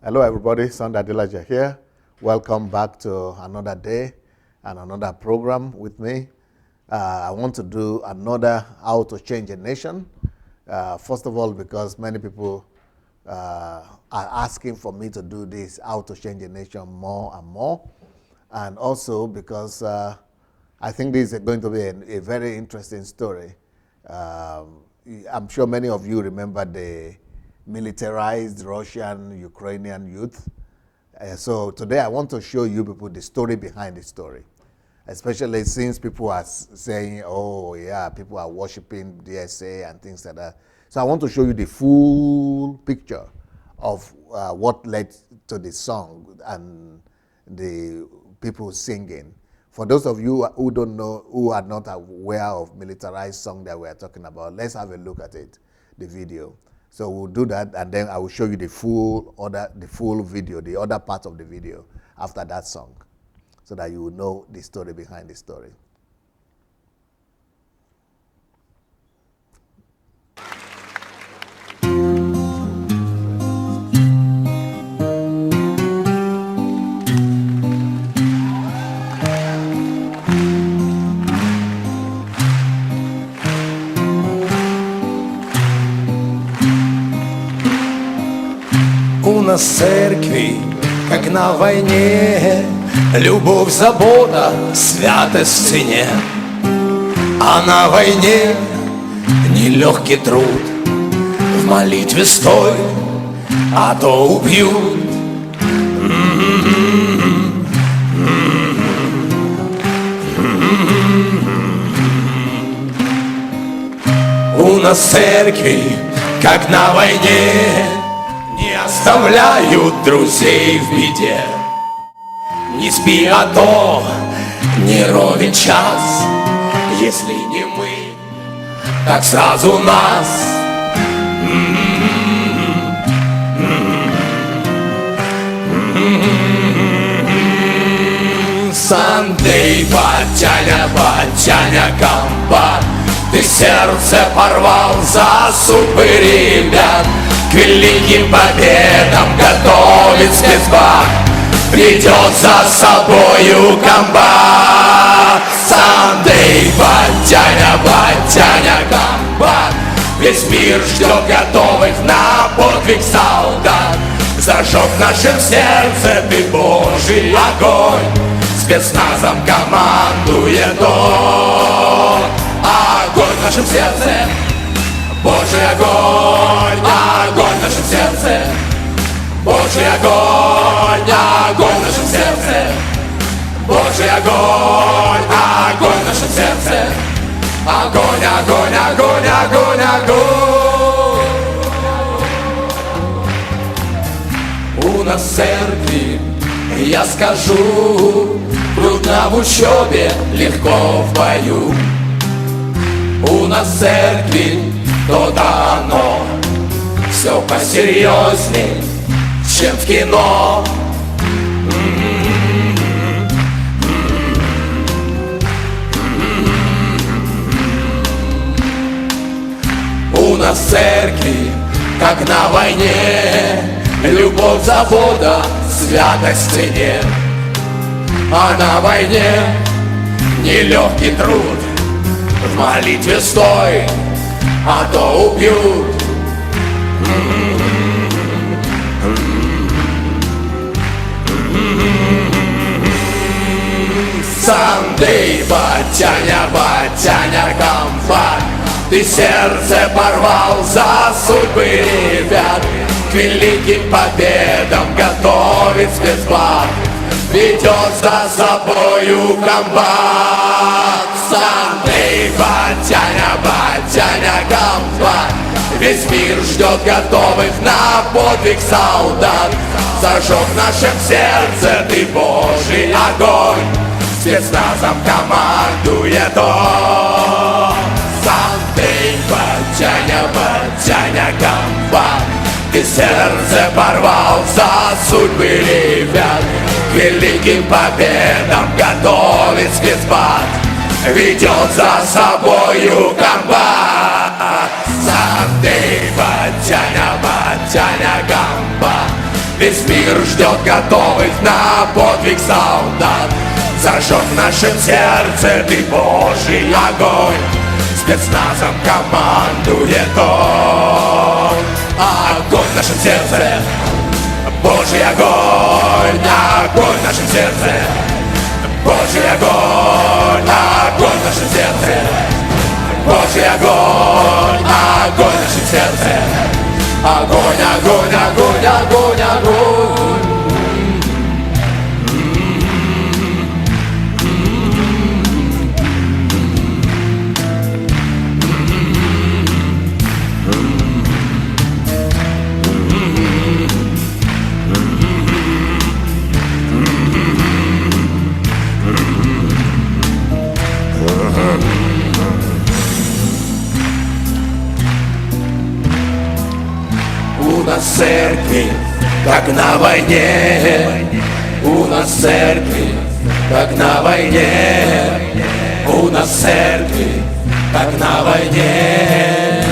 Hello everybody, son Adelaja here. Welcome back to another day and another program with me. I want to do another how to change a nation. First of all, because many people are asking for me to do this, how to change a nation more and more. And also because I think this is going to be a very interesting story. I'm sure many of you remember the militarized Russian Ukrainian youth. So today I want to show you people the story behind the story, especially since people are saying, oh yeah, people are worshiping DSA and things like that. So I want to show you the full picture of what led to the song and the people singing. For those of you who don't know, who are not aware of militarized song that we are talking about, let's have a look at it, the video. So we'll do that, and then I will show you the full video, the other part of the video after that song, so that you will know the story behind the story. У нас церкви, как на войне, любовь, забота, святость в цене. А на войне нелегкий труд, в молитве стой, а то убьют. У нас церкви, как на войне, не оставляют друзей в беде. Не спи, а то не ровен час. Если не мы, так сразу нас. Сандей, батяня, батяня, комбат, ты сердце порвал за судьбы ребят. К великим победам готовит спецбат, ведет за собою комбат. Сандей, батяня, батяня, комбат, весь мир ждет готовых на подвиг солдат. Зажег в нашем сердце ты Божий огонь, спецназом командует он. Огонь в нашем сердце, Божий огонь, огонь в нашем сердце, Божий огонь, огонь в нашем сердце, Божий огонь, огонь в нашем сердце, огонь, огонь, огонь, огонь, огонь. У нас в церкви, я скажу, трудно в учебе, легко в бою. У нас в церкви то-то оно все посерьезней, чем в кино. У нас в церкви, как на войне, любовь, забота, святость в цене. А на войне нелегкий труд, в молитве стой, а то убьют. Сандей, батяня, батяня, комбат, ты сердце порвал за судьбы ребят. К великим победам готовит спецбат, ведет за собою комбат. Сандей, батяня, батяня, комбат, весь мир ждет готовых на подвиг солдат. Зажег в нашем сердце ты Божий огонь, спецназом командует он. Сандей, батяня, батяня, комбат, ты сердце порвал за судьбы ребят. К великим победам готовит спецбат, ведет за собою комбат. Сандей, батяня, батяня, комбат, Весь мир ждет готовых на подвиг солдат. Зажжет в нашем сердце ты Божий огонь. Спецназом командует он. Огонь в нашем сердце, Божий огонь. Огонь в нашем сердце, Божий огонь. Огонь в нашем сердце, Божий огонь. Огонь в нашем сердце. Огонь, огонь, огонь, огонь, огонь. У нас церкви, как на войне. У нас церкви, как на войне. У нас церкви, как на войне.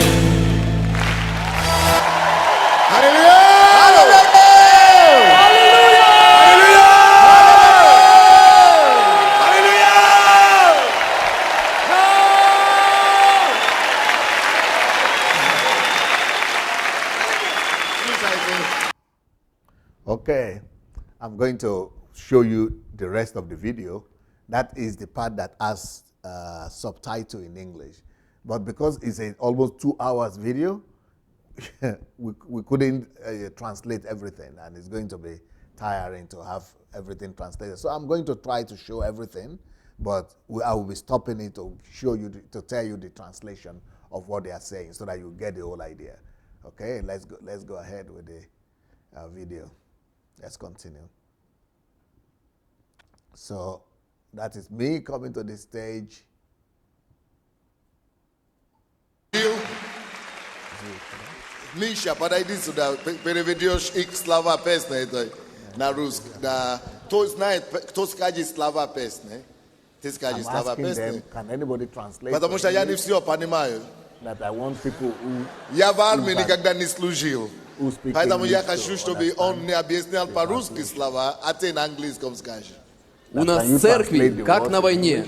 Okay, I'm going to show you the rest of the video. That is the part that has subtitle in English. But because it's an almost 2 hours video, we couldn't translate everything, and it's going to be tiring to have everything translated. So I'm going to try to show everything, but I will be stopping it to show you, to tell you the translation of what they are saying so that you get the whole idea. Okay, let's go ahead with the video. Let's continue. So that is me coming to the stage. Misha, подойди сюда, переведешь их слова песни этой на русский. Да. Кто знает, кто скажет слова песни? Ты скажешь слова песни? Can anybody translate? Потому что я не все понимаю. That I want people who Я в армии никогда не служил. who speak Поэтому я English хочу, to чтобы understand. он мне объяснял по-русски слова, а ты на английском скажешь. У нас you церкви, translate the как words на in войне.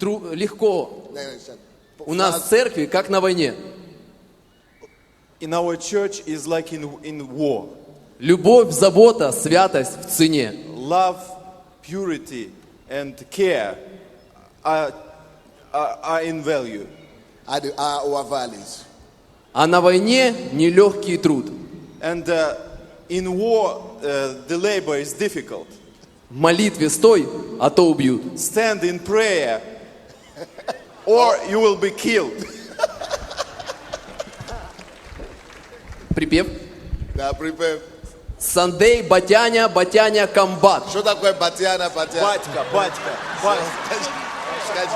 Легко. Не, не, сейчас. У нас церкви, как на войне. In our church is like in war. Любовь, забота, святость в цене. Love, purity, and care are in value. Are our values. А на войне нелегкий труд. And in war, the labor is difficult. В молитве стой, а то убьют. Stand in prayer, or you will be killed. Припев. Да, припев. Сандей, батяня, батяня, комбат. Что такое батяна, батяна? Батька, батька, батька. Скажи.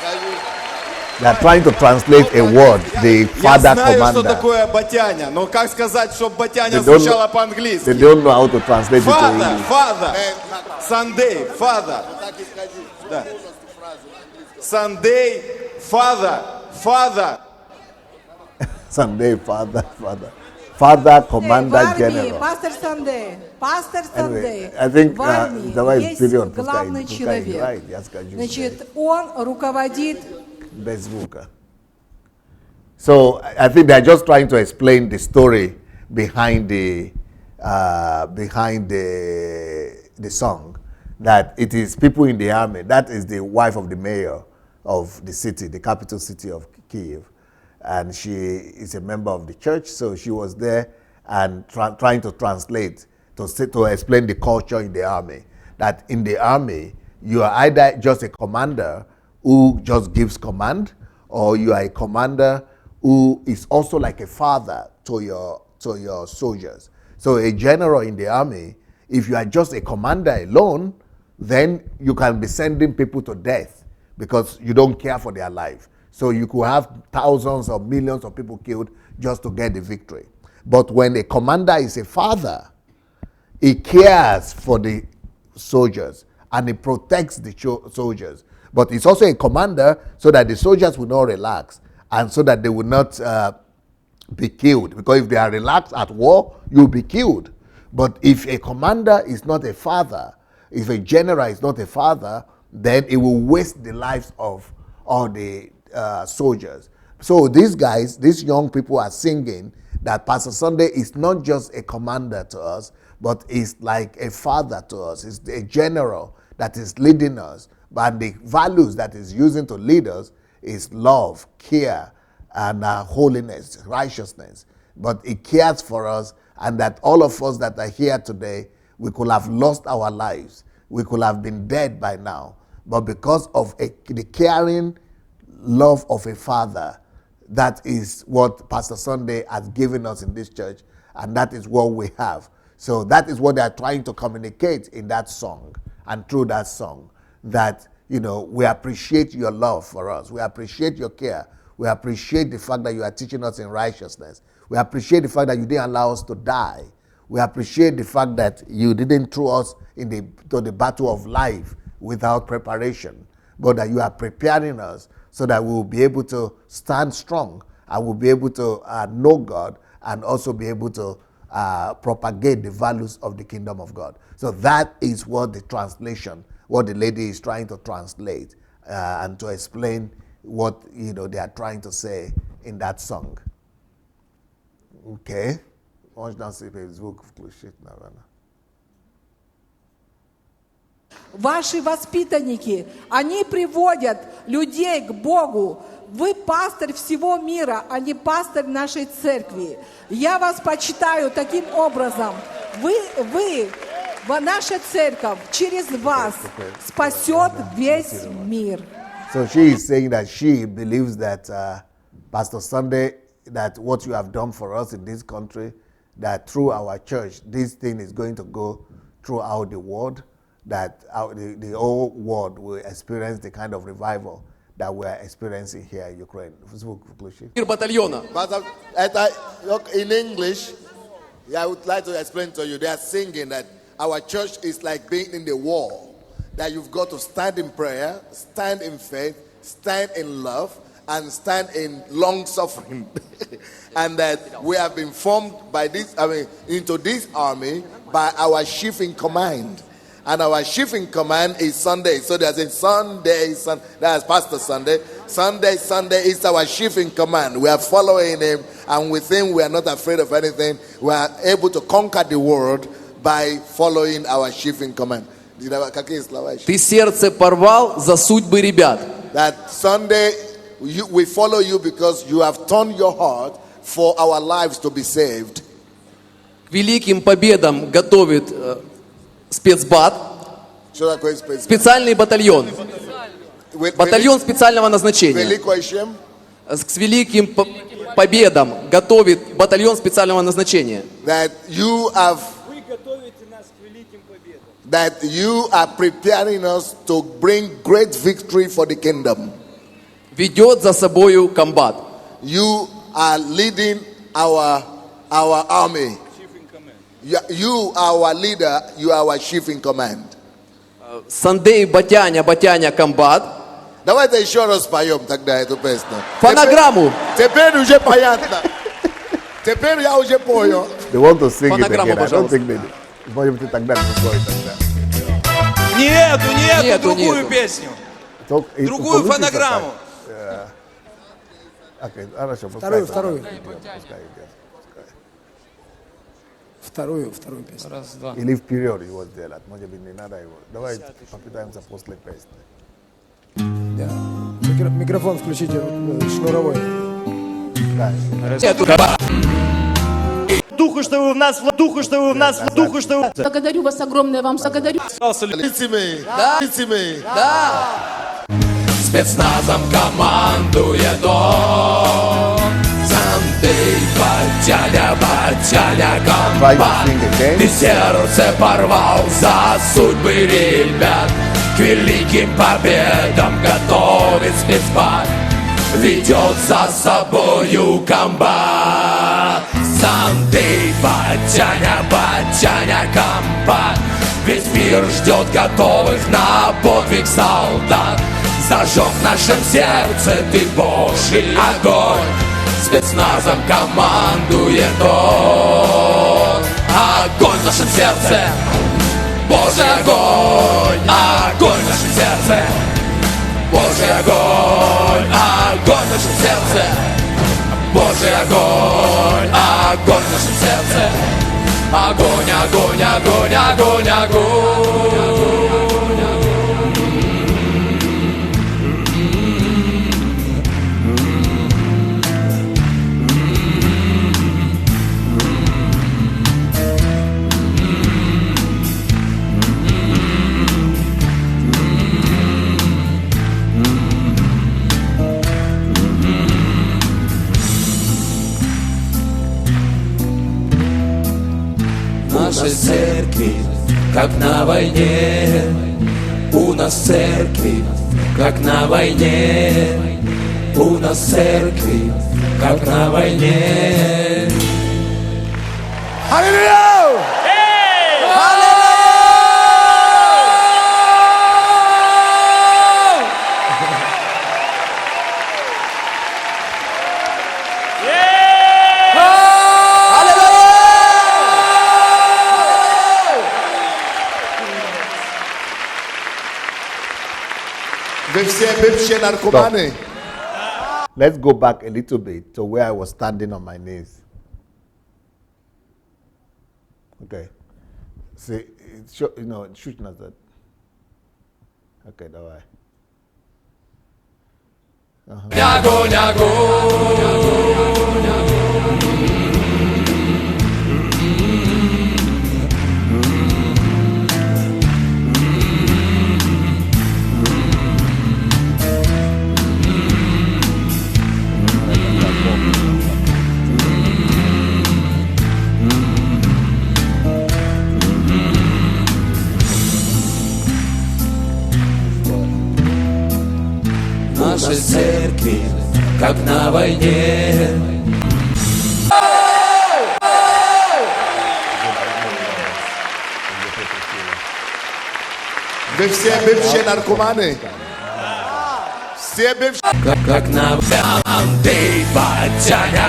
Скажи. They are trying to translate a word, the Я father знаю, что commander. такое батяня, но как сказать, чтобы батяня They don't звучало know- They по-английски? don't know how to translate it to Father, English. father, Sunday, father. Так и скажи. Да. Полностью фразу на английском. Sunday, father, father. Sunday, father, commander, В армии, general. пастор Сандей, пастор Anyway, Сандей. I think В армии давай есть вперед, главный пускай человек. играет, я скажу Значит, он руководит. без звука. So I think they're just trying to explain the story behind the song. That it is people in the army. That is the wife of the mayor of the city, the capital city of Kyiv, and she is a member of the church. So she was there and trying to translate to explain the culture in the army. That in the army you are either just a commander who just gives command, or you are a commander who is also like a father to your soldiers. So a general in the army, if you are just a commander alone, then you can be sending people to death because you don't care for their life. So you could have thousands or millions of people killed just to get the victory. But when a commander is a father, he cares for the soldiers and he protects the soldiers. But he's also a commander so that the soldiers will not relax and so that they will not be killed. Because if they are relaxed at war, you'll be killed. But if a commander is not a father, if a general is not a father, then it will waste the lives of all the soldiers. So these guys, these young people are singing that Pastor Sunday is not just a commander to us, but is like a father to us. It's a general that is leading us. But the values that is using to lead us is love, care, and holiness, righteousness. But he cares for us, and that all of us that are here today, we could have lost our lives. We could have been dead by now. But because of the caring love of a father, that is what Pastor Sunday has given us in this church, and that is what we have. So that is what they are trying to communicate in that song, and through that song, that, you know, we appreciate your love for us. We appreciate your care. We appreciate the fact that you are teaching us in righteousness. We appreciate the fact that you didn't allow us to die. We appreciate the fact that you didn't throw us to the battle of life without preparation, but that you are preparing us so that we will be able to stand strong, and we'll be able to know God, and also be able to propagate the values of the kingdom of God. So that is what the translation, what the lady is trying to translate and to explain what, you know, they are trying to say in that song. Okay. Можно себе звук включить, наверное. Ваши воспитанники, они приводят людей к Богу. Вы пастырь всего мира, а не пастырь нашей церкви. Я вас почитаю таким образом. Наша церковь через вас спасет весь мир. So she is saying that she believes that Pastor Sunday, that what you have done for us in this country, that through our church, this thing is going to go throughout the world, that the whole world will experience the kind of revival that we are experiencing here in Ukraine. Батальона. But in English, I would like to explain to you, they are singing that our church is like being in the war, that you've got to stand in prayer, stand in faith, stand in love, and stand in long suffering. And that we have been formed by into this army by our chief in command. And our chief in command is Sunday. So there's a Sunday, that's Pastor Sunday. Sunday is our chief in command. We are following him, and with him we are not afraid of anything. We are able to conquer the world by following our chief in command. Ты сердце порвал за судьбы ребят. That Sunday, we follow you because you have turned your heart for our lives to be saved. К великим победам готовит спецбат, специальный батальон. Батальон специального назначения. К великим победам готовит батальон специального назначения. That you are preparing us to bring great victory for the kingdom. Ведет за собою комбат. You are leading our army. You are our leader. You are our chief in command. Сандей, Батяня, комбат. Давайте еще раз поем тогда эту песню. Фонограмму. Теперь уже понятно. Теперь я уже понял. They want to sing it Фонограмму, again. I don't пожалуйста. think they do. Может быть, тогда не стоит тогда. Нету, другую нету. песню. И Другую получится фонограмму. так. Окей, хорошо, Вторую. пускай идет. Вторую песню. Или вперед его сделать. Может быть, не надо его. Давай попытаемся после песни. Да. Микрофон включите шнуровой. Духу, что вы в нас, духу, что вы в нас, духу, что вы... Благодарю вас огромное, вам благодарю. Да. Спецназом командует он. Сандей, Батяня, комбат. Ты сердце порвал за судьбы ребят. К великим победам готовит спецбат. Ведет за собою комбат. Сандей, Батяня, комбат. Весь мир ждет готовых на подвиг солдат. Зажег в нашем сердце ты Божий огонь. Спецназом командует он. Огонь в нашем сердце, Божий огонь. Огонь в нашем сердце, Божий огонь. Огонь в нашем сердце, Божий огонь. Огонь в нашем сердце. Огонь, огонь, огонь, огонь, огонь. Нашей церкви, как на войне, у нас церкви, как на войне, у нас церкви, как на войне. Hallelujah! Let's go back a little bit to where I was standing on my knees. Okay. See, shooting at that. Okay, that way. Огонь, огонь. Нашей церкви, как на войне. Вы все бывшие наркоманы. Все бывшие. Как на войне. Батяня,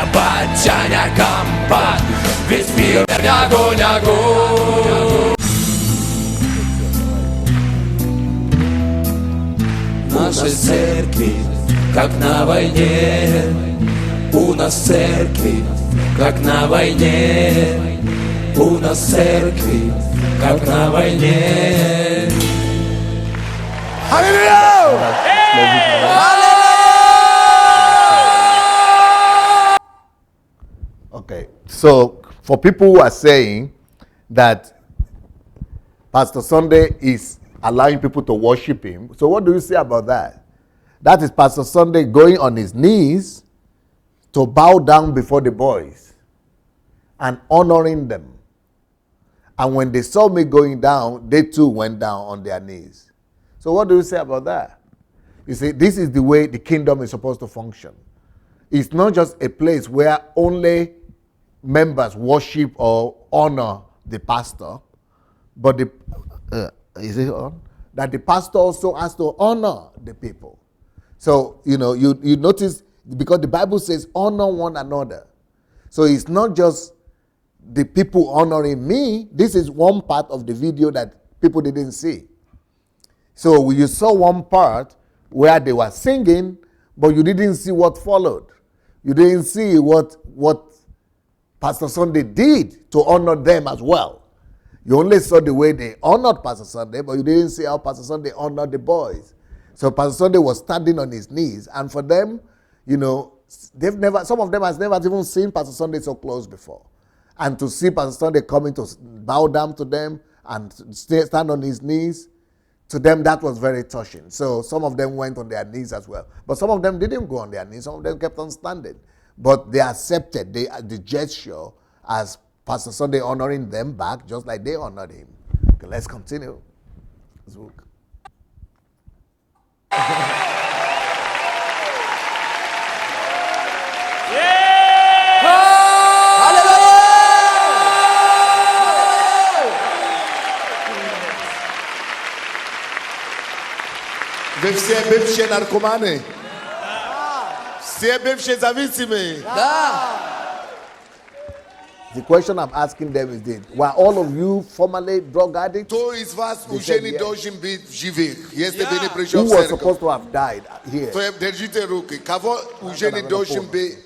компа. Весь мир огонь, огонь. Нашей церкви, как на войне, у нас церкви, как на войне, у нас церкви, как на войне. Okay, so for people who are saying that Pastor Sunday is allowing people to worship him, so what do you say about that? That is Pastor Sunday going on his knees to bow down before the boys and honoring them. And when they saw me going down, they too went down on their knees. So what do you say about that? You see, this is the way the kingdom is supposed to function. It's not just a place where only members worship or honor the pastor, but is it on? That the pastor also has to honor the people. So, you notice, because the Bible says honor one another. So it's not just the people honoring me. This is one part of the video that people didn't see. So you saw one part where they were singing, but you didn't see what followed. You didn't see what Pastor Sunday did to honor them as well. You only saw the way they honored Pastor Sunday, but you didn't see how Pastor Sunday honored the boys. So Pastor Sunday was standing on his knees, and for them, some of them has never even seen Pastor Sunday so close before. And to see Pastor Sunday coming to bow down to them and stand on his knees, to them that was very touching. So some of them went on their knees as well. But some of them didn't go on their knees. Some of them kept on standing. But they accepted the gesture as Pastor Sunday honoring them back, just like they honored him. Okay, let's continue. Let's look. Вы все бывшие наркоманы. Все бывшие зависимые. The question I'm asking them is this: were all of you formerly drug addicts? Кто из вас They уже said не yes. должен быть в живых, если бы не пришел Who в was церковь? supposed to have died here? То держите руки. Кого уже не должен быть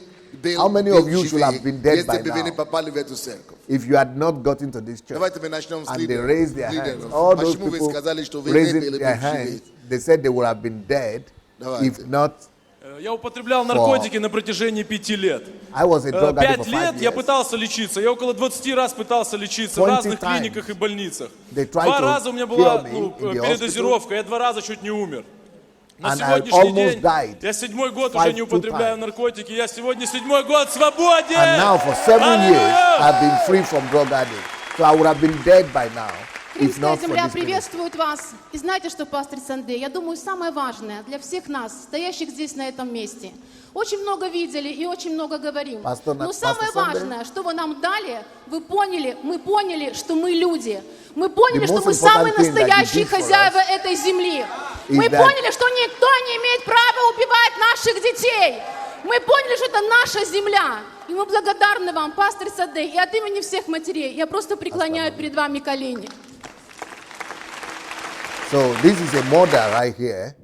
How many of you should have been dead если by бы вы не now? попали в эту церковь? If you had not got into this church, Давайте мы начнем с and they raised their hands, лидеров. all those Почему вы people сказали, что вы не raising были their бы в живых? hands, they said they would have been dead if not. Я употреблял наркотики на протяжении 5 лет. I was a drug addict 5 for лет 5 я years. пытался лечиться. Я около 20 раз пытался лечиться в 20 разных times. клиниках и больницах. They tried 2 to раза у меня была kill me in the передозировка. Я 2 раза чуть не умер. На And I сегодняшний almost день died я 7-й год 5 уже не употребляю times. наркотики. Я сегодня 7-й год свободен. And now for 7 years, Аллилуйя! I've been free from drug addict. So I would have been dead by now if Римская not for земля this ministry. приветствует вас. И знаете что, пастор Сандей, я думаю, самое важное для всех нас, стоящих здесь на этом месте. Очень много видели и очень много говорим. Но самое важное, что вы нам дали, вы поняли, мы поняли, что мы люди. Мы поняли, что мы самые настоящие хозяева этой земли. Мы поняли, что никто не имеет права убивать наших детей. Мы поняли, что это наша земля. И мы благодарны вам, пастор Садей, и от имени всех матерей. Я просто преклоняю перед вами колени. So this is a mother right here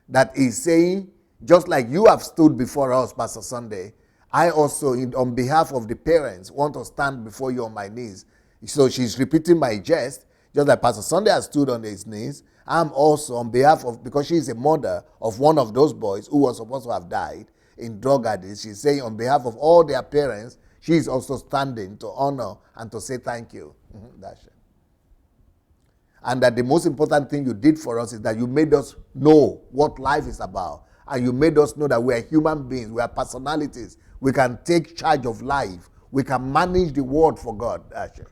that is saying, just like you have stood before us, Pastor Sunday, I also, on behalf of the parents, want to stand before you on my knees. So she's repeating my jest, just like Pastor Sunday has stood on his knees. I'm also on behalf of, because she's a mother of one of those boys who was supposed to have died in drug addicts, she's saying on behalf of all their parents, she's also standing to honor and to say thank you. That's it. And that the most important thing you did for us is that you made us know what life is about. And you made us know that we are human beings, we are personalities. We can take charge of life. We can manage the world for God. That's it.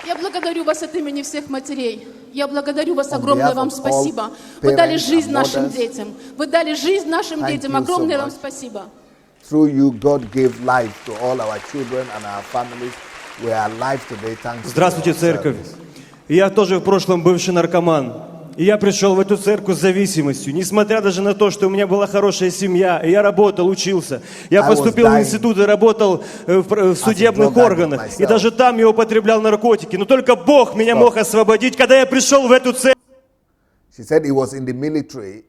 Я благодарю вас от имени всех матерей. Я благодарю вас, On огромное behalf вам of all спасибо. Вы дали parents жизнь and нашим mothers, детям. Вы дали жизнь нашим thank детям. you so Огромное вам much. спасибо. Through you, God gave life to all our children and our families. We are alive today thanks Здравствуйте, to your церковь. service. Я тоже в прошлом бывший наркоман. И я пришел в эту церковь с зависимостью, несмотря даже на то, что у меня была хорошая семья, и я работал, учился. Я поступил в институт и работал в судебных органах. И даже там я употреблял наркотики. Но только Бог меня мог освободить, когда я пришел в эту церковь. She said he was in the military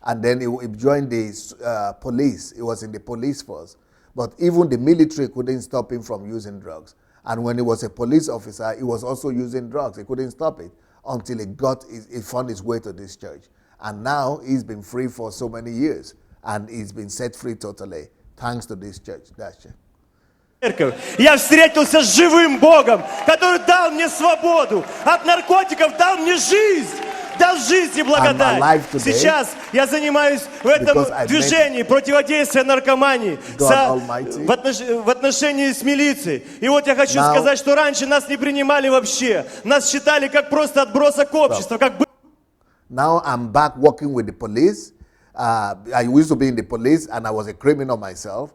and then he joined the police. He was in the police force. But even the military couldn't stop him from using drugs. And when he was a police officer, he was also using drugs. He couldn't stop it until he found his way to this church. And now he's been free for so many years. And he's been set free totally thanks to this church. That's it. Я встретился с живым Богом, который дал мне свободу от наркотиков, дал мне жизнь. Дал жизнь и благодать. Сейчас я занимаюсь в этом движении противодействия наркомании в отношении с милицией. И вот я хочу сказать, что раньше нас не принимали вообще. Нас считали как просто отбросок общества. Now I'm back working with the police. I used to be in the police and I was a criminal myself.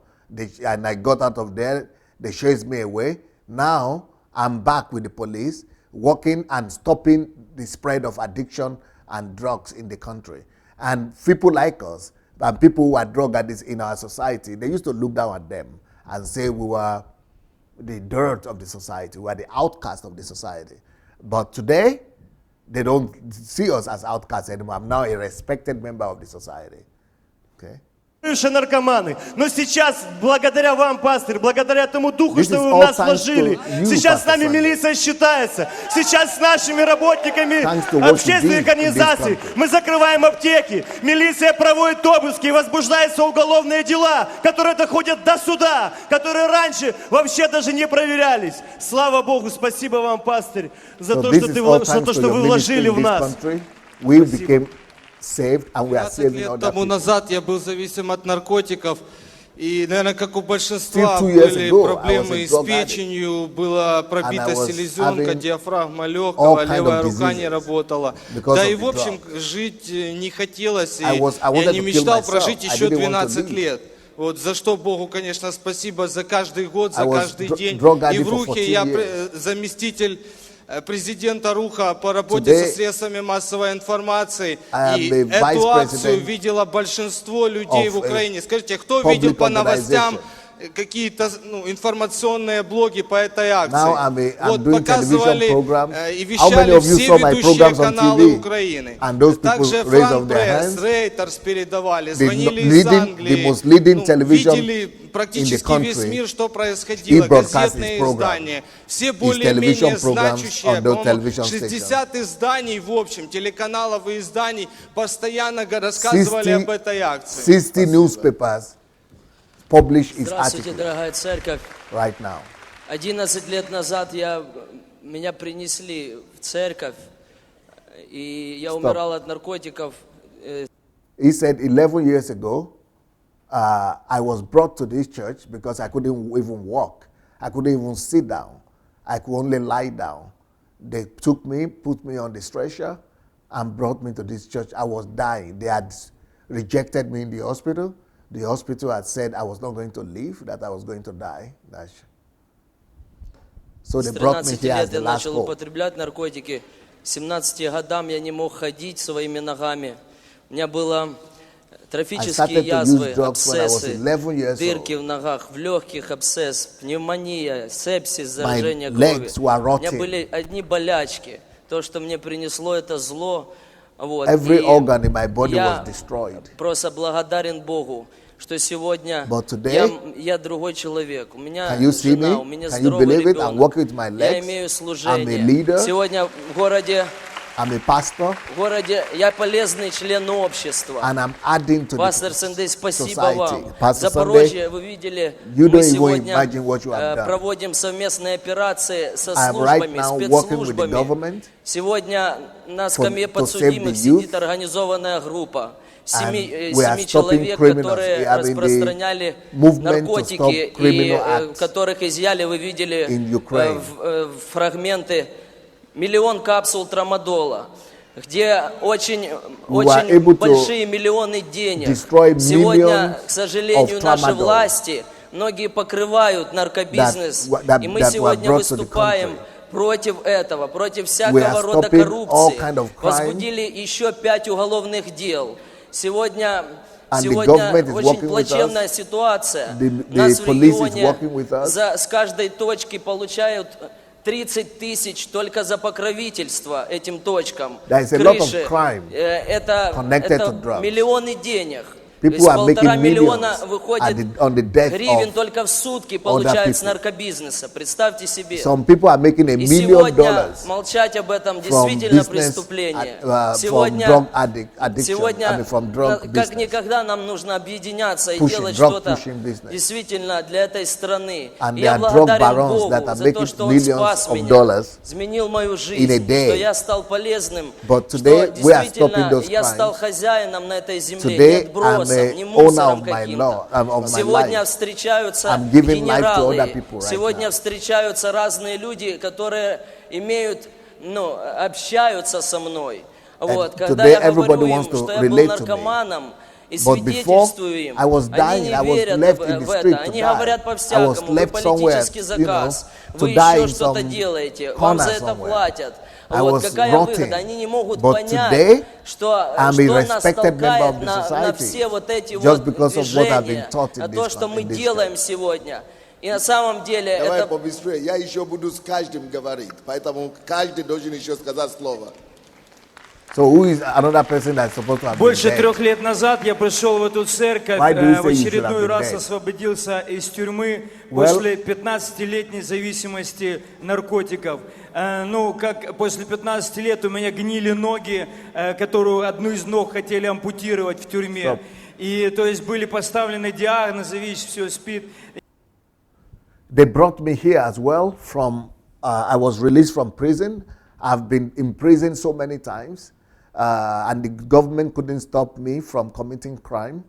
And I got out of there. They chased me away. Now I'm back with the police, working and stopping the spread of addiction and drugs in the country. And people like us, and people who are drug addicts in our society, they used to look down at them and say we were the dirt of the society, we were the outcast of the society. But today, they don't see us as outcasts anymore. I'm now a respected member of the society. Okay? Бывшие наркоманы. Но сейчас, благодаря вам, пастор, благодаря тому духу, что вы в нас вложили, сейчас с нами милиция считается. Сейчас с нашими работниками общественных организаций мы закрываем аптеки. Милиция проводит обыски, возбуждаются уголовные дела, которые доходят до суда, которые раньше вообще даже не проверялись. Слава Богу, спасибо вам, пастор, за то, что вы вложили в нас. Saved and we are 20 лет тому назад я был зависим от наркотиков, И, наверное, как у большинства Still 2 years были ago, I проблемы was a с drug addict. печенью, была And I пробита was селезенка, having диафрагма all легкого, kind of левая рука не diseases работала. because Да of и the в общем drug. жить не хотелось, и I wanted я не to kill мечтал myself. прожить I еще didn't want to 12 live. лет. Вот, за что Богу, конечно, спасибо за каждый год, I за was каждый день. drug И addict в for Рухе 14 я years. заместитель президента Руха по работе Today, со средствами массовой информации. I am И the vice эту акцию president видело большинство людей of в a Украине. Скажите, кто public видел по новостям organization. какие-то информационные блоги по этой акции? Now I'm Вот doing television показывали programs. и How many вещали of you все saw my ведущие programs on каналы TV? Украины. And those people Также raised up Франк their Пресс, hands. Рейтерс передавали, The звонили из leading- Англии. the most leading television Видели практически in the весь country. мир, что происходило, He broadcasts газетные his program. издания. Все His более-менее television programs значущие, on those по-моему, television 60 изданий, в общем, телеканалов и изданий постоянно рассказывали об этой акции. 60 newspapers publish his Здравствуйте, article дорогая церковь. right now. 11 лет назад меня принесли в церковь, и я умирал от наркотиков. He said 11 years ago, I was brought to this church because I couldn't even walk. I couldn't even sit down. I could only lie down. They took me, put me on the stretcher, and brought me to this church. I was dying. They had rejected me in the hospital. The hospital had said I was not going to live, that I was going to die. So they С brought me 13 here as лет the я last начал hope. употреблять наркотики. К 17 годам я не мог ходить своими ногами. У меня было трофические started to язвы, use drugs when I was абсцессы, 11 years дырки old. в ногах, в легких абсцесс, пневмония, сепсис, My заражение legs крови. were У меня rotting. были одни болячки. То, что мне принесло это зло. Вот. Every И organ in my body я was destroyed. просто благодарен Богу, что сегодня But today, я другой человек. У меня Can you see жена, me? у меня Can you здоровый believe it? I'm ребенок. walking with my Я legs. имею I'm a служение. leader. Сегодня в городе я полезный член общества. And I'm adding to Пастор the Сандей, спасибо society. вам. Pastor Запорожье, Sunday, вы видели, you мы don't even сегодня imagine what you have done. проводим совместные операции со I am right службами, now working with the спецслужбами. government Сегодня на for- скамье to save подсудимых the сидит youth. организованная группа. And Семи we are stopping человек, criminals. We которые are in the распространяли movement to наркотики, stop и criminal acts которых изъяли, вы видели, in Ukraine. фрагменты, 1 миллион капсул трамадола, где очень able to большие миллионы денег. destroy Сегодня, millions к сожалению, of наши tramadol власти, многие покрывают наркобизнес, и мы that were сегодня brought to the выступаем country. против этого, против We всякого are рода stopping all коррупции. kind of crime. Возбудили еще 5 уголовных дел. Сегодня And the government is очень working with плачевная us. ситуация. The Нас в police is регионе working with us. с каждой точки получают 30 тысяч только за покровительство этим точкам. There is a lot of Крыши. crime Это connected to drugs. миллионы денег. People То есть are making 1,5 миллиона millions выходит on the death гривен of только в сутки получают с people. наркобизнеса. Представьте себе. Some people are making $1 И million сегодня молчать об этом действительно business, преступление. from Сегодня, drug addiction, сегодня from drug как business. никогда нам нужно объединяться и Pushing, делать drug что-то pushing business. действительно для этой страны. And И я there are drug благодарен barons Богу that are за то, making что Он millions спас of меня, dollars изменил мою in a жизнь, day. что я стал полезным, But что today we are stopping действительно those я стал crimes. хозяином на этой земле, не Today отбросом, I'm не a owner мусором of my каким-то. of my Сегодня life. встречаются I'm giving life to генералы, other people right сегодня now. встречаются разные люди, которые имеют, общаются со мной. Вот, когда today я говорю everybody им, wants to что я был relate to me. наркоманом, и But before, свидетельствую им, I was они dying, не I was верят left в in the это. street to Они die. говорят I was по-всякому, вы left политический somewhere, заказ, to вы die еще in что-то some делаете, вам за corner это somewhere. платят. I Вот was какая rotting. выгода? Они не могут But понять, today, что I'm a нас respected member толкает of the на society все вот эти just because of what I've been движения, taught in на то, this что мы in this делаем church. сегодня. И на самом деле Давай это побыстрее. Я еще буду с каждым говорить. Поэтому каждый должен еще сказать слово. So who is another person that's supposed to have Больше been dead? 3 лет назад я пришел в эту церковь, Why do you в say you should очередной have been раз dead? освободился из тюрьмы Well- после 15-летней зависимости наркотиков. Как после 15 лет у меня гнили ноги, которую одну из ног хотели ампутировать в тюрьме. Stop. И то есть были поставлены диагнозы, ВИЧ, все, СПИД. They brought me here as well from, I was released from prison. I've been in prison so many times, and the government couldn't stop me from committing crime.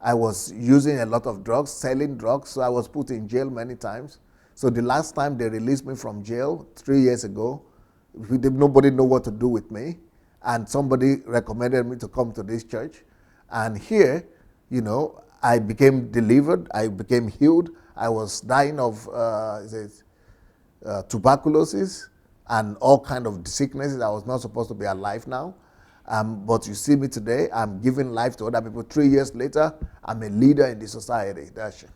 I was using a lot of drugs, selling drugs, so I was put in jail many times. So the last time they released me from jail 3 years ago, nobody knew what to do with me. And somebody recommended me to come to this church. And here, you know, I became delivered, I became healed. I was dying of tuberculosis and all kind of sicknesses. I was not supposed to be alive now. But you see me today, I'm giving life to other people. 3 years later, I'm a leader in the society. That's it.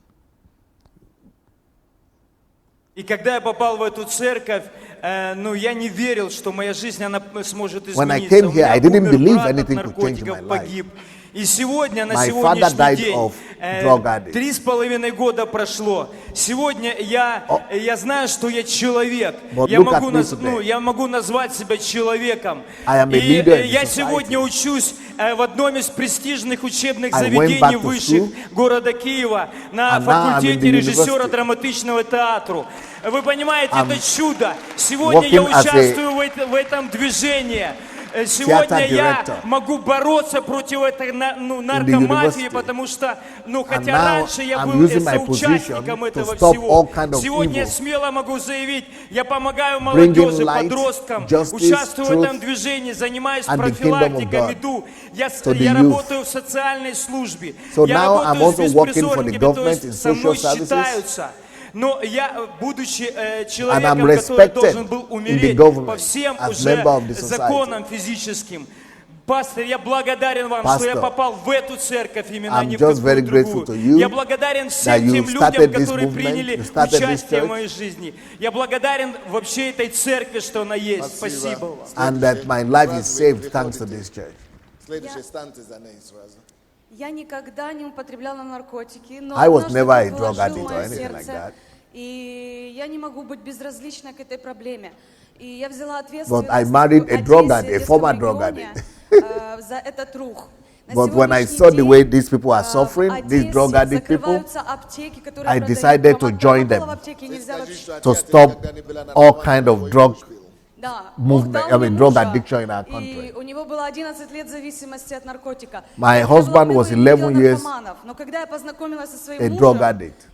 И когда я попал в эту церковь, ну, я не верил, что моя жизнь, она сможет измениться. When I came here, I didn't believe anything could change my life. Погиб. И сегодня, на My сегодняшний father died день, of drug addict. 3,5 года прошло. Сегодня я знаю, что я человек. But Я могу назвать себя человеком. I am a leader in И я society. сегодня учусь в одном из престижных учебных заведений высших города Киева на факультете режиссера драматичного театра. Вы понимаете, это чудо. Сегодня я участвую в этом движении. Сегодня я могу бороться против этой наркомафии, потому что, хотя раньше я был соучастником этого всего, сегодня я смело могу заявить, я помогаю молодежи, подросткам, участвую в этом движении, занимаюсь профилактикой, я работаю в социальной службе, я работаю с беспризорниками, то есть со мной считаются. Но я, будучи человеком, который должен был умереть по всем уже законам физическим, пастор, я благодарен вам, что я попал в эту церковь именно, а не в какую другую. Я благодарен всем тем людям, которые приняли участие в моей жизни. Я благодарен вообще этой церкви, что она есть. Спасибо вам. And that my life is saved thanks to this church. Я никогда не употребляла наркотики, но I was never a однажды drug положил addict or мое anything like сердце, that. и я не могу быть безразличной к этой проблеме. И я взяла But ответственность I married a drug Одессе, addict, a former Одесском drug регионе, addict. за этот рух. But when I saw the way these people are suffering, these drug addict people, I decided to join them to stop all kind of drug movement, drug addiction in our country. My husband was 11 years a drug addict.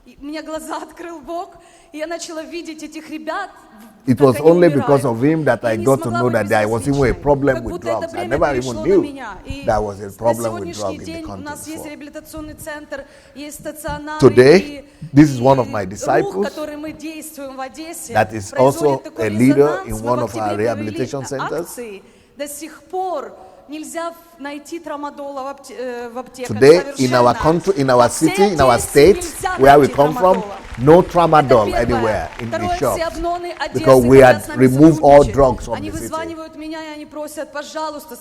It was only because of him that I got to know that there was even a problem with drugs. I never even knew there was a problem with drugs in the country before. Today, this is one of my disciples that is also a leader in one of our rehabilitation centers. Today, in our country, in our city, in our state, where we come from, no tramadol anywhere in the shop because we had removed all drugs from the city.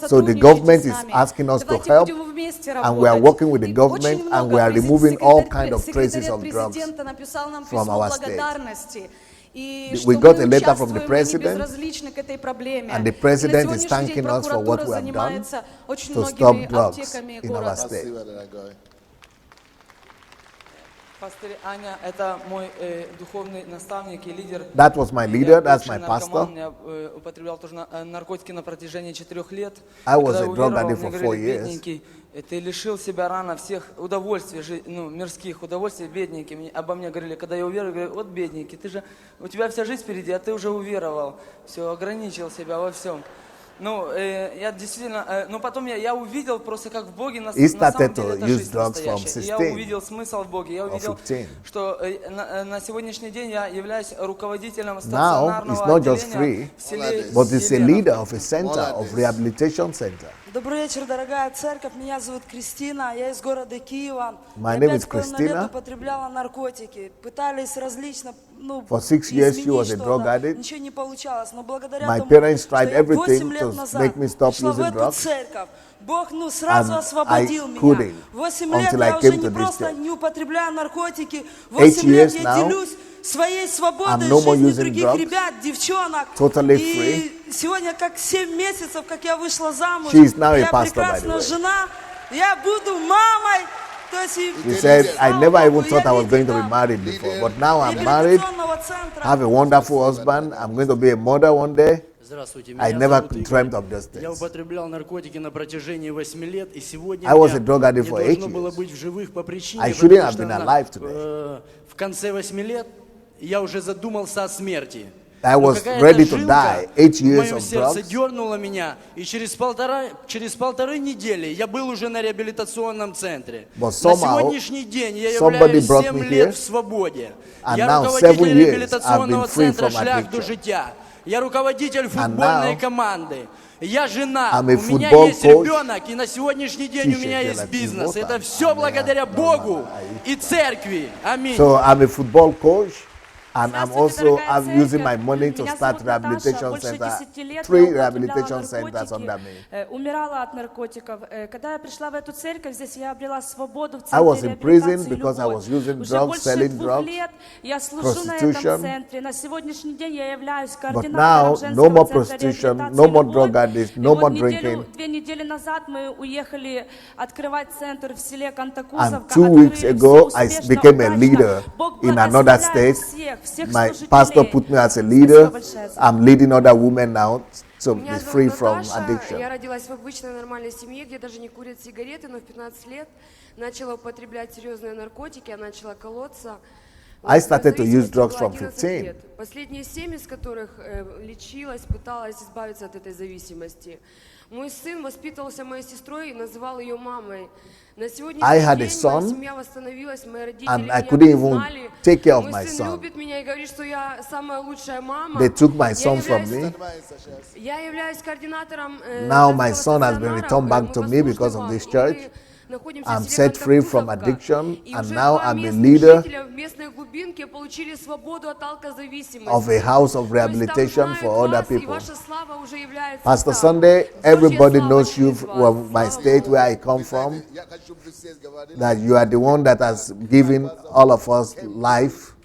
So the government is asking us to help, and we are working with the government, and we are removing all kinds of traces of drugs from our state. We got a letter from the president, and the president is thanking us for what we have done to stop drugs in our state. That was my leader, that's my pastor. I was a drug addict for 4 years. Ты лишил себя рано всех удовольствий, мирских удовольствий, бедненький. Обо мне говорили, когда я уверовал, говорят, вот бедненький, у тебя вся жизнь впереди, а ты уже уверовал, все, ограничил себя во всем. Я действительно, потом я увидел просто, как в Боге на самом деле эта жизнь настоящая. Я увидел смысл в Боге, я увидел, что на сегодняшний день я являюсь руководителем стационарного отделения в селе. But it's a leader of a center, of rehabilitation center. Добрый вечер, дорогая церковь. Меня зовут Кристина, я из города Киева. My name is 5,5 лет Christina. употребляла наркотики. Пытались различно, For 6 years she was a drug addict. Ничего не получалось. Но благодаря My тому, parents что tried я 8 everything лет to назад make me stop пришла в using эту drugs. церковь, Бог сразу And освободил I меня. couldn't 8 лет until I я уже came не to this просто church. не употребляю наркотики. 8 8 лет years я now, делюсь своей свободой, I'm no more жизнью using других drugs, ребят, девчонок. totally И free. сегодня как 7 месяцев, как я вышла замуж, She is now a я pastor, by the прекрасная way. жена, я буду мамой. She said, I never even thought I was going to be married before, but now I'm married, I have a wonderful husband, I'm going to be a mother one day. Здравствуйте, I меня never зовут Игорь. dreamt of those Я things. употреблял наркотики на протяжении 8 лет, и сегодня I was a меня drug addict не for 8 должно было years. быть в живых по причине, I shouldn't have потому been что alive today. в конце 8 лет я уже задумался о смерти. I Но was какая-то ready to жилка die. 8 в years моем of сердце drugs. дернула меня, и через полторы недели я был уже на реабилитационном центре. But На somehow, сегодняшний день я somebody являюсь brought 7 me лет here, в свободе. and Я now руководитель 7 years I've реабилитационного been free центра from «Шлях до addiction. життя». Я руководитель And футбольной now команды. Я жена, I'm a у меня football есть coach. ребенок, и на сегодняшний день у меня Teacher, есть like бизнес. you Это both все are. благодаря No, Богу I- и церкви. Аминь. So I'm a football coach, and I'm Здравствуйте, also дорогая using my церковь. money to Меня start зовут Наташа. rehabilitation Больше center. 10 лет 3 я rehabilitation употребляла centers under наркотики, me. умирала от наркотиков. Когда я пришла в эту церковь, здесь я обрела свободу в I was центре in prison реабилитации because I «Любовь». was using Уже drugs, больше selling 2 drugs, лет я служу на этом prostitution. центре. На сегодняшний день я являюсь But координатором now, no женского more центра prostitution, реабилитации no more «Любовь». drug addicts, И no вот more drinking. 2 недели назад мы уехали открывать центр в селе And Кантакузовка. 2 weeks Открыли ago, всё I успешно, became a удачно. leader Бог in another благословляет state. всех My служителей. pastor put me as a Спасибо leader. большое. I'm leading other women now to be Меня free зовут from Наташа, я addiction. родилась в обычной нормальной семье, где даже не курят сигареты, но в 15 лет начала употреблять серьезные наркотики, я начала колоться. I started to use Зависимости drugs было from 11 15. лет. Последние 7 из которых лечилась, пыталась избавиться от этой зависимости. Мой сын воспитывался моей сестрой и называл ее мамой. На сегодняшний I had a день son, моя семья восстановилась, мои родители and I меня couldn't even признали. take care of Мой my сын son. любит меня и говорит, что я самая лучшая мама. They took my Я son from являюсь- me. Я являюсь координатором Now my женского son has been стационара, returned back to me because of this church. I'm set free from addiction, and now I'm a leader of a house of rehabilitation for other people. Pastor Sunday, everybody knows you from my state where I come from, that you are the one that has given all of us life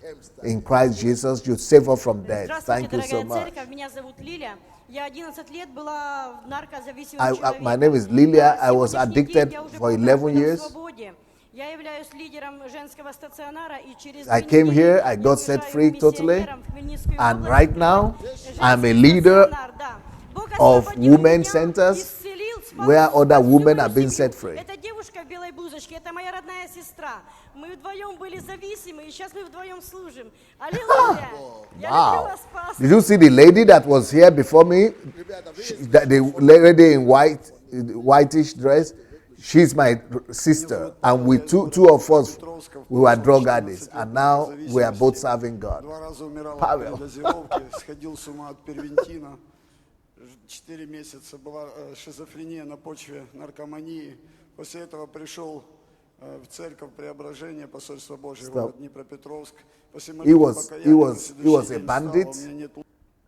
in Christ Jesus. You save us from death. Thank you so much. Меня зовут Лилия. Я 11 лет была в наркозависимом человеке. My name is Lilia. I was addicted for 11 years. Я являюсь лидером женского стационара, и через I came here, I got set free totally, and right now I'm a leader of women's centers where other women are being set free. Эта девушка в белой блузочке, это моя родная сестра. Мы вдвоем были зависимы, и сейчас мы вдвоем служим. Аллилуйя! Я люблю Wow. вас, пастор. Did you see the lady that was here before me? The lady in whitish dress? She's my sister. And we two of us, we were drug addicts. And now we are both serving God. 2 раза умирал Павел. от дозировки, сходил с ума от первентина. 4 месяца была шизофрения на почве наркомании. После этого пришел в церковь Преображения, посольство Божье, город Днепропетровск. He was a bandit,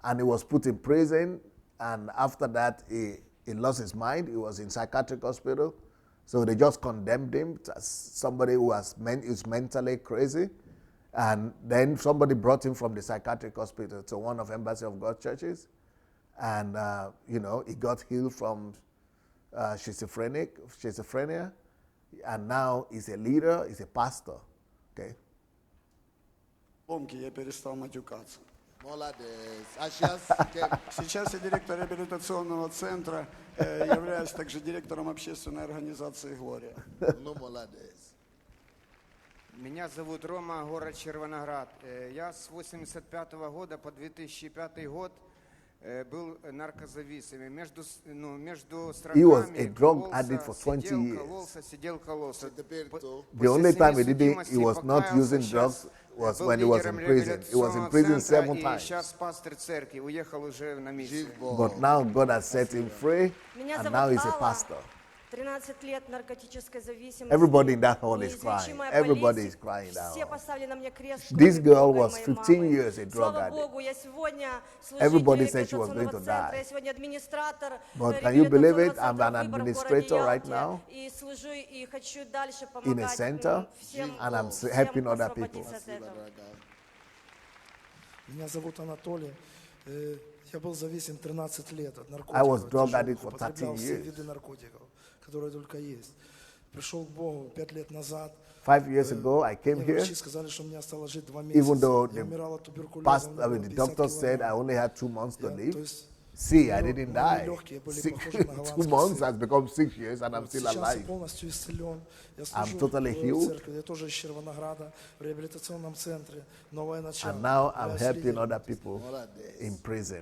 and he was put in prison, and after that he lost his mind. He was in psychiatric hospital, so they just condemned him as somebody who is mentally crazy. And then somebody brought him from the psychiatric hospital to one of Embassy of God churches, and he got healed from schizophrenia, and now he's a leader, he's a pastor. Okay. Я перестал матюкаться. Сейчас я директор реабилитационного центра, являюсь также директором общественной организации «Глория». Меня зовут Рома, город Червоноград. Я с 1985 года по 2005 год был наркозависимым. Между He was a строками drug addict for 20 кололся. The only time he was not using drugs was when he was in prison. He was in prison 7 times. Сейчас пастор церкви, уехал уже на миссию. But now God has set him free, Меня and зовут now he's a Алла. pastor. 13 лет наркотической зависимости. Everybody in that hall is crying. Неизлечимая Everybody болезнь. is crying now. Все поставили на мне крест, This что girl Бога и was моей 15 мамы. years a drug Слава addict. Богу, я сегодня Everybody служитель said she was going to реабилитационного центра, die. я сегодня администратор But can you believe it? реабилитационного I'm центра an «Выбор» в administrator городе right Ялте, now и служу и хочу дальше in a помогать center, всем, and I'm всем helping other people. освободиться от этого. Меня зовут Анатолий. Я был зависим 13 лет от наркотиков. I was drug тяжелых, addict for 13 употреблял все years. виды наркотиков, которые только есть. Пришел к Богу 5 лет назад. 5 years ago, I came Мне here, врачи сказали, что мне осталось жить 2 месяца. even though Я the умирал от туберкулеза, у меня было the 50 doctor said I килограмм. only had 2 months to То live. есть See, I didn't die. Легкие были 2 похожи на голландские months сыры. has become 6 years and I'm Вот still сейчас я alive. полностью исцелен. Я I'm служу totally в healed. церкви, я тоже из Червонограда, в реабилитационном центре. Новое начало. And now I'm Я с helping лидером. other people in prison.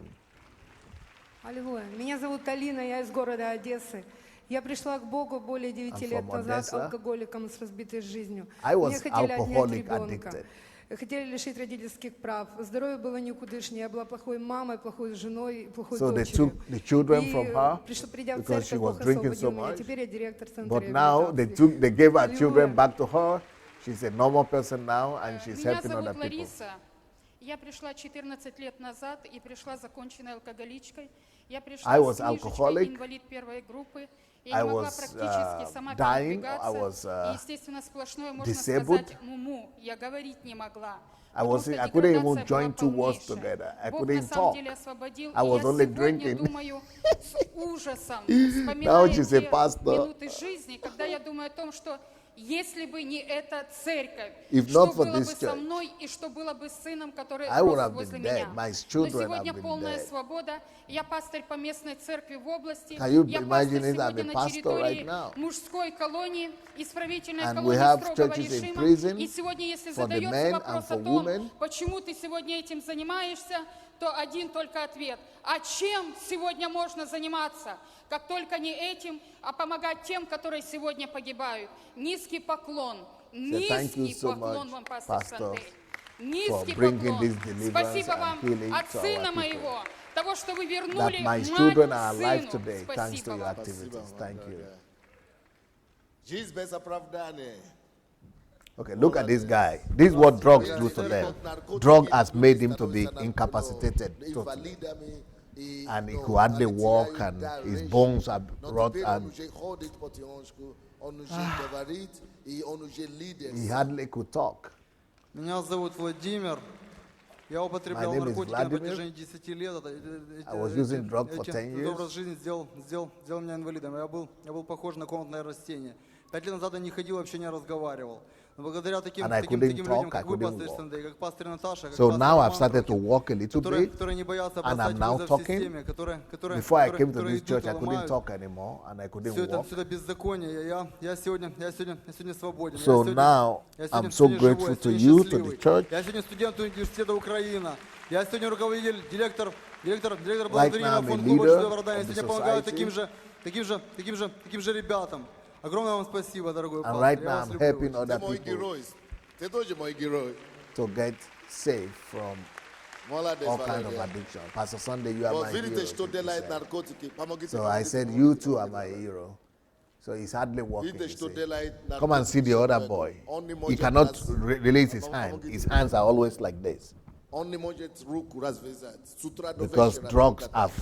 Аллилуйя. Меня зовут Алина, я из города Одессы. Я пришла к Богу более 9 I'm лет from назад Odessa. алкоголиком с разбитой жизнью. I was Мне хотели отнять alcoholic ребенка. addicted. Хотели лишить родительских прав. Здоровье было никудышнее. Я была плохой мамой, плохой женой, плохой So they дочерью. took the children И from her придя в because she церковь, was Бог drinking освободил so меня. much. Теперь я директор центра But now реабилитации. they gave her children Аллилуйя. back to her. She's a normal person now and she's Меня helping other зовут people. Лариса. Я пришла 14 лет назад и пришла законченной алкоголичкой. Я пришла I с was книжечкой alcoholic. «Инвалид первой группы». Я I не могла was практически сама dying. передвигаться. I was И, естественно, сплошное, можно disabled. сказать, муму. Я говорить не могла. I couldn't even join two words together. I Бог на couldn't самом talk. деле освободил. I И was я only сегодня drinking. думаю с ужасом, Now вспоминая she's a те pastor. минуты жизни, когда я думаю о том, что если бы не эта церковь, If что not for было бы this со church, мной и что было бы с сыном, который I would рос have возле been меня. dead. My Но children сегодня have been полная dead. свобода. Я пастырь по местной церкви в области. Can you Я imagine пастырь it? I'm сегодня a на pastor территории right now. мужской колонии, исправительной And we колонии have строгого churches in режима. prison И сегодня, если for the задается men вопрос and for о том, women. почему ты сегодня этим занимаешься, то один только ответ. А чем сегодня можно заниматься? Как только не этим, а помогать тем, которые сегодня погибают. Низкий поклон. thank you Низкий so поклон much, вам, пастор Pastor, Сандей. for Низкий bringing поклон. this deliverance Спасибо and вам healing от to our сына people. моего, того, что вы That вернули my мать children are alive сыну. today thanks to Спасибо your вам. activities. Thank you. Жизнь без оправдания. Okay, look at this guy. This is what drugs do to them. Drug has made him to be incapacitated totally. And he could hardly walk and his bones are rot and he hardly could talk. Меня зовут Владимир. Я употреблял My name is наркотики на Vladimir. протяжении 10 лет. I was using drug for 10 Этот образ years. жизни сделал меня инвалидом. Я был похож на комнатное растение. 5 лет назад я не ходил, вообще не разговаривал. Но благодаря таким And I couldn't людям, talk, I как вы, couldn't пастырь walk. Сандей, как пастырь Наташа, как So пастырь now I've Роман started to Трохин, walk a little bit, которые не боятся and I'm бросать now вызов talking. системе, которые Before I came to которые this church, I идут и couldn't ломают talk anymore, and I couldn't все walk. это беззаконие. Я сегодня свободен. So now I'm so grateful to you, to the church. Я сегодня студент университета Украина. Я сегодня руководитель, директор Right благотворительного now I'm a фонда клуба leader «Чудо Ворота». Я of the сегодня помогаю society. таким же ребятам. Огромное вам спасибо, дорогой And пастор. right Я now вас I'm люблю. helping other people to get safe from all kinds of addiction. Pastor Sunday, you are my hero. So I said, you too are my hero. So he's hardly walking. He said. Come and see the other boy. He cannot release his hand. His hands are always like this. Because drugs have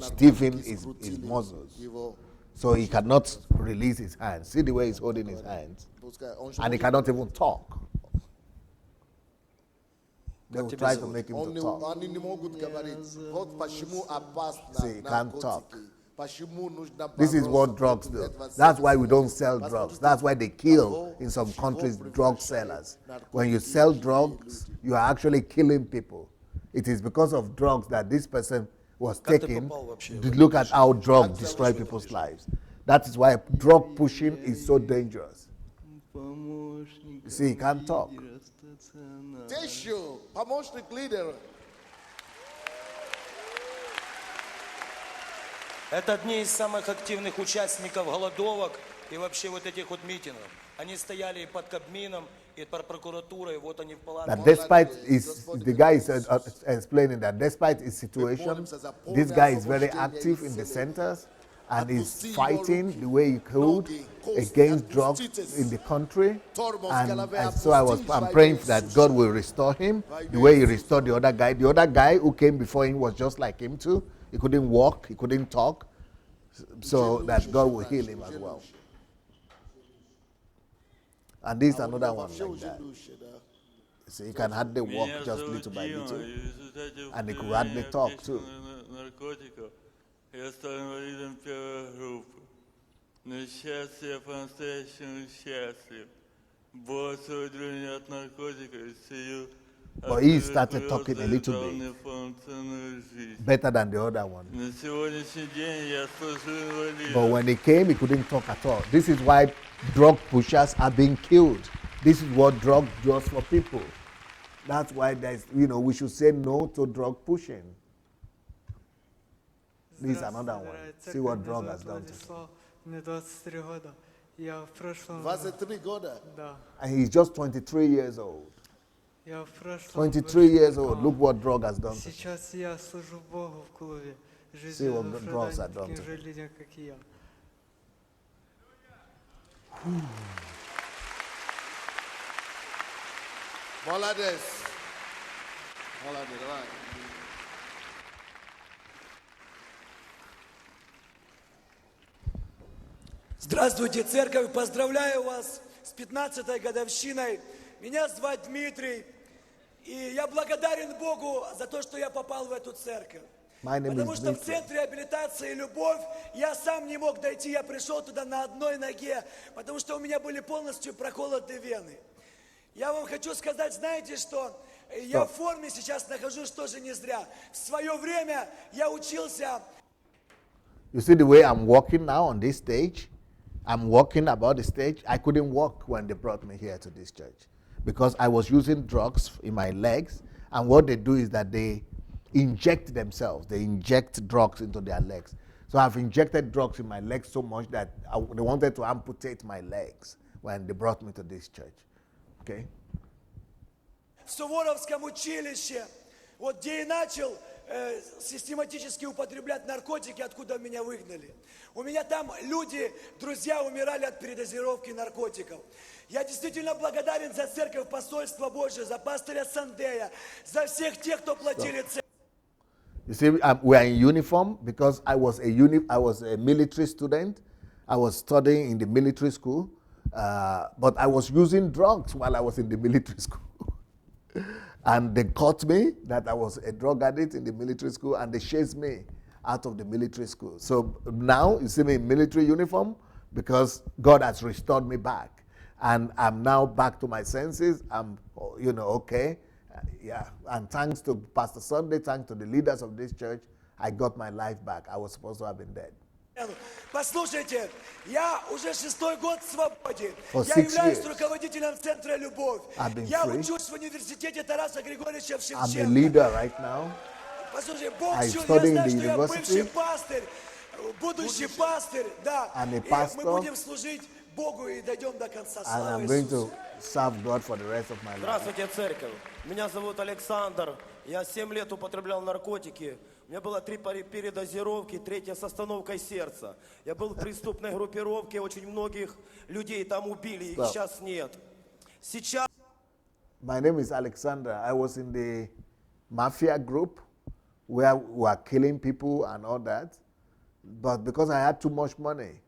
stiffened his muscles. So he cannot release his hands. See the way he's holding his hands. And he cannot even talk. They will try to make him to talk. See, he can't talk. This is what drugs do. That's why we don't sell drugs. That's why they kill in some countries drug sellers. When you sell drugs, you are actually killing people. It is because of drugs that this person was taken. Look at how drugs destroy people's lives. That is why drug pushing is so dangerous. You see, he can't talk. Это одни из самых активных участников голодовок и вообще вот этих вот митингов. Они стояли и под Кабмином, и под прокуратурой, вот они в палатах. That despite the guy is explaining that despite his situation, this guy is very active in the centers and is fighting the way he could against drugs in the country. And so I'm praying that God will restore him the way he restored the other guy. The other guy who came before him was just like him too. He couldn't walk, he couldn't talk, so that God will heal him as well. And this is another one like that. So he can hardly walk just little by little, and he could hardly talk too. Я стал инвалидом первой группы. Но сейчас я по-настоящему счастлив. Бог освободил меня от наркотиков, исцелил But he started talking a little bit better than the other one. But when he came, he couldn't talk at all. This is why drug pushers are being killed. This is what drug does for people. That's why we should say no to drug pushing. This is another one. See what drug has done to him. Мне 23 года. Я в прошлом... 23 года? Да. And he's just 23 years old. Я в прошлом... 23 years old. Look what drug has done to him. Сейчас я служу Богу в клубе. See what drugs have done to таким же him. людям, как и я. Молодец. Молодец, давай. Здравствуйте, церковь! Поздравляю вас с 15-й годовщиной. Меня зовут Дмитрий, и я благодарен Богу за то, что я попал в эту церковь. Потому что в центре реабилитации «Любовь» я сам не мог дойти, я пришел туда на одной ноге, потому что у меня были полностью проколоты вены. Я вам хочу сказать, знаете что? Я в форме сейчас нахожусь тоже не зря. В свое время я учился... You see the way I'm walking now on this stage? I'm walking about the stage. I couldn't walk when they brought me here to this church because I was using drugs in my legs. And what they do is that they inject themselves. They inject drugs into their legs. So I've injected drugs in my legs so much that they wanted to amputate my legs when they brought me to this church. Okay? В Суворовском училище, вот где и начал систематически употреблять наркотики, откуда меня выгнали. У меня там люди, друзья, умирали от передозировки наркотиков. Я действительно благодарен за церковь, посольство Божие, за пастыря Сандея, за всех тех, кто платили церковь. You see, we are in uniform because I was a military student. I was studying in the military school, but I was using drugs while I was in the military school. And they caught me that I was a drug addict in the military school, and they chased me out of the military school. So now you see me in military uniform because God has restored me back. And I'm now back to my senses. I'm, okay. Yeah. And thanks to Pastor Sunday, thanks to the leaders of this church, I got my life back. I was supposed to have been dead. Послушайте, я уже 6-й год в свободе. For Я 6 являюсь years. руководителем Центра «Любовь». I've been Я free. учусь в университете Тараса Григорьевича в I'm a Шевченко. leader right now. Послушай, Бог I чует, study я in знаю, the что я бывший university. пастырь, будущий пастырь, да. I'm a И мы pastor. будем служить Богу и дойдем до конца. And Слава I'm going Иисусу. to serve God for the rest of my life. Здравствуйте, церковь. Меня зовут Александр. Я 7 лет употреблял наркотики. У меня было 3 передозировки, 3-я с остановкой сердца. Я был в преступной группировке, очень многих людей там убили, их Stop. сейчас нет. Сейчас... My name is Alexander. I was in the mafia group where we were killing people and all that. But because I had too much money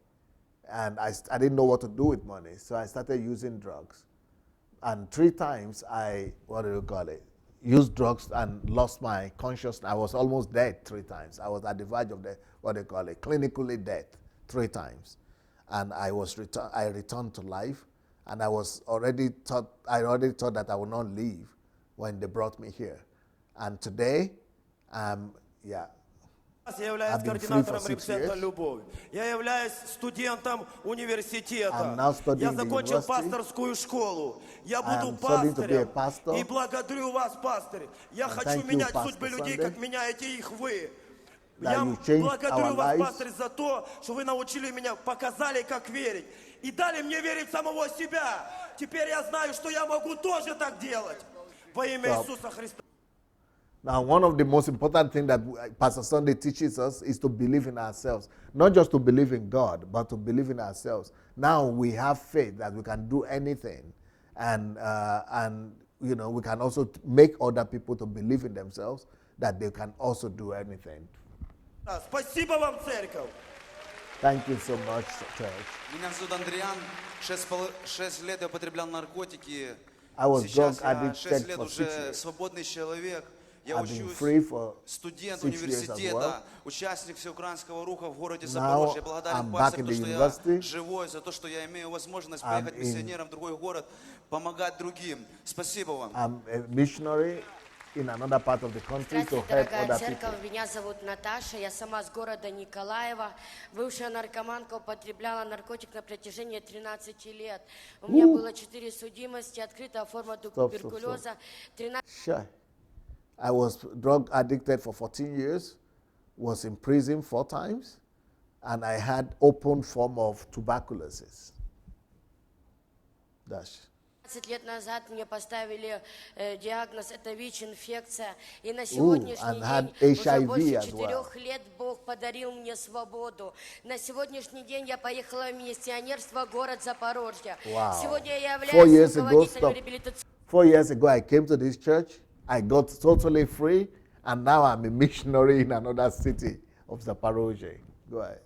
and I didn't know what to do with money, so I started using drugs. And 3 times used drugs and lost my consciousness. I was almost dead 3 times. I was at the verge of clinically dead 3 times. And I returned to life. And I already thought that I would not leave when they brought me here. And today, Я являюсь I've been free for координатором 6 реп-центра years. «Любовь». Я являюсь студентом университета. I'm now studying Я in the закончил university. пасторскую школу. Я I буду am studying to be a пастырем. pastor. И благодарю вас, пастырь. Я And хочу thank you, менять Pastor судьбы людей, Sunday, как меняете их вы. that Я you changed благодарю our вас, lives. пастырь, за то, что вы научили меня, показали, как верить. И дали мне верить в самого себя. Теперь я знаю, что я могу тоже так делать. Во имя Stop. Иисуса Христа. Now, one of the most important things that Pastor Sunday teaches us is to believe in ourselves. Not just to believe in God, but to believe in ourselves. Now we have faith that we can do anything. And we can also make other people to believe in themselves that they can also do anything. Спасибо вам, церковь. Thank you so much, church. Меня зовут Андриан. 6 лет я употреблял наркотики. I was Сейчас drug я addict 6 лет for 6 уже years. свободный человек. Я I've been учусь, free for студент 6 years as well. университета, участник всеукраинского руха в городе Now Запорожье. Я благодарен I'm back пастору, in то, the что я university. живой, за то, что я имею возможность I'm поехать in- миссионером в другой город, помогать другим. Спасибо вам. I'm a missionary in another part of the country to Здравствуйте, help дорогая other церковь. people. Меня зовут Наташа. Я сама с города Николаева. Бывшая наркоманка, употребляла наркотик на протяжении 13 лет. У меня было 4 судимости, открытая форма туберкулеза. 13 Sure. I was drug addicted for 14 years, was in prison 4 times, and I had open form of tuberculosis. Dash. лет назад мне поставили диагноз, это ВИЧ-инфекция. И на сегодняшний and день, had уже HIV больше as 4 well. лет, Бог подарил мне свободу. На сегодняшний день я поехала в миссионерство, город Запорожье. Wow. Сегодня я 4 years являюсь ago, руководителем stop. реабилитационного 4 years ago, I came to this church. I got totally free, and now I'm a missionary in another city of Zaporozhye. Go ahead.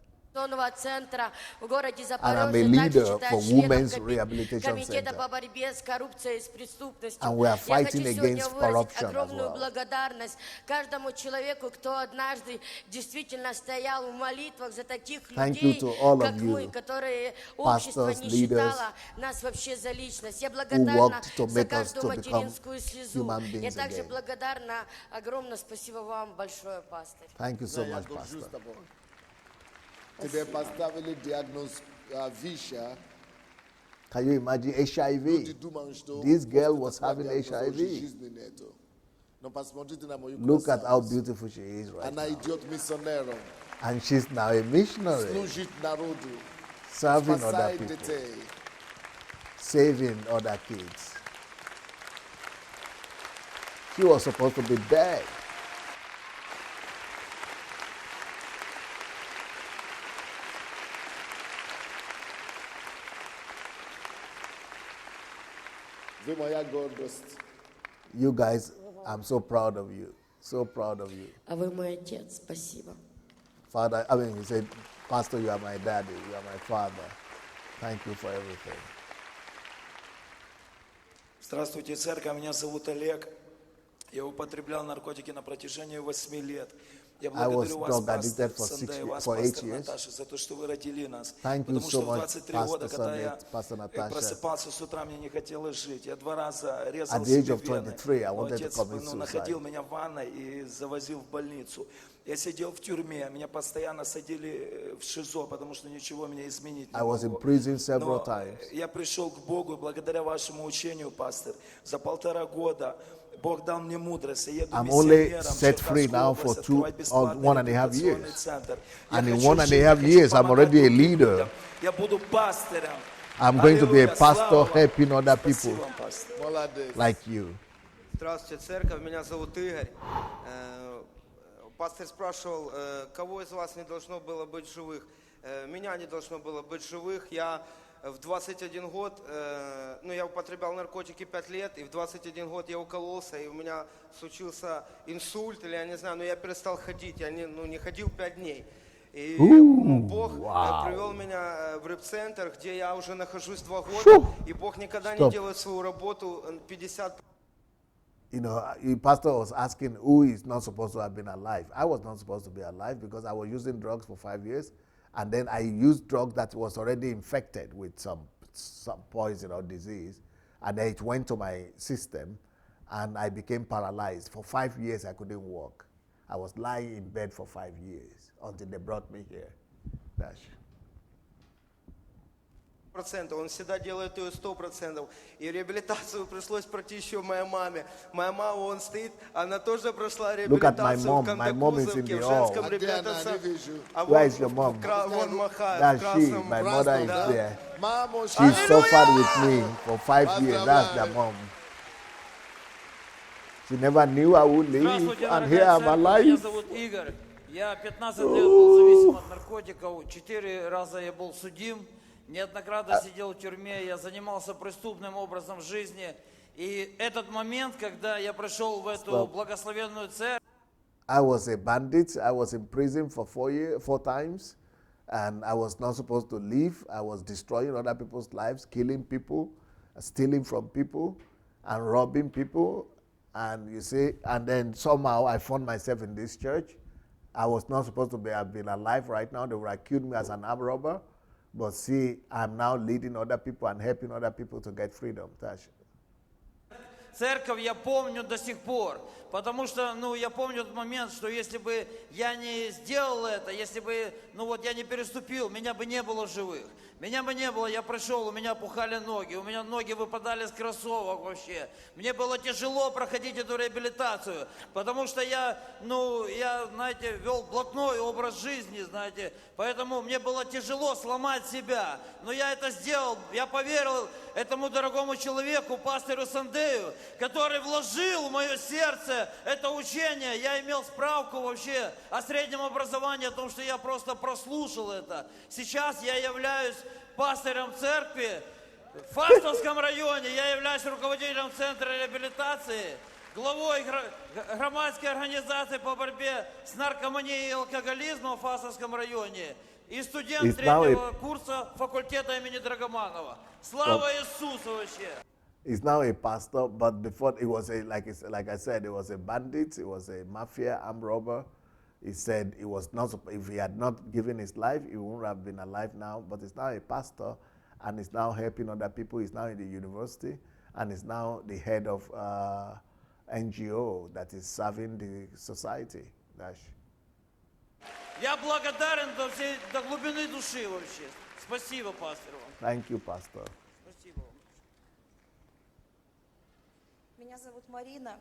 центра в городе And I'm a Запорожье. leader Также for считаю Women's членом Rehabilitation комитета Center. по борьбе с коррупцией и с преступностью. And we are Я fighting хочу сегодня against выразить corruption as огромную well. благодарность каждому человеку, кто однажды действительно стоял в молитвах за таких Thank людей, you to all как of мы, you, которые общество pastors, не leaders, считало нас вообще за личность. Я who благодарна worked to за make us каждую to become материнскую слезу. human Я beings также again. благодарна, огромное спасибо вам большое, пастор. Thank you so Yeah, much, yeah, Pastor. just about. Today, Pastor will diagnose Visha. Can you imagine HIV? This girl was having HIV. Look at how beautiful she is right now. And she's now a missionary, serving other people, saving other kids. She was supposed to be dead. You guys, I'm so proud of you. So proud of you. А вы мой отец, спасибо. Father, I mean, you said, Pastor, you are my daddy, you are my father. Thank you for everything. Здравствуйте, церковь. Меня зовут Олег. Я употреблял наркотики на протяжении 8 лет. Я благодарю вас, пастор Сандей, вас, пастор Наташа, за то, что вы родили нас. Потому что в 23 года, когда я просыпался с утра, мне не хотелось жить. Я 2 раза резал себе вены. Но отец находил меня в ванной и завозил в больницу. Я сидел в тюрьме, меня постоянно садили в ШИЗО, потому что ничего меня изменить не могло. Но я пришел к Богу благодаря вашему учению, пастор. За 1,5 года Бог дал мне мудрость. I'm only set free now for 1.5 years. And in 1.5 years, I'm already a leader. Я буду пастырем. I'm going to be a pastor helping other people like you. Здравствуйте, церковь. Меня зовут Игорь. Пастор спрашивал, кого из вас не должно было быть живых. Меня не должно было быть живых. Я в 21 год, я употреблял наркотики 5 лет, и в 21 год я укололся, и у меня случился инсульт, или я не знаю, но я перестал ходить, я не ходил 5 дней. И Бог привел меня в рэп-центр, где я уже нахожусь 2 года, и Бог никогда не делает свою работу 50%. You know, the pastor was asking who is not supposed to have been alive. I was not supposed to be alive because I was using drugs for 5 years. And then I used drugs that was already infected with some poison or disease. And then it went to my system and I became paralyzed. For 5 years, I couldn't walk. I was lying in bed for 5 years until they brought me here. Он всегда делает ее 100%. И реабилитацию пришлось пройти еще моей маме. Моя мама, он стоит, она тоже прошла реабилитацию в Кандакузовке, в женском реабилитации. Where is your mom? Вон махает, That's she. My mother is there. She suffered with me for 5 years. That's the mom. She never knew I would leave. And here I'm alive. Меня зовут Игорь. Я 15 лет был зависим от наркотиков. 4 раза я был судим. Неоднократно сидел в тюрьме, я занимался преступным образом жизни. И этот момент, когда я пришел в эту благословенную церковь. I was a bandit. I was in prison for 4 times. And I was not supposed to leave. I was destroying other people's lives, killing people, stealing from people, and robbing people. And you see, and then somehow I found myself in this church. I was not supposed to have been alive right now. They would accuse me as an armed robber. But see, I'm now leading other people and helping other people to get freedom. Церковь я помню до сих пор, потому что, я помню тот момент, что если бы я не сделал это, если бы, я не переступил, меня бы не было в живых. Меня бы не было, я пришел, у меня пухали ноги, у меня ноги выпадали с кроссовок вообще. Мне было тяжело проходить эту реабилитацию, потому что я, знаете, вел блатной образ жизни, знаете, поэтому мне было тяжело сломать себя. Но я это сделал, я поверил этому дорогому человеку, пастору Сандею, который вложил в мое сердце это учение. Я имел справку вообще о среднем образовании, о том, что я просто прослушал это. Сейчас я являюсь пастором церкви в Фастовском районе, я являюсь руководителем центра реабилитации, главой громадской организации по борьбе с наркоманией и алкоголизмом в Фастовском районе и студент третьего курса факультета имени Драгоманова. Слава Иисусу вообще! He's now a pastor, but before it was like I said, it was a bandit, it was a mafia, armed robber. He said it was not, if he had not given his life, he wouldn't have been alive now. But he's now a pastor, and he's now helping other people. He's now in the university, and he's now the head of NGO that is serving the society. Я благодарен до глубины души вообще. Спасибо, пастор. Thank you, Pastor. Спасибо. Меня зовут Марина.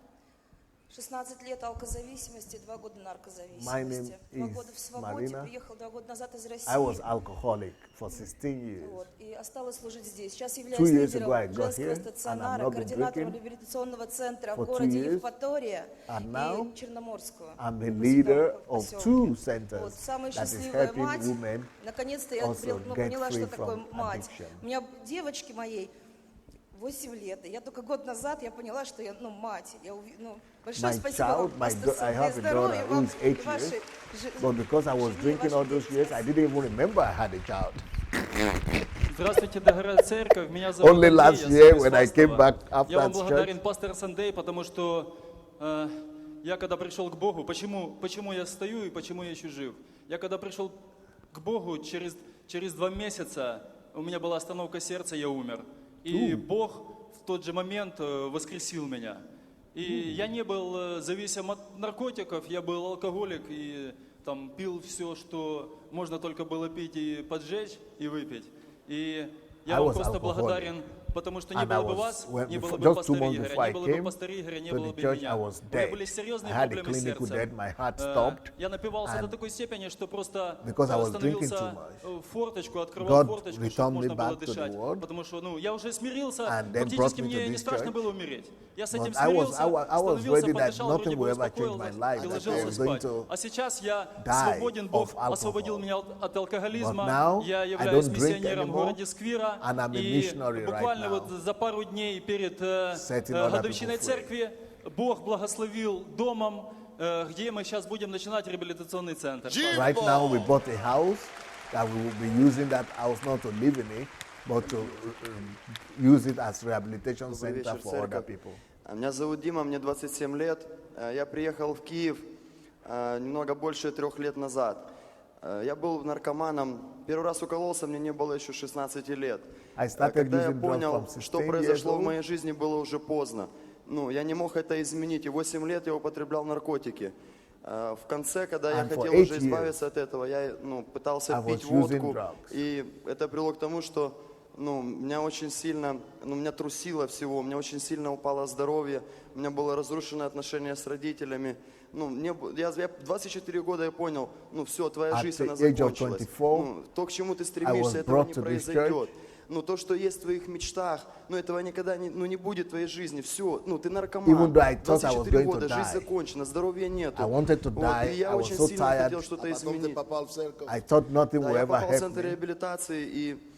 16 лет алкозависимости, 2 года наркозависимости. My name 2 года в is свободе, Marina. приехал 2 года назад из России. I was alcoholic for 16 years. Вот, и осталась служить здесь. Сейчас 2 являюсь years ago I лидером got женского here, and I'm стационара, not been координатором drinking реабилитационного центра в for 2 городе years. Евпатория And now и Черноморского. I'm the в leader поселке. of 2 centers Вот, самая that is счастливая helping мать. women Наконец-то я also get поняла, free что такое from мать. addiction. У меня девочке моей 8 лет. И я только год назад я поняла, что я, мать. Большое My спасибо child, вам, пастор I have a Сандей, daughter здоровья who вам is и 8 вашей years, but because I was drinking all those years, I didn't even remember I had a child. Здравствуйте, дорогая церковь. Меня зовут Only Андрей, last я year сам из when I came Фастова. back after Я вам church. благодарен, пастор Сандей, потому что я когда пришел к Богу, почему я стою и почему я еще жив? Я когда пришел к Богу, через 2 месяца у меня была остановка сердца, я умер. И Бог в тот же момент воскресил меня. И я не был зависим от наркотиков, я был алкоголик и там пил все, что можно только было пить и поджечь, и выпить. И я вам просто благодарен, потому что не было бы вас, не было бы пастора Игоря, не было бы пастора Игоря, не было бы меня. У меня были серьезные проблемы сердца. Я напивался до такой степени, что просто становился в форточку, открывал форточку, чтобы можно было дышать. Потому что я уже смирился, фактически мне не страшно было умереть. Я с этим смирился, становился, подышал, вроде бы успокоился и ложился спать. А сейчас я свободен, Бог освободил меня от алкоголизма, я являюсь миссионером в городе Сквира, и буквально вот за пару дней перед годовщиной церкви Бог благословил домом, где мы сейчас будем начинать реабилитационный центр. Right now we bought a house that we will be using that house not to live in it, but to use it as rehabilitation center for other people. Меня зовут Дима, мне 27 лет. Я приехал в Киев немного больше 3 лет назад. Я был наркоманом. Первый раз укололся, мне не было еще 16 лет. Когда я понял, что произошло в моей жизни, было уже поздно. Я не мог это изменить. И 8 лет я употреблял наркотики. В конце, когда я хотел уже избавиться от этого, я пытался пить водку. И это привело к тому, что меня очень сильно, меня трусило всего, у меня очень сильно упало здоровье, у меня было разрушено отношение с родителями. Я 24 года я понял, все, твоя жизнь, она закончилась. То, к чему ты стремишься, этого не произойдет. То, что есть в твоих мечтах, этого никогда не будет в твоей жизни. Все, ты наркоман, 24 года, жизнь закончена, здоровья нету. И я очень сильно хотел что-то изменить. Я попал в центр реабилитации, и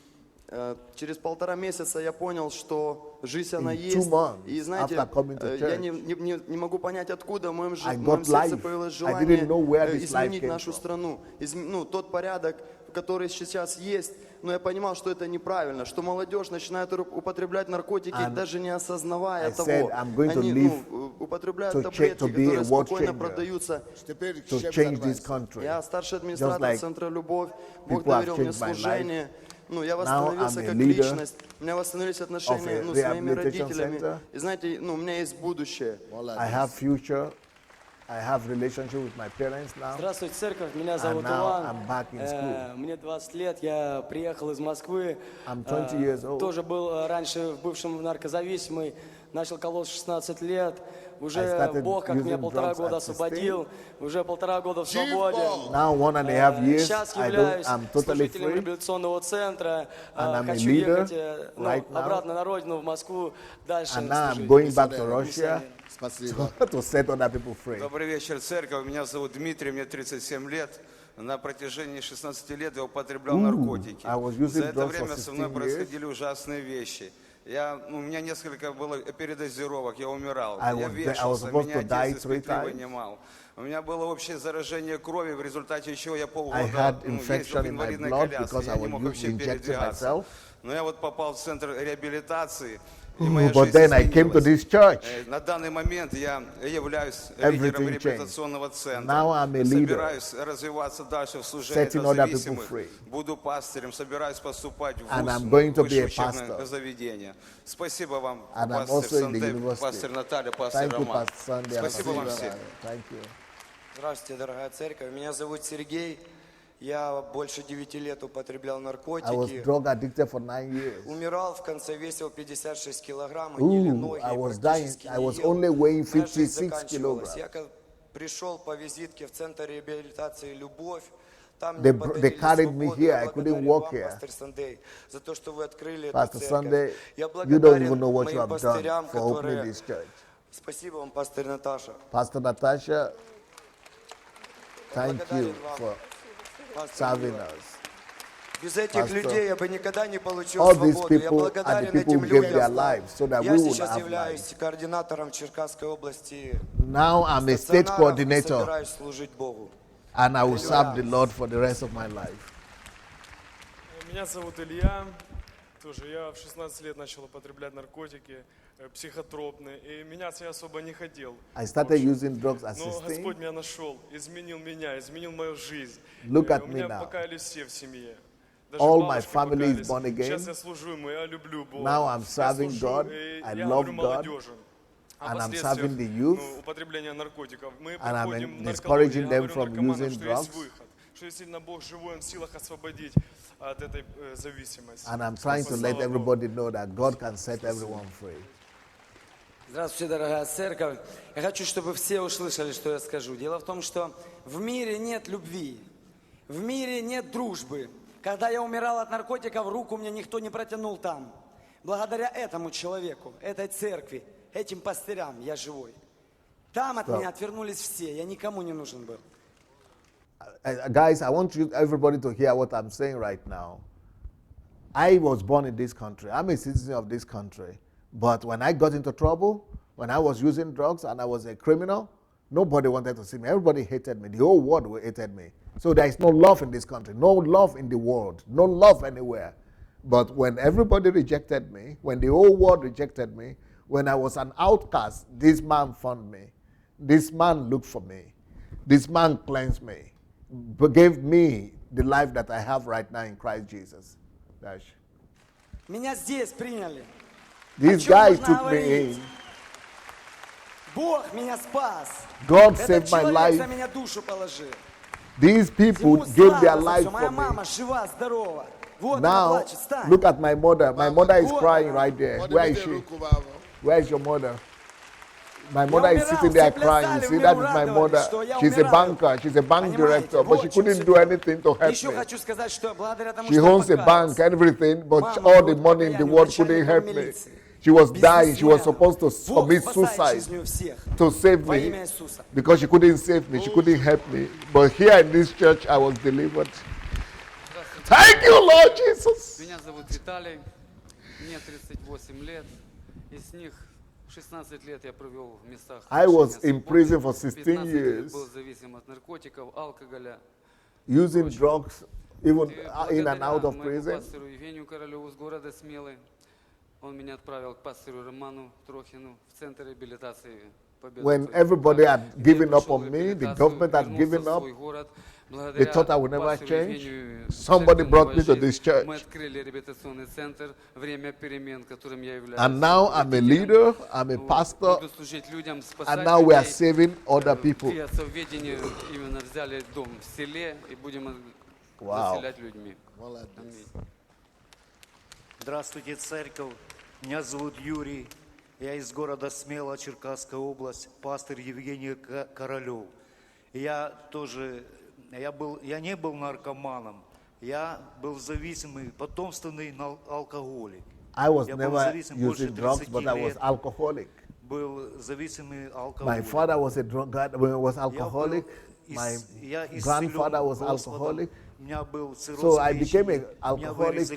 через 1,5 месяца я понял, что жизнь она есть. И знаете, я не могу понять, откуда в моем сердце появилось желание изменить нашу страну. Тот порядок, который сейчас есть, но я понимал, что это неправильно, что молодежь начинает употреблять наркотики, даже не осознавая того. Они употребляют таблетки, которые спокойно продаются. Я старший администратор Центра «Любовь». Бог доверил мне служение. Я восстановился как личность. У меня восстановились отношения с моими родителями. И знаете, у меня есть будущее. I have relationship with my parents now. Здравствуйте, церковь. Меня зовут Иван. Мне 20 лет. Я приехал из Москвы. I'm 20 years old. Тоже был раньше в бывшем наркозависимый. Начал колоть 16 лет. Уже Бог, как меня 1,5 года освободил. Уже 1,5 года в свободе. Now 1.5 years, Сейчас являюсь служителем реабилитационного центра. Хочу ехать обратно на родину, в Москву, дальше and now I'm going back to Russia to set other people free. Добрый вечер, церковь. Меня зовут Дмитрий, мне 37 лет. На протяжении 16 лет я употреблял наркотики. За это время со мной происходили ужасные вещи. У меня несколько было передозировок, я умирал. Я вешался, меня отец из петли вынимал. У меня было общее заражение крови, в результате чего я полгода ездил в инвалидной коляске. Я не мог вообще передвигаться. Но я попал в центр реабилитации. But then I came to this church. На данный момент я являюсь лидером реабилитационного центра. Now I'm a leader. Собираюсь развиваться дальше в служении для зависимых. Буду пастором, собираюсь поступать в высшее учебное заведение. Спасибо вам, пастор Сандей, пастор Наталья, пастор Роман. Спасибо вам всем. Здравствуйте, дорогая церковь. Меня зовут Сергей. Я больше 9 лет употреблял наркотики. I was drug addicted for 9 years. Умирал в конце, весил 56 килограмм, еле ноги I was dying. I was only weighing 56 kilograms. Я пришел по визитке в центр реабилитации «Любовь». Там They carried me here. I couldn't walk here. Пастор Сандей, за то, что вы открыли Pastor эту Sunday, церковь. Я you don't even know what благодарен you моим have done пастырям, for opening которые... this church. Спасибо вам, пастор Наташа. Pastor Natasha, thank you for serving us. Без этих людей я бы никогда не получил All these свободу. Я people are the благодарен people этим who gave their людям. lives so that we Я would сейчас have являюсь lives. координатором Черкасской области. Now I'm a state coordinator, Собираюсь служить Богу. and I will serve the Lord for the rest of my life. Меня зовут Илья. Тоже я в 16 лет начал употреблять наркотики, психотропные, и меняться я особо не хотел. I started using drugs at Но 16. Господь меня нашел, изменил меня, изменил мою жизнь. Look at У me меня now. покаялись все в семье. Даже All my бабушки family is покаялись. born again. Сейчас я служу ему, я люблю Бога. Now I'm Я serving служу, God. и I я love говорю God. молодежи о And I'm последствиях, serving the youth. употребления наркотиков. Мы And I'm приходим в discouraging наркологию, я them говорю from наркоманам, using что есть drugs. выход, что действительно Бог живой, Он в силах освободить от этой зависимости. And I'm trying to let everybody know that God can set everyone free. Здравствуйте, дорогая церковь. Я хочу, чтобы все услышали, что я скажу. Дело в том, что в мире нет любви, в мире нет дружбы. Когда я умирал от наркотиков, руку мне никто не протянул там. Благодаря этому человеку, этой церкви, этим пастырям я живой. Там от меня отвернулись все, я никому не нужен был. Guys, I want everybody to hear what I'm saying right now. I was born in this country. I'm a citizen of this country. But when I got into trouble, when I was using drugs and I was a criminal, nobody wanted to see me. Everybody hated me. The whole world hated me. So there is no love in this country, no love in the world, no love anywhere. But when everybody rejected me, when the whole world rejected me, when I was an outcast, this man found me. This man looked for me. This man cleansed me, gave me the life that I have right now in Christ Jesus. Меня здесь приняли. This guy took me in. Бог меня спас. God saved my Этот человек life. за меня душу положил. These people Ему gave their слава за life всё. Моя for me. мама жива, здорова. Вот она Now, плачет, встань. look at my mother. My mother is crying right there. Where is she? Where is your mother? My mother is sitting there crying. You see, that is my mother. She's a banker. She's a bank director, but she couldn't do anything to help Еще me. хочу сказать, что благодаря тому, She что я owns a bank, everything, but all the money in the world couldn't help me. She was dying. She was supposed to commit suicide to save me because she couldn't save me. She couldn't help me. But here in this church, I was delivered. Thank you, Lord Jesus. Меня зовут Виталий, мне 38 лет, из них 16 лет я провел в местах. I was in prison for 16 15 лет years, был зависим от наркотиков, алкоголя. using drugs, even in and out of prison. Пастору Евгению Королеву с города Смелы. Он меня отправил к пастору Роману Трохину в центр реабилитации. When everybody had given up on me, the government had given up, they thought I would never change. Somebody brought me to this church. And now I'm a leader, I'm a pastor, and now we are saving other people. Wow. Здравствуйте, церковь. Меня зовут Юрий. Я из города Смела, Черкасская область, пастор Евгений Королев. Я не был наркоманом, я был зависимый, потомственный алкоголик. I was never using drugs, but I was alcoholic. Был зависимый алкоголик. My father was a drug guy, was alcoholic. My grandfather was alcoholic. So I became an alcoholic.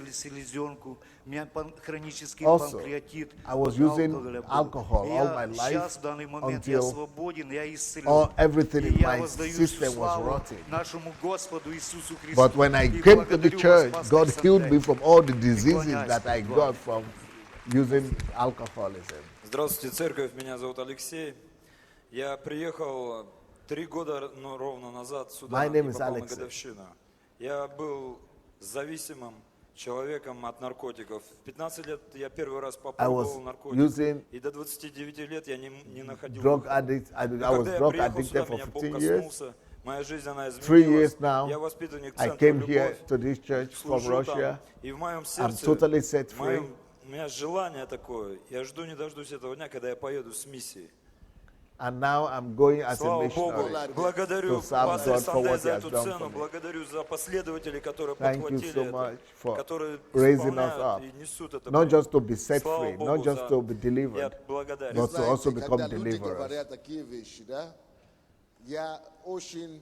Also, I was using alcohol all my life until everything in my system was rotting. But when I came to the church, God healed me from all the diseases that I got from using alcoholism. Здравствуйте, церковь. Меня зовут Алексей. Я приехал 3 года ровно назад сюда и попал на годовщину. Я был зависимым человеком от наркотиков. В 15 лет я первый раз попробовал наркотики. И до 29 лет я не находил выхода. Когда я приехал сюда, меня Бог коснулся. Моя жизнь, она изменилась. Я воспитанник центра «Любовь». Служу там. И в моем сердце, у меня желание такое. Я жду не дождусь этого дня, когда я поеду с миссией. And now I'm going as a missionary to serve God for what He has done for me. Thank you so much for raising us up, not just to be set free, not just to be delivered, but to also become deliverers. Я очень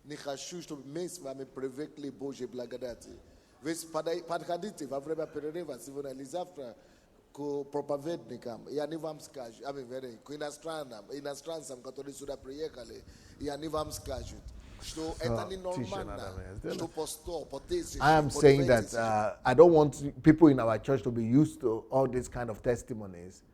не хочу, чтобы мы с вами привыкли Божьей благодати. Ведь подходите во время перерыва сегодня или завтра к проповедникам, и они вам скажут, к иностранцам, которые сюда приехали, и они вам скажут, что это ненормально, что по 100, по 1000, I am saying that I don't want people in our church to be used to all these kind of testimonies.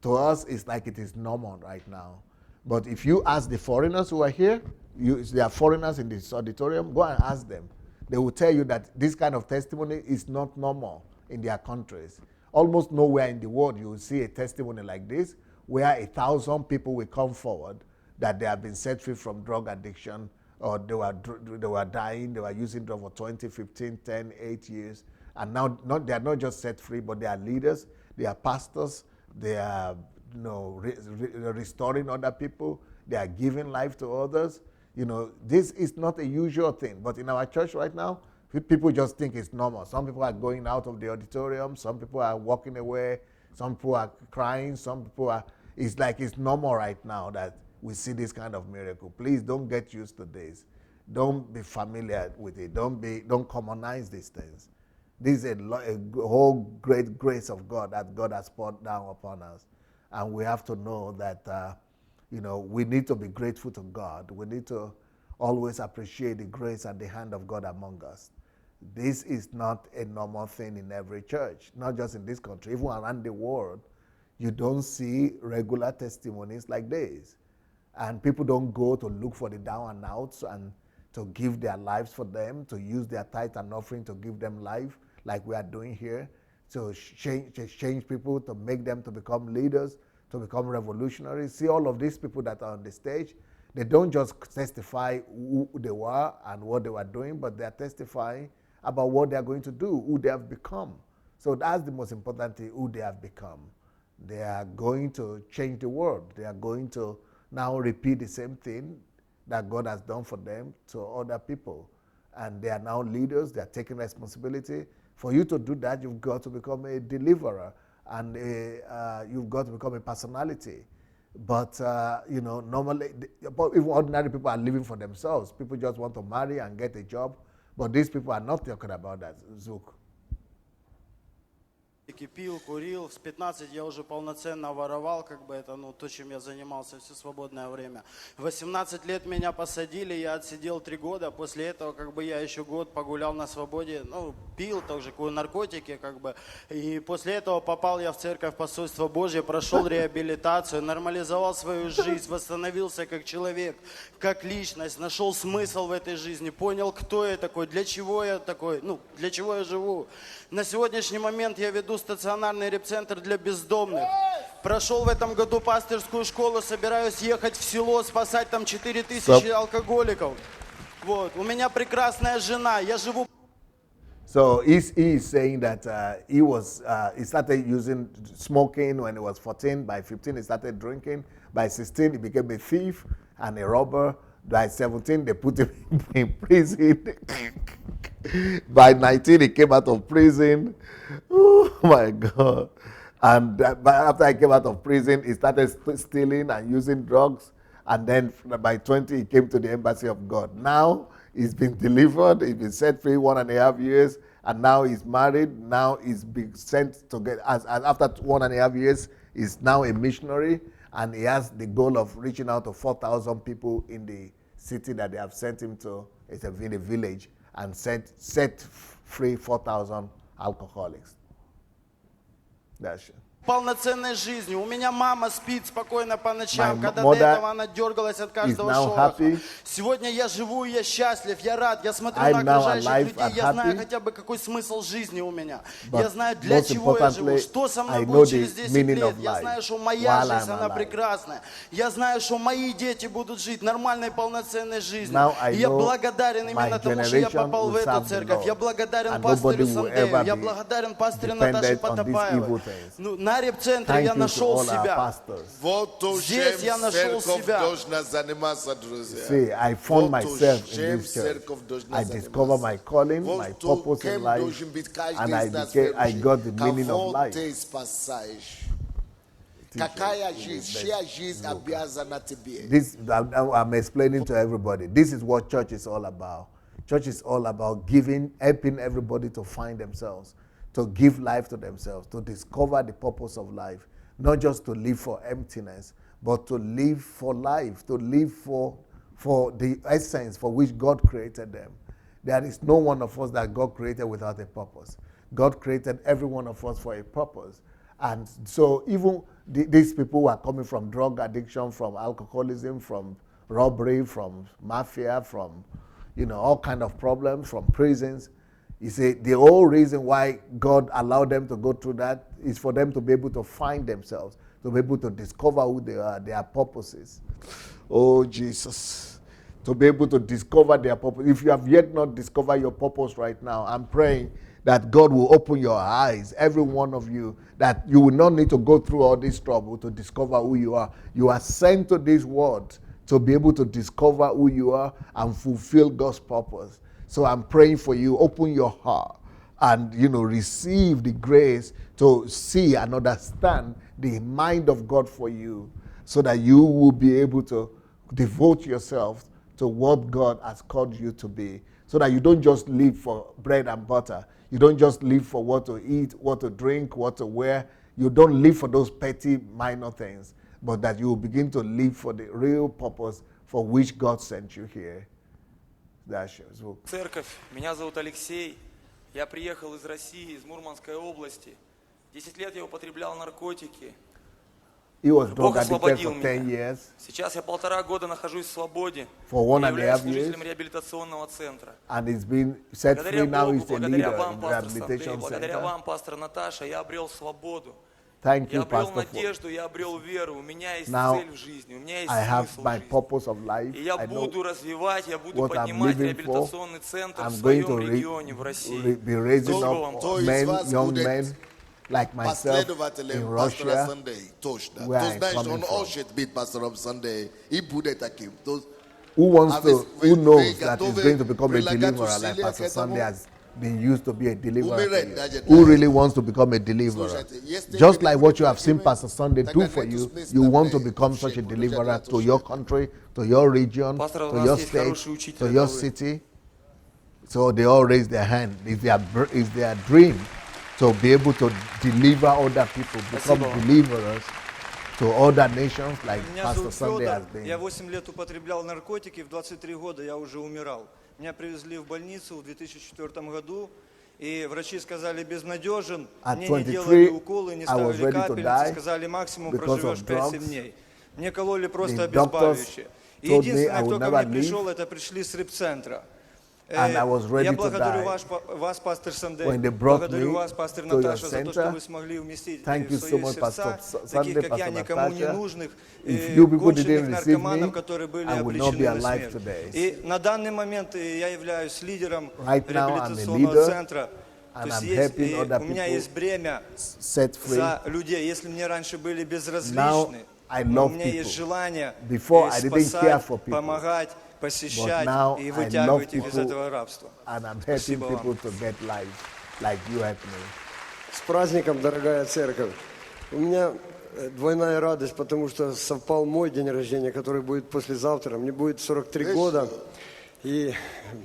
To us, it's like it is normal right now. But if you ask the foreigners who are here, there are foreigners in this auditorium, go and ask them. They will tell you that this kind of testimony is not normal in their countries. Almost nowhere in the world you will see a testimony like this, where 1,000 people will come forward that they have been set free from drug addiction, or they were dying, they were using drugs for 20, 15, 10, 8 years, and now they are not just set free, but they are leaders, they are pastors, they are restoring other people, they are giving life to others. This is not a usual thing, but in our church right now, people just think it's normal. Some people are going out of the auditorium. Some people are walking away. Some people are crying. Some people are... It's like it's normal right now that we see this kind of miracle. Please don't get used to this. Don't be familiar with it. Don't commonize these things. This is a whole great grace of God that God has poured down upon us. And we have to know that, we need to be grateful to God. We need to always appreciate the grace and the hand of God among us. This is not a normal thing in every church, not just in this country, even around the world. You don't see regular testimonies like this. And people don't go to look for the down and outs and to give their lives for them, to use their tithe and offering to give them life like we are doing here, to change people, to make them to become leaders, to become revolutionaries. See all of these people that are on the stage, they don't just testify who they were and what they were doing, but they are testifying about what they are going to do, who they have become. So that's the most important thing, who they have become. They are going to change the world. They are going to now repeat the same thing that God has done for them to other people. And they are now leaders. They are taking responsibility. For you to do that, you've got to become a deliverer, and you've got to become a personality. But, normally, even ordinary people are living for themselves. People just want to marry and get a job. But these people are not talking about that, Zook. Пил, курил, с 15 я уже полноценно воровал, как бы это, ну, то, чем я занимался все свободное время. В 18 лет меня посадили, я отсидел 3 года, после этого, как бы, я еще год погулял на свободе, ну, пил тоже, наркотики, как бы, и после этого попал я в церковь Посольства Божье, прошел реабилитацию, нормализовал свою жизнь, восстановился как человек, как личность, нашел смысл в этой жизни, понял, кто я такой, для чего я такой, ну, для чего я живу. На сегодняшний момент я веду стационарный репцентр для бездомных. Прошел в этом году пастырскую школу, собираюсь ехать в село, спасать там 4000 алкоголиков. Вот. У меня прекрасная жена, я живу... So he is saying that he started using smoking when he was 14. By 15, he started drinking. By 16, he became a thief and a robber. By 17, they put him in prison. By 19, he came out of prison. Oh my God. And after he came out of prison, he started stealing and using drugs. And then by 20, he came to the embassy of God. Now, he's been delivered. He's been set free 1.5 years. And now he's married. Now he's been sent to get, after 1.5 years, he's now a missionary. And he has the goal of reaching out to 4,000 people in the city that they have sent him to. It's a village. And set free 4,000 alcoholics. That's it. Полноценной жизнью. У меня мама спит спокойно по ночам, когда до этого она дергалась от каждого шороха. Сегодня я живу, я счастлив, я рад, я смотрю на окружающих людей, я знаю хотя бы какой смысл жизни у меня. Я знаю, для чего я живу, что со мной будет через 10 лет. Я знаю, что моя жизнь, она прекрасная. Я знаю, что мои дети будут жить нормальной, полноценной жизнью. И я благодарен именно тому, что я попал в эту церковь. Я благодарен пастырю Сандею, я благодарен пастырю Наташе Потапаевой. На репцентре я нашел себя. Здесь я нашел себя. See, I found myself in this church. I discovered my calling, my purpose in life, and I got the meaning of life. This, I'm explaining to everybody. This is what church is all about. Church is all about giving, helping everybody to find themselves, to give life to themselves, to discover the purpose of life, not just to live for emptiness, but to live for life, to live for the essence for which God created them. There is no one of us that God created without a purpose. God created every one of us for a purpose. And so even these people who are coming from drug addiction, from alcoholism, from robbery, from mafia, from all kind of problems, from prisons, you see, the whole reason why God allowed them to go through that is for them to be able to find themselves, to be able to discover who they are, their purposes. Oh, Jesus. To be able to discover their purpose. If you have yet not discovered your purpose right now, I'm praying that God will open your eyes, every one of you, that you will not need to go through all this trouble to discover who you are. You are sent to this world to be able to discover who you are and fulfill God's purpose. So I'm praying for you, open your heart and, receive the grace to see and understand the mind of God for you so that you will be able to devote yourself to what God has called you to be, so that you don't just live for bread and butter. You don't just live for what to eat, what to drink, what to wear. You don't live for those petty, minor things, but that you will begin to live for the real purpose for which God sent you here. Церковь, меня зовут Алексей, я приехал из России, из Мурманской области. 10 лет я употреблял наркотики. Бог освободил меня. Сейчас я 1,5 года нахожусь в свободе. Я являюсь служителем реабилитационного центра. Благодаря Богу, благодаря вам, пастор Сандей, благодаря вам, пастор Наташа, я обрел свободу. Я обрел надежду, я обрел веру. У меня есть цель в жизни, у меня есть смысл в жизни. И я буду развивать, я буду поднимать реабилитационный центр в своем регионе, в России. Спасибо вам, young men like myself in Russia, where I'm coming from. Who knows that is going to become a deliverer like Pastor Sunday has been used to be a deliverer for you? Who really wants to become a deliverer? Just like what you have seen Pastor Sunday do for you, you want to become such a deliverer to your country, to your region, to your state, to your city. So they all raise their hand. It's their dream to be able to deliver other people, become deliverers to other nations like Меня Pastor зовут Sunday has Федор. been. Я 8 лет употреблял наркотики, в 23 года я уже умирал. Меня привезли в больницу в 2004 году, и врачи сказали безнадежен. Мне не делали уколы, не ставили капельницы, сказали максимум проживешь 5-7 дней. Мне кололи просто обезболивающее. И единственное, кто ко мне пришел, это пришли с реп-центра. Я благодарю вас, пастор Сандей, благодарю вас, пастор Наташа, за то, что вы смогли уместить в свои сердца таких, как я, никому не нужных, конченых наркоманов, которые были обречены на смерть. И на данный момент я являюсь лидером реабилитационного центра. То есть у меня есть бремя за людей. Если мне раньше были безразличны, но у меня есть желание спасать, помогать, посещать и вытягивать их из этого рабства. Спасибо вам. С праздником, дорогая церковь. У меня двойная радость, потому что совпал мой день рождения, который будет послезавтра. Мне будет 43 года. И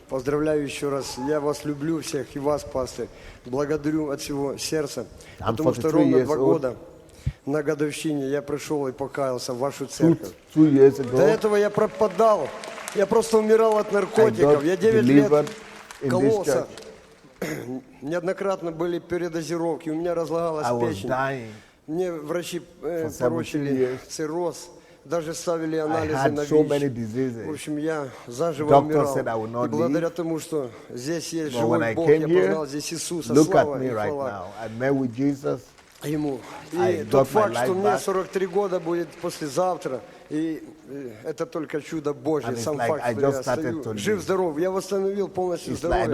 поздравляю еще раз. Я вас люблю всех, и вас, пастор. Благодарю от всего сердца. Потому что ровно 2 года на годовщине я пришел и покаялся в вашу церковь. До этого я пропадал. Я просто умирал от наркотиков. Я 9 лет кололся. Неоднократно были передозировки. У меня разлагалась печень. Мне врачи поручили цирроз. Даже ставили анализы на ВИЧ. В общем, я заживо умирал. И благодаря тому, что здесь есть живой Бог, я познал здесь Иисуса. Слава и хвала Ему. И тот факт, что мне 43 года будет послезавтра, и это только чудо Божье. Сам факт, что я стою жив-здоров. Я восстановил полностью здоровье.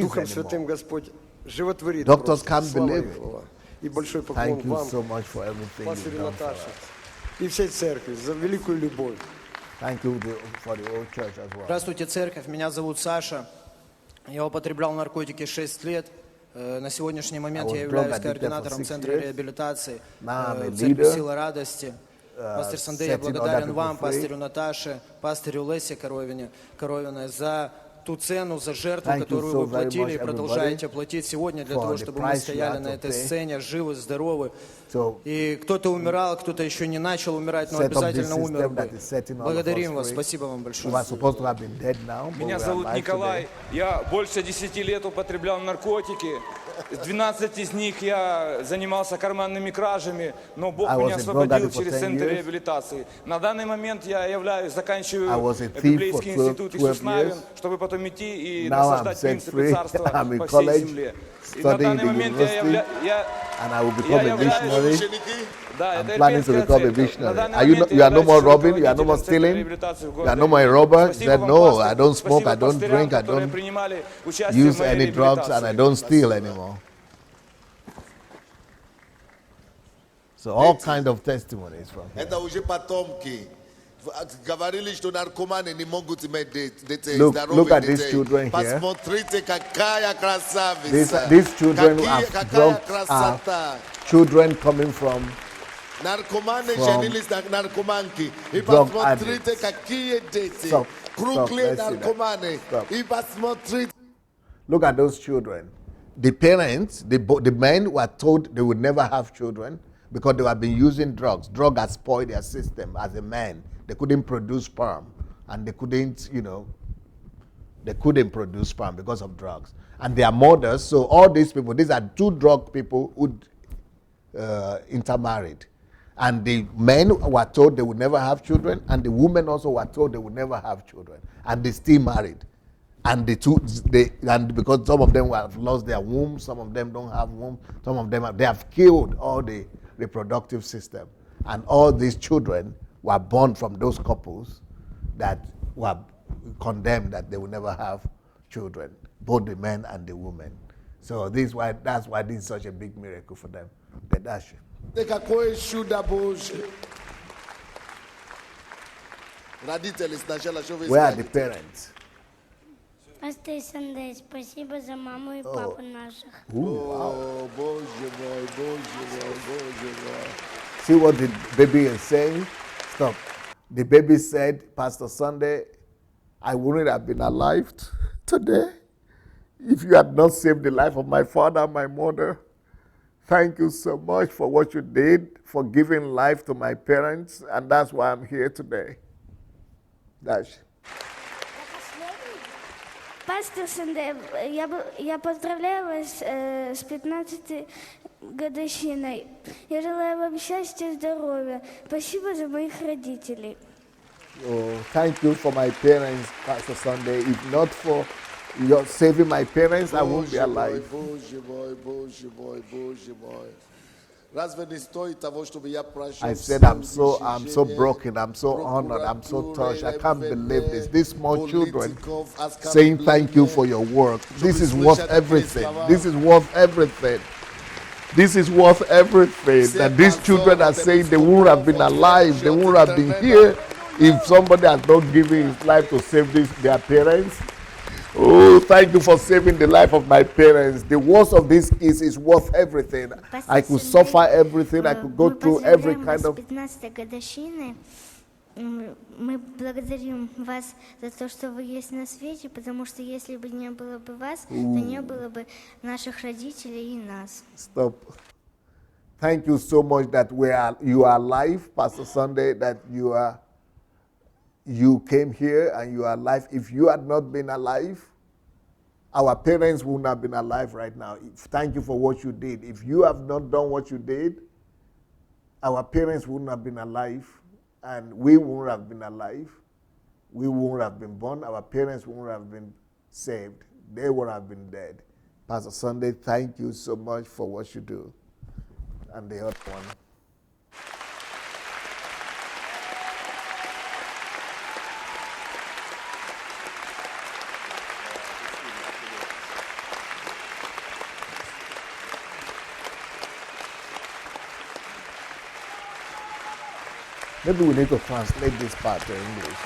Духом Святым Господь животворит. Слава и хвала. И большой поклон вам, пастырю Наташе, и всей церкви за великую любовь. Здравствуйте, церковь. Меня зовут Саша. Я употреблял наркотики 6 лет. На сегодняшний момент я являюсь координатором Центра реабилитации Церкви Сила Радости. Пастор Сандей, я благодарен вам, пастырю Наташе, пастырю Лесе Коровиной за ту цену, за жертву, которую вы платили и продолжаете платить сегодня для того, чтобы мы стояли на этой сцене, живы, здоровы. И кто-то умирал, кто-то еще не начал умирать, но обязательно умер бы. Благодарим вас, спасибо вам большое. Меня зовут Николай, я больше 10 лет употреблял наркотики. 12 из них я занимался карманными кражами, но Бог меня освободил через Центр реабилитации. На данный момент я заканчиваю Библейский институт Иисус Навин, чтобы потом идти и наслаждать принципы царства по всей земле. И на данный момент я являюсь... I'm planning to become a missionary. You are no more robbing, you are no more stealing, you are no more a robber. He said, no, I don't smoke, I don't drink, I don't use any drugs, and I don't steal anymore. So all kind of testimonies from here. Look at these children here. These children who have drugs are children coming from drug addicts. Stop. Look at those children. The parents, the men were told they would never have children because they have been using drugs. Drug has spoiled their system as a man. They couldn't produce sperm, and they couldn't produce sperm because of drugs. And their mothers, so all these people, these are 2 drug people who intermarried. And the men were told they would never have children, and the women also were told they would never have children, and they still married. And and because some of them have lost their womb, some of them don't have womb, some of them they have killed all the reproductive system, and all these children were born from those couples that were condemned that they would never have children, both the men and the women. So that's why this is such a big miracle for them. That's Where are the parents? Пастор Сандей, спасибо за маму и папу наших. О, Боже мой, Боже мой, Боже мой. See what the baby is saying? Stop. The baby said, Pastor Sunday, I wouldn't have been alive today If you had not saved the life of my father and my mother, thank you so much for what you did, for giving life to my parents, and that's why I'm here today. Dash. Пастор Сандев, я поздравляю вас с 15-й годовщиной. Я желаю вам счастья и здоровья. Спасибо за моих родителей. Oh, thank you for my parents, Pastor Sunday. If not for your saving my parents, I won't be alive. I said, I'm so broken, I'm so honored, I'm so touched. I can't believe this. These small children saying thank you for your work. This is worth everything. This is worth everything. This is worth everything. That these children are saying they wouldn't have been alive, they wouldn't have been here if somebody has not given his life to save their parents. Oh, thank you for saving the life of my parents. The worst of this is worth everything. I could suffer everything. I could go through every kind of... Мы благодарим вас за то, что вы есть на свете, потому что если бы не было бы вас, то не было бы наших родителей и нас. Stop. Thank you so much that you are alive, Pastor Sunday, that you came here and you are alive. If you had not been alive, our parents would not have been alive right now. Thank you for what you did. If you have not done what you did, our parents wouldn't have been alive, and we wouldn't have been alive. We wouldn't have been born. Our parents wouldn't have been saved. They would have been dead. Pastor Sunday, thank you so much for what you do. And the other one. Maybe we need to translate this part to English.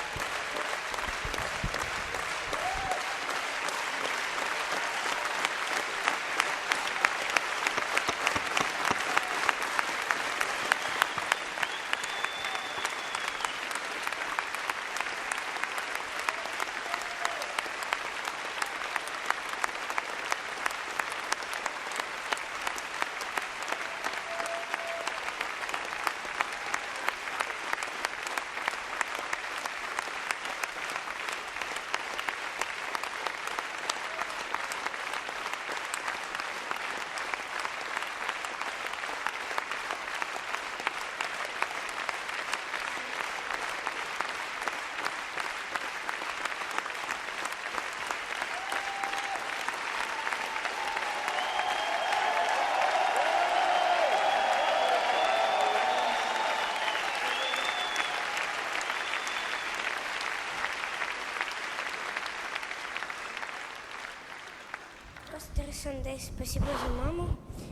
Пастор Сандей, спасибо за маму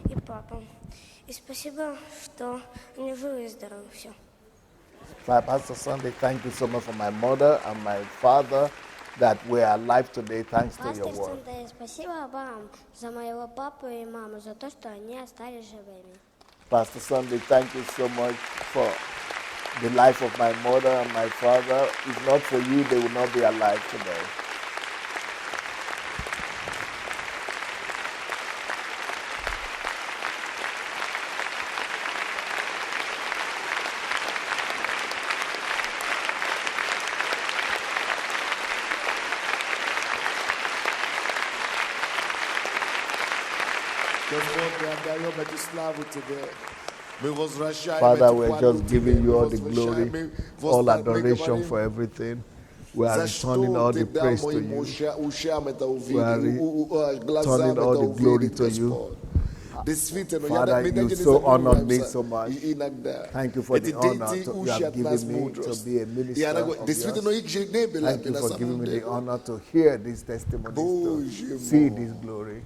и папу. И спасибо, что они живы и здоровы. Все. Pastor Sunday, thank you so much for my mother and my father that we are alive today thanks to your Пастор work. Сандей, спасибо вам за моего папу и маму, за то, что они остались живыми. Pastor Sunday, thank you so much for the life of my mother and my father. If not for you, they would not be alive today. Father, we're just giving you all the glory, all adoration for everything. We are returning all the praise to you. We are returning all the glory to you. Father, you so honored me so much. Thank you for the honor you have given me to be a minister of yours. Thank you for giving me the honor to hear these testimonies, to see this glory.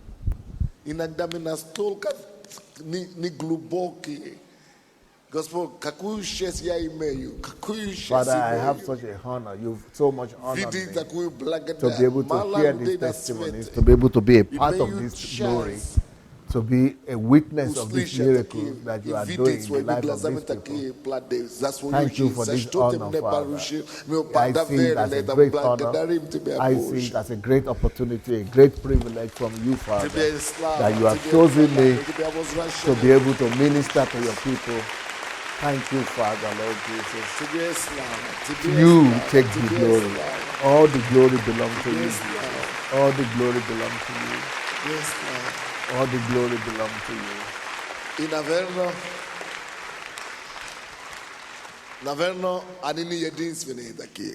Father, I have such a honor. You've so much honored me to be able to hear these testimonies, to be able to be a part of this glory. to be a witness of this miracle that you are doing in the life of these people. Thank you for this honor, Father. I see it as a great honor. I see it as a great opportunity, a great privilege from you, Father, that you have chosen me to be able to minister to your people. Thank you, Father, Lord Jesus. You take the glory. All the glory belongs to you. All the glory belongs to you. Yes, Lord. All the glory belongs to you. In Averno, anini yedins venetaki.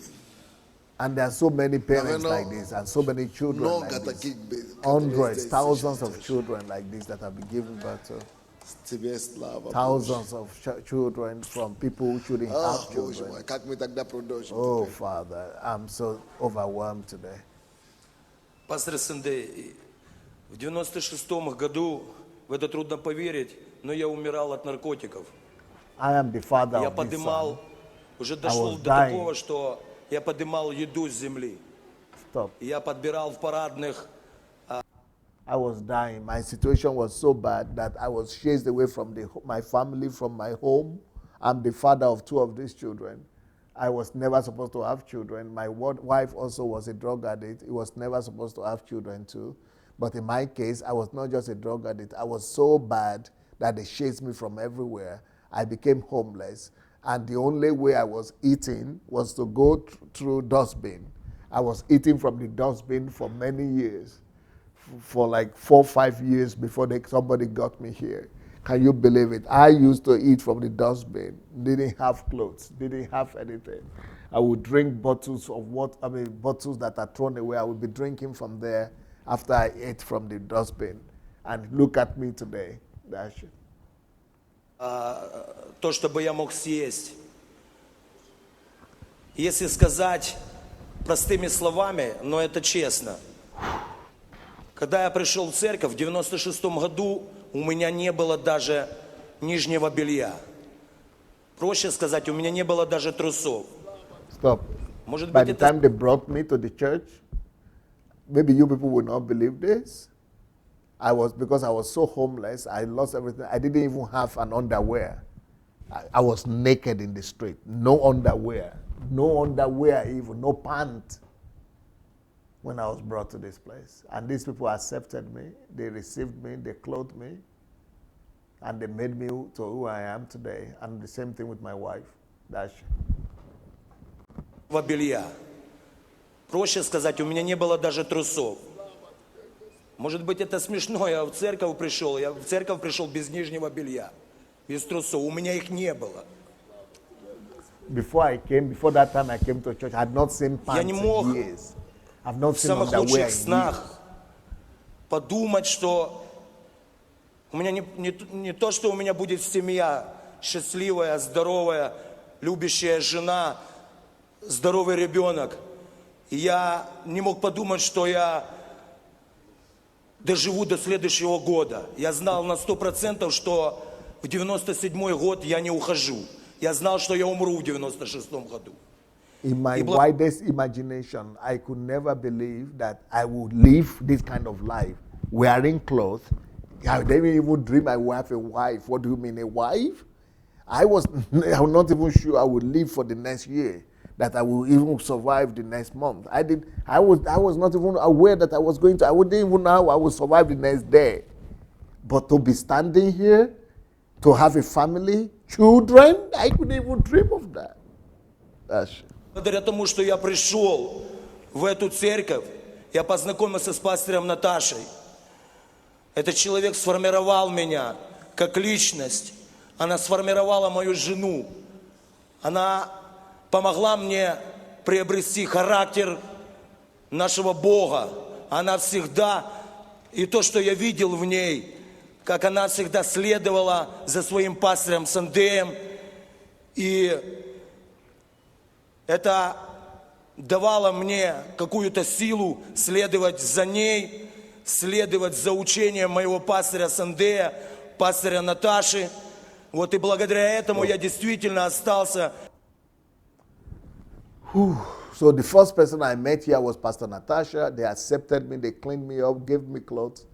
And there are so many parents like this, and so many children like this. Hundreds, thousands of children like this that have been given birth to. Thousands of children from people who shouldn't have children. Oh, Father, I'm so overwhelmed today. Пастор Сэнде, в 96-м году, в это трудно поверить, но я умирал от наркотиков. I am the father Я of this подымал, son. уже дошло до такого, что я подымал еду с земли. Stop. Я подбирал в парадных. I was dying. My situation was so bad that I was chased away from my family, from my home. I'm the father of 2 of these children. I was never supposed to have children. My wife also was a drug addict. He was never supposed to have children too. But in my case, I was not just a drug addict. I was so bad that they chased me from everywhere. I became homeless. And the only way I was eating was to go through dustbin. I was eating from the dustbin for many years, for like 4 or 5 years before somebody got me here. Can you believe it? I used to eat from the dustbin, didn't have clothes, didn't have anything. I would drink bottles of bottles that are thrown away. I would be drinking from there after I ate from the dustbin. And look at me today. That's it. То, чтобы я мог съесть. Если сказать простыми словами, но это честно. Когда я пришел в церковь в 96-м году, у меня не было даже нижнего белья. Проще сказать, у меня не было даже трусов. Stop. By the time they brought me to the church, maybe you people will not believe this. Because I was so homeless, I lost everything. I didn't even have an underwear. I was naked in the street. No underwear. No underwear even. No pants. When I was brought to this place. And these people accepted me. They received me. They clothed me. And they made me to who I am today. And the same thing with my wife. That's белья. Проще сказать, у меня не было даже трусов. Может быть, это смешно, я в церковь пришел без нижнего белья, без трусов, у меня их не было. Before that time I came to church, I had not seen pants in years. I've not seen underwear in years. В самых лучших снах подумать, что у меня не то, что у меня будет семья счастливая, здоровая, любящая жена, здоровый ребенок. И я не мог подумать, что я доживу до следующего года. Я знал на 100%, что в 97-й год я не ухожу. Я знал, что я умру в 96-м году. In my widest imagination, I could never believe that I would live this kind of life, wearing clothes. I didn't even dream I would have a wife. What do you mean, a wife? I was not even sure I would live for the next year, that I will even survive the next month. I was not even aware that I wouldn't even know how I would survive the next day. But to be standing here, to have a family, children, I couldn't even dream of that. Благодаря тому, что я пришел в эту церковь, я познакомился с пастором Наташей. Этот человек сформировал меня как личность. Она сформировала мою жену. Она помогла мне приобрести характер нашего Бога. Она всегда, и то, что я видел в ней, как она всегда следовала за своим пастором Сандеем, и это давало мне какую-то силу следовать за ней, следовать за учением моего пастора Сандея, пастора Наташи. Вот и благодаря этому я действительно остался. So the first person I met here was Pastor Natasha. They accepted me, they cleaned me up, gave me clothes.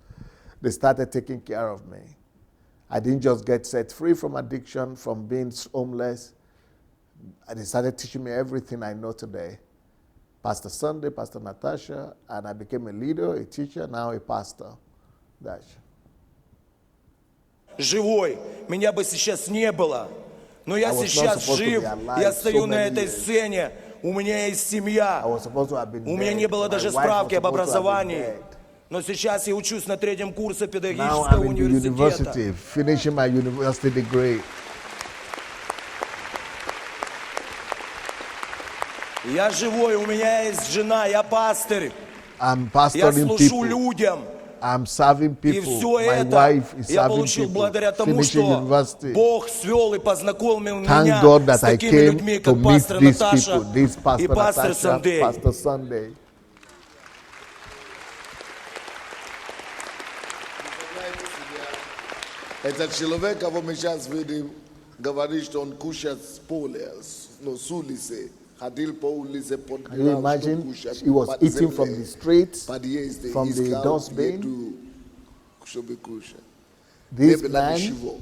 they started taking care of me. I didn't just get set free from addiction, from being homeless. They started teaching me everything I know today. Pastor Sunday, Pastor Natasha, and I became a leader, a teacher, now a pastor. That's. Живой. Меня бы сейчас не было. Но я сейчас жив. Я стою на этой сцене. У меня есть семья. У меня не было даже справки об образовании. Но сейчас я учусь на 3-м курсе педагогического университета. Finishing my university degree. Я живой, у меня есть жена, я пастырь. I'm Я pastoring служу people. людям. I'm serving И people. все My это wife is я serving получил people. благодаря тому, Finishing что university. Бог свел и познакомил Thank меня God that с I такими came людьми, to как meet пастор these Наташа people. This и Pastor пастор Natasha, Сандей. Pastor Sunday. Это человек, кого мы сейчас видим, говорит, что он кушает с поля, с улицы. Ходил по улице, Can you подбирал, что imagine? кушать. He was под eating землей. from the streets, Подъезде from the искал dustbin. еду, чтобы кушать. This Не было man, ничего.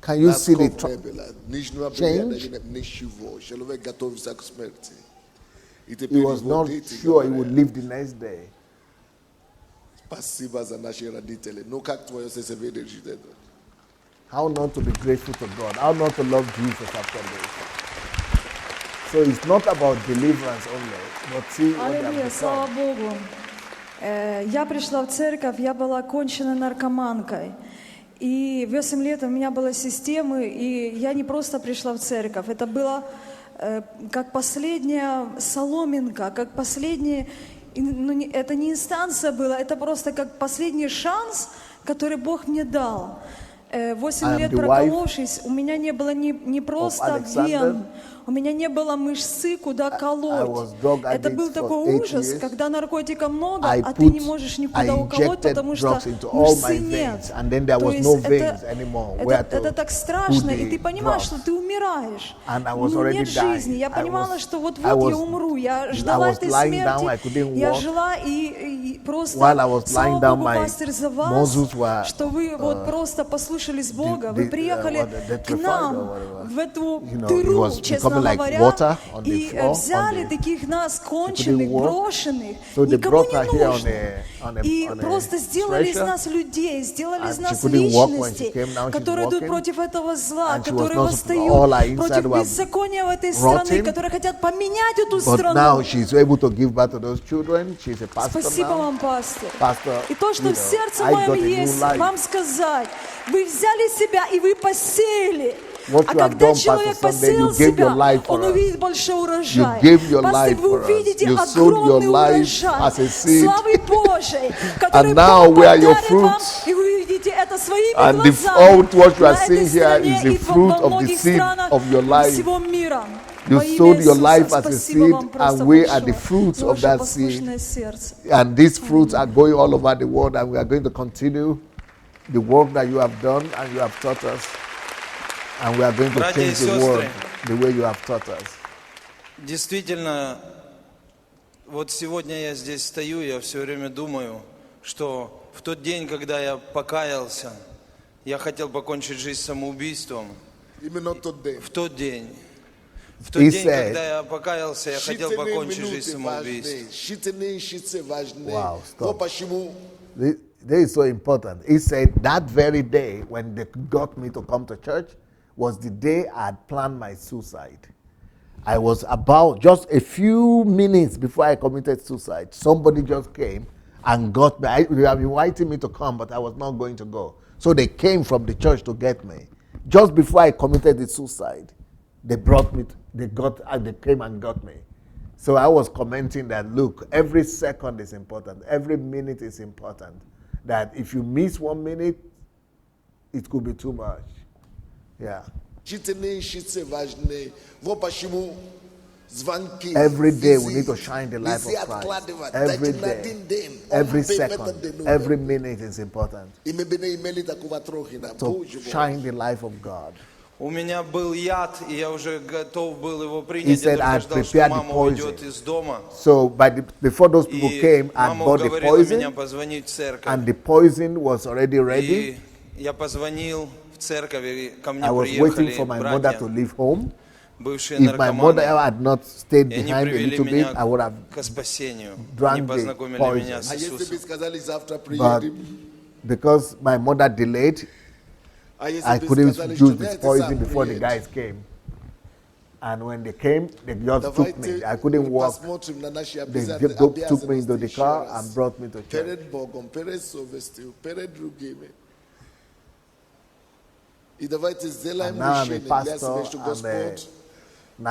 can you see the Носков не было. Ничего change? ничего. Человек готовится к смерти. И He теперь was его not дети sure he говорят, would live the next day. спасибо за наши родители. Ну как твое сердце выдержит это? How not to be grateful to God? How not to love Jesus after this? So it's not about deliverance only, but see what they Аллилуйя, have слава become. Богу. Я пришла в церковь, я была конченной наркоманкой. И 8 лет у меня была система, и я не просто пришла в церковь. Это было как последняя соломинка, как последняя, это не инстанция была, это просто как последний шанс, который Бог мне дал. 8 лет проколовшись, у меня не было не просто вен, у меня не было мышцы, куда колоть. Это был такой ужас, когда наркотика много, а ты не можешь никуда уколоть, потому что мышцы нет. То есть это так страшно, и ты понимаешь, что ты умираешь. Но нет жизни. Я понимала, что вот-вот я умру. Я ждала этой смерти. Я жила и просто, слава Богу, пастырь, за вас, что вы вот просто послушались Бога. Вы приехали к нам в эту дыру, честно говоря, и взяли таких нас конченых, брошенных, никому не нужных, и просто сделали из нас людей, сделали из нас личности, которые идут против этого зла, которые восстают против беззакония в этой стране, которые хотят поменять эту страну. Спасибо вам, пастор. И то, что в сердце моем есть, вам сказать, вы взяли себя и вы посеяли. А когда человек посеял себя, он увидит большой урожай. Пастор, вы увидите огромный урожай славы Божией, который Бог подарит вам, и вы увидите это своими глазами на этой стране и во многих странах всего мира. You sowed your life as a seed, and we are the fruits of that seed. And these fruits are going all over the world, and we are going to continue the work that you have done and you have taught us. And we are going to change the world the way you have taught us. Действительно, вот сегодня я здесь стою, я все время думаю, что в тот день, когда я покаялся, я хотел покончить жизнь самоубийством. Именно тот день. В тот день. В тот день, когда я покаялся, я хотел покончить жизнь самоубийством. Wow, stop. This is so important. He said that very day when they got me to come to church was the day I had planned my suicide. I was about just a few minutes before I committed suicide. Somebody just came and got me. They have invited me to come, but I was not going to go. So they came from the church to get me. Just before I committed the suicide, they brought me, they came and got me. So I was commenting that, look, every second is important. Every minute is important. That if you miss 1 minute, it could be too much. Yeah. Every day we need to shine the light of Christ. Every day, every second, every minute is important. To shine the life of God. У меня был яд, и я уже готов был его He принять. said, Я I только ждал, что prepared the мама уйдет poison. из дома. So before those people И came, I мама bought the уговорила меня poison, позвонить в церковь. and the poison was already ready. И я позвонил в церковь, и ко мне I was waiting for приехали my mother братья, to leave home. бывшие If my mother наркоманы. had not stayed И они behind a привели little bit, меня I would have к спасению. drank Они the познакомили poison. меня с А если бы Иисусом. сказали завтра But приедем, because my mother delayed, а если I бы couldn't сказали, use что this знаете, poison сам before the приедь. guys came. And when they came, they just took me. I couldn't walk. Посмотрим на наши They обязанности took me into the еще car раз. and brought me to church. Перед Богом, перед совестью, перед другими. И давайте сделаем And now I'm a решение для pastor, себя, что I'm a Господь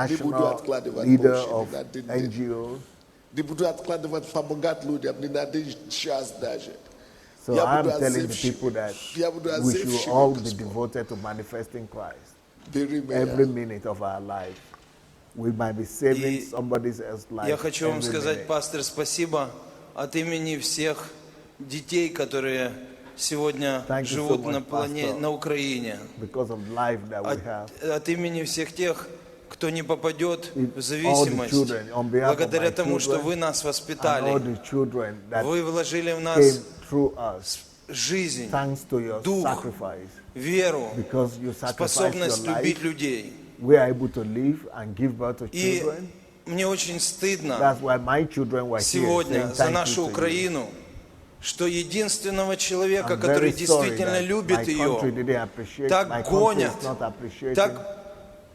не буду national откладывать leader больше of ни на один день. NGOs. Не буду откладывать помогать людям ни на один час даже. So Я I'm буду telling the отзывчивым. people that Я буду we should отзывчивым, all be Господь. devoted to manifesting Christ. Бери меня. Every minute of our life. We might be saving И somebody else's life. Я хочу вам every сказать, minute. пастор, спасибо от имени всех детей, которые сегодня Thank you so живут much, на планете, Pastor, на Украине. because of life that we have. От имени всех тех, кто не попадет в All the зависимость, children, on behalf of благодаря my тому, что children вы нас and all воспитали, the children that вы вложили в нас came through us, жизнь, thanks to your дух, sacrifice, веру, because you sacrificed your способность любить life, людей. we are able to live and give birth to И children. мне очень стыдно That's why my children were here сегодня saying за thank нашу you to you. Украину, что единственного человека, I'm который very sorry действительно that любит my country ее, didn't appreciate, my так country гонят, is not appreciating так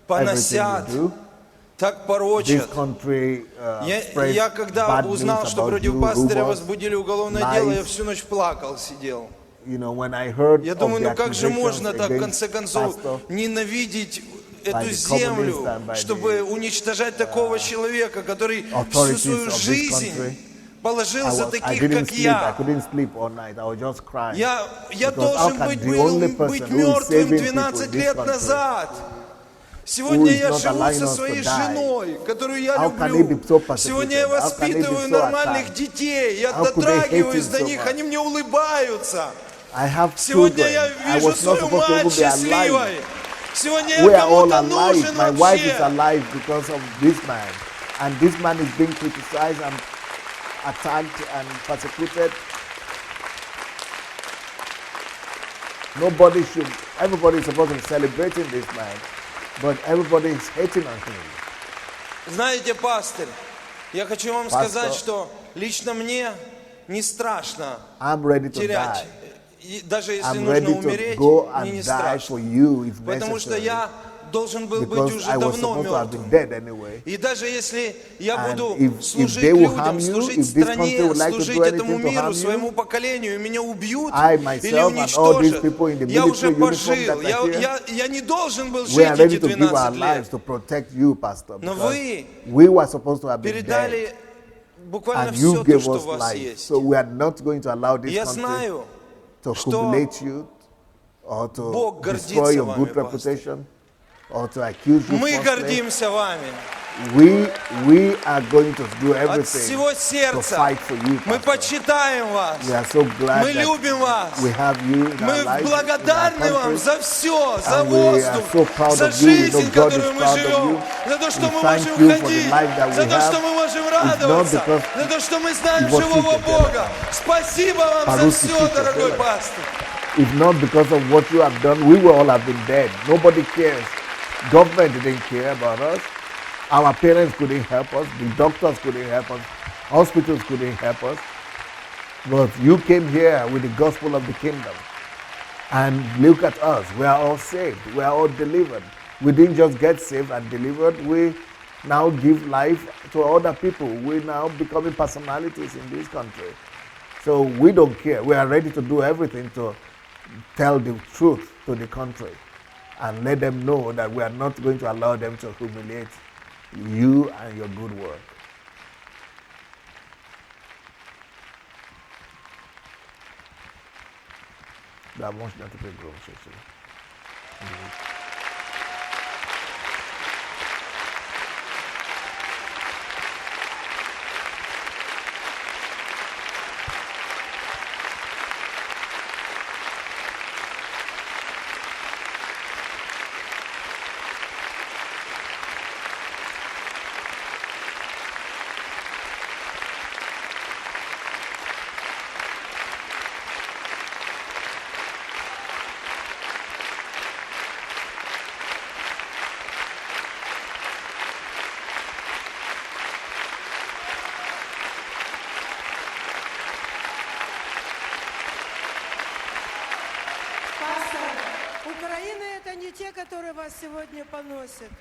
поносят, everything you do. так This порочат. country spreads Я когда bad узнал, news что about против you, пастыря rumors, возбудили уголовное дело, я lies. всю ночь плакал, сидел. You know, when I heard Я of думаю, the ну как же accusations можно так, в against конце концов, pastor, ненавидеть by эту the землю, communists and by чтобы the, уничтожать такого человека, который всю authorities свою of this жизнь country. положил за I таких, didn't как sleep. I я. couldn't sleep all night. I was just crying. Я Because how должен can быть the only быть person who is мертвым saving people in 12 this лет country, назад. who Сегодня is я not живу allowing со us to своей die, женой, которую я how can they be люблю. so persecuted? Сегодня я How can they be воспитываю so нормальных attacked? детей. Я How could they hate дотрагиваюсь him до so них, much? они мне улыбаются. I have Сегодня children. я I вижу was not свою supposed to мать even be alive. счастливой. Сегодня We я are all кому-то alive. нужен My wife is вообще. alive because of this man. And this man is being criticized and attacked and persecuted. Everybody is supposed to be celebrating this man, but everybody is hating on him. Знаете, пастырь, я хочу вам Pastor, сказать, что лично мне не страшно I'm ready to терять. die. И даже если I'm нужно ready to умереть, go мне and не die страшно. for you if Потому что necessary. я должен был быть Because уже I was давно supposed to have been мертвым. dead anyway. И даже если я And буду if служить they will harm людям, you, служить if this country стране, would like to служить do этому anything to миру, harm you, своему поколению, и меня убьют I, или myself, and all these уничтожат, people in the я уже military uniform пожил. that are here, Я не должен был we are жить ready эти to give our 12 lives лет. to protect you, Pastor, Но because вы we were supposed to have been dead, передали буквально and все you то, gave что us у вас life. есть. So we are not going to allow this Я country знаю, to что humiliate you or to Бог destroy гордится your вами, good reputation or to accuse you Мы falsely. гордимся вами. We are going to do От everything всего to сердца fight for you, мы Pastor. почитаем вас. We are so glad Мы that любим вас. we have you in Мы our lives, благодарны in our вам country. за все, за And we are воздух, so proud за of you. We know жизнь, God is которую мы proud of живем, you. за то, что We мы thank можем you for the ходить, life that за we то, have. что мы можем It's not радоваться, because за то, что мы знаем его живого сути Бога. делаем. Спасибо вам за По-русски все, сути дорогой делаем. пастор. If not because of what you have done, we would all have been dead. Nobody cares. Government didn't care about us. Our parents couldn't help us. The doctors couldn't help us. Hospitals couldn't help us. But you came here with the gospel of the kingdom. And look at us. We are all saved. We are all delivered. We didn't just get saved and delivered. We now give life to other people. We're now becoming personalities in this country. So we don't care. We are ready to do everything to tell the truth to the country and let them know that we are not going to allow them to humiliate you and your good work. Да, можно теперь громче.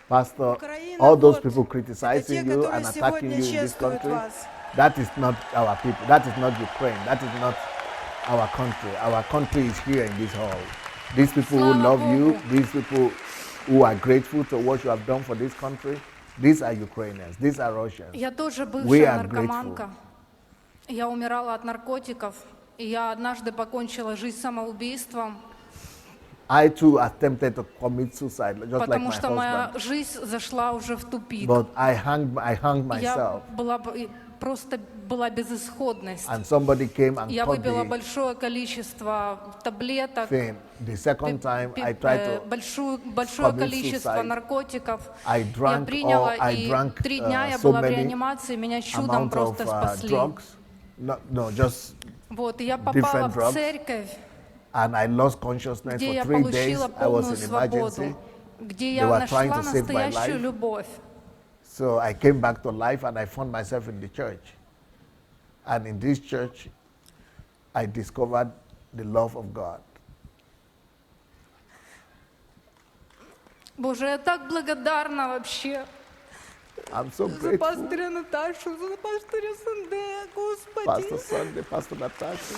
Pastor, all those people criticizing you and attacking you in this country, that is not our people. That is not Ukraine. That is not our country. Our country is here in this hall. These people who love you, these people who are grateful to what you have done for this country, these are Ukrainians, these are Russians. Я тоже We бывшая are наркоманка. grateful. Я умирала от наркотиков, и я однажды покончила жизнь самоубийством, I too attempted to commit suicide, just like потому my что моя husband. жизнь зашла уже в тупик. But I hung myself. Я просто была безысходность. And somebody came and Я cut выпила the большое количество таблеток, thing. The second time I tried to большое commit количество suicide. наркотиков. I Я drank приняла, и drank 3 дня я so была в many реанимации, меня чудом amount просто of спасли. drugs. No, just Вот, и я попала different в drugs. церковь, And I lost consciousness где for я 3 days. получила I was полную in свободу, emergency. где They я were trying нашла to save my настоящую life. любовь. So I came back to life and I found myself in the church. And in this church, I discovered the love of God. Боже, я так благодарна вообще I'm so за grateful. пастыря Наташу, за пастыря Сандея, Господи. Pastor Sunday, Pastor Natasha.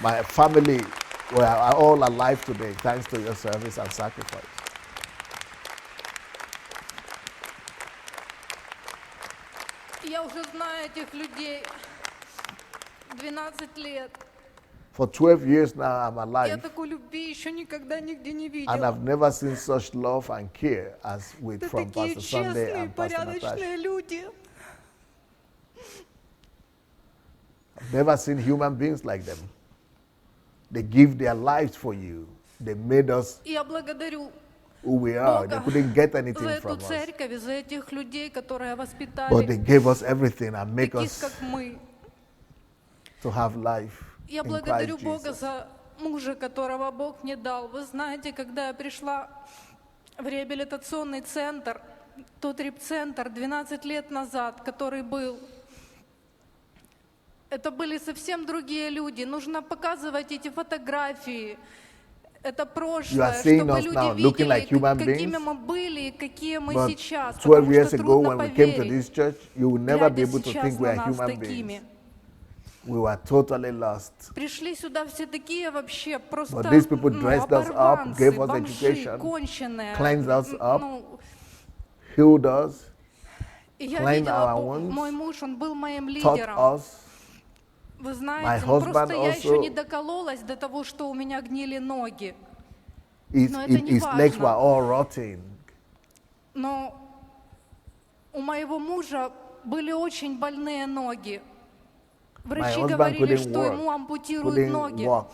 My family were all alive today thanks to your service and sacrifice. Я уже знаю этих людей 12 лет. For 12 years now, I'm Я alive, такой любви еще никогда нигде не and видела. I've never seen such love and care as with Это from такие Pastor Sunday честные, and Pastor Natasha. порядочные люди. I've never seen human beings like them. They give their lives for you. They made us И я благодарю who we are. They Бога couldn't get за anything эту from us, церковь, за этих людей, которые but they воспитали gave us everything and make таких, us как мы. to have life Я in благодарю Christ Бога Jesus. за мужа, которого Бог мне дал. Вы знаете, когда я пришла в реабилитационный центр, тот реп-центр 12 лет назад, который был, это были совсем другие люди. Нужно показывать эти фотографии. Это You are прошлое, seeing чтобы us люди now looking like видели, human какими beings. мы были и какие мы But сейчас. 12 Потому years что ago, трудно when we came to поверить, this church, you will never be глядя able to сейчас think we на are нас human такими. beings. We were totally lost. Пришли сюда все такие вообще просто But these people dressed us up, оборванцы, gave us бомжи, education, конченые. cleansed us up, Ну, healed us, и я cleansed видела, our wounds, мой муж, он был моим taught лидером. us. Вы My знаете, ну, husband просто я еще also- не докололась до того, что у меня гнили ноги. His, Но это не his legs were важно. all rotting. Но у моего мужа были очень больные ноги. My Врачи husband говорили, couldn't что ему work, ампутируют couldn't ноги. walk.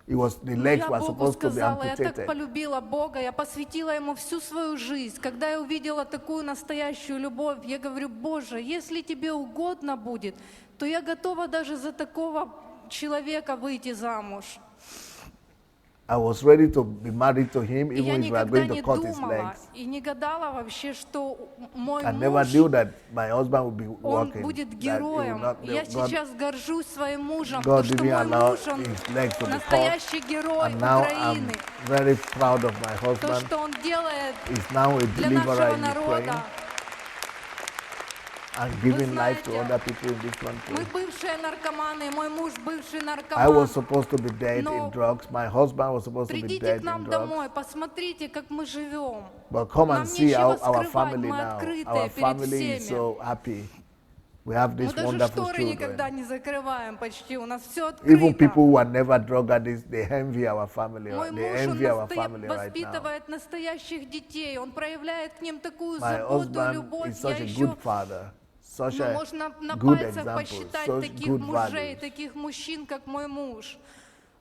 The Но legs я were Богу supposed to be сказала, я так amputated. полюбила Бога, я посвятила Ему всю свою жизнь. Когда я увидела такую настоящую любовь, я говорю: Боже, если Тебе угодно будет, то я готова даже за такого человека выйти замуж. I was ready to be married to him, И я even if we were никогда going to не cut his думала legs. и не гадала вообще, что мой I never муж, knew that my husband would be он walking. будет that he will героем. not- Я God- сейчас горжусь своим мужем, God потому что didn't мой allow муж, он his legs to be cut. настоящий герой And now I'm Украины. very proud of my То, husband. что он делает He's now a для deliverer нашего in народа. Ukraine and giving life to other people in this country. Мы бывшие наркоманы, мой муж бывший I наркоман. was supposed to be dead Но in drugs. My husband was supposed to be Придите dead к нам in drugs. домой, посмотрите, как мы живем. But come Нам and see нечего our скрывать, family мы now. открытые Our перед family is всеми. so happy. We have Мы these даже wonderful шторы никогда children. не закрываем почти, у нас все Even открыто. people who are never drug addicts, they envy our family. Мой They муж, он envy our family right now. воспитывает настоящих детей, он проявляет к ним такую My заботу и husband любовь. is such Я a еще, good father, such ну, a можно на good пальцах example, посчитать such таких good мужей, values. таких мужчин, как мой муж.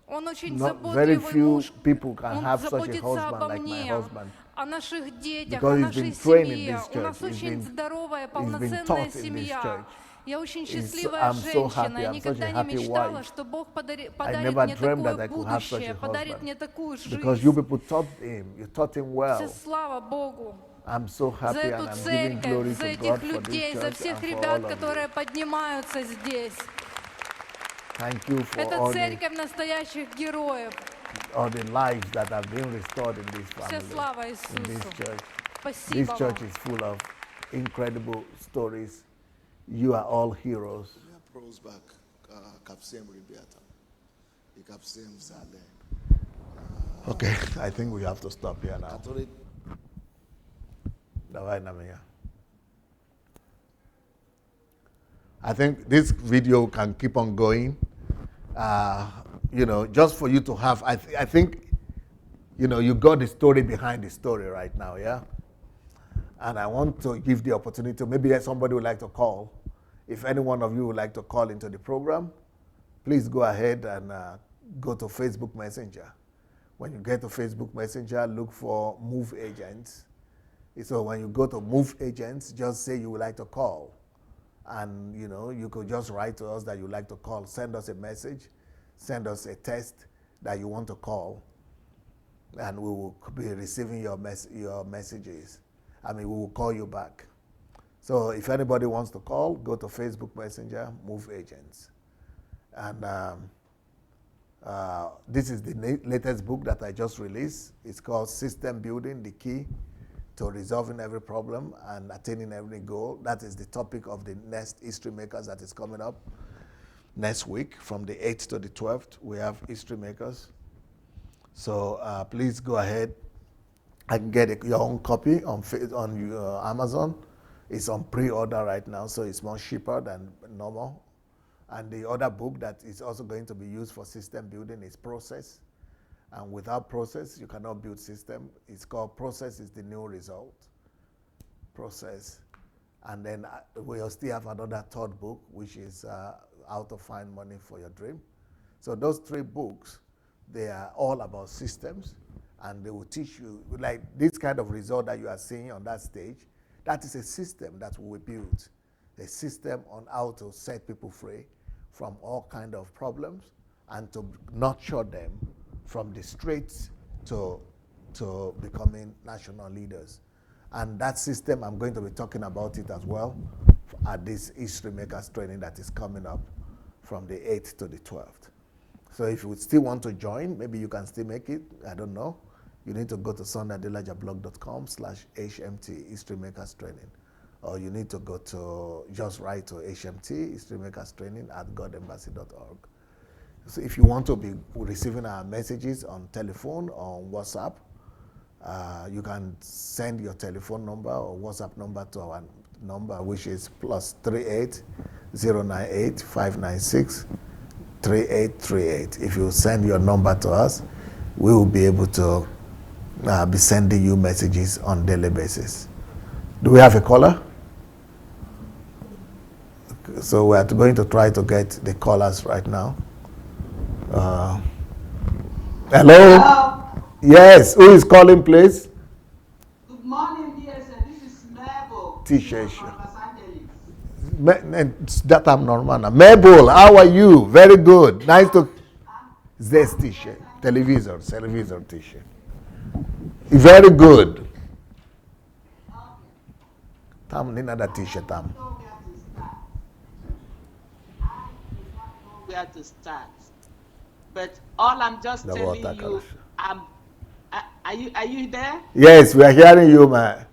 Он очень Not very заботливый few муж, people can он have such a заботится husband обо like my мне, husband. о наших детях, Because о he's нашей been trained in семье. this У нас church. He's очень been- здоровая, been полноценная taught in this семья. church. Я очень I'm счастливая so женщина. happy. Я I'm such a никогда не happy мечтала, wife. что Бог I подарит never мне dreamed that такое I could have such будущее, a подарит husband. мне такую Because you жизнь. people taught him, you taught him well. Вся слава Богу I'm so за happy and эту I'm giving церковь, glory за to этих God for this людей, за church всех and for ребят, all of you. которые поднимаются здесь. Thank you for Это all церковь настоящих героев. the lives that have been restored in this Вся family, слава in this Иисусу. church. Спасибо This вам. church is full of incredible stories. You are all heroes. Okay, I think we have to stop here now. I think this video can keep on going. Just for you to have, I think, you got the story behind the story right now, yeah? And I want to give the opportunity, maybe somebody would like to call. If any one of you would like to call into the program, please go ahead and go to Facebook Messenger. When you get to Facebook Messenger, look for Move Agents. So when you go to Move Agents, just say you would like to call. And, you could just write to us that you would like to call. Send us a message. Send us a text that you want to call. And we will be receiving your messages. We will call you back. So if anybody wants to call, go to Facebook Messenger, Move Agents. And this is the latest book that I just released. It's called System Building, the Key to Resolving Every Problem and Attaining Every Goal. That is the topic of the next History Makers that is coming up next week. From the 8th to the 12th, we have History Makers. So please go ahead and get your own copy on Amazon. It's on pre-order right now, so it's more cheaper than normal. And the other book that is also going to be used for system building is Process. And without process, you cannot build system. It's called Process is the New Result. Process. And then we'll still have another third book, which is How to Find Money for Your Dream. So those 3 books, they are all about systems. And they will teach you, like this kind of result that you are seeing on that stage, that is a system that we built. A system on how to set people free from all kind of problems and to nurture them from the streets to becoming national leaders. And that system, I'm going to be talking about it as well at this History Makers training that is coming up from the 8th to the 12th. So if you still want to join, maybe you can still make it, I don't know. You need to go to sonadelajablog.com/HMT, History Makers Training. Or you need to go to, just write to HMT, History Makers Training @godembassy.org. So if you want to be receiving our messages on telephone or on WhatsApp, you can send your telephone number or WhatsApp number to our number, which is +38 098 596 3838. If you send your number to us, we will be able to be sending you messages on daily basis. Do we have a caller? So we are going to try to get the callers right now. Hello? Yes, who is calling, please? Good morning, dear sir. This is Mabel. T-shirt. That I'm normal now. Mabel, how are you? Very good. Nice to. This T-shirt, televisor T-shirt. Very good. Tam another T-shirt. Tam. Where to start? But all I'm just telling you, are you there? Yes, we are hearing you, man.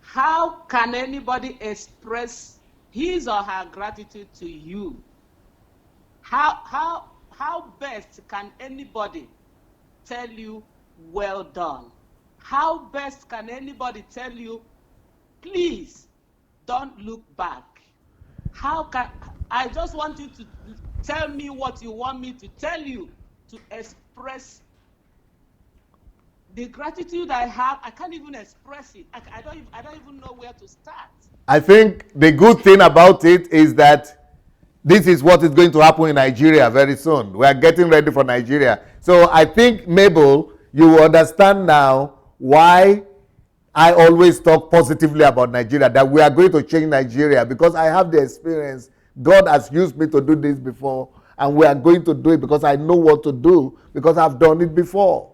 How can anybody express his or her gratitude to you? How best can anybody tell you well done? How best can anybody tell you, please don't look back? How can I just want you to tell me what you want me to tell you to express the gratitude I have. I can't even express it. I don't even know where to start. I think the good thing about it is that this is what is going to happen in Nigeria very soon. We are getting ready for Nigeria. So I think, Mabel, you will understand now why I always talk positively about Nigeria, that we are going to change Nigeria, because I have the experience. God has used me to do this before, and we are going to do it because I know what to do, because I've done it before.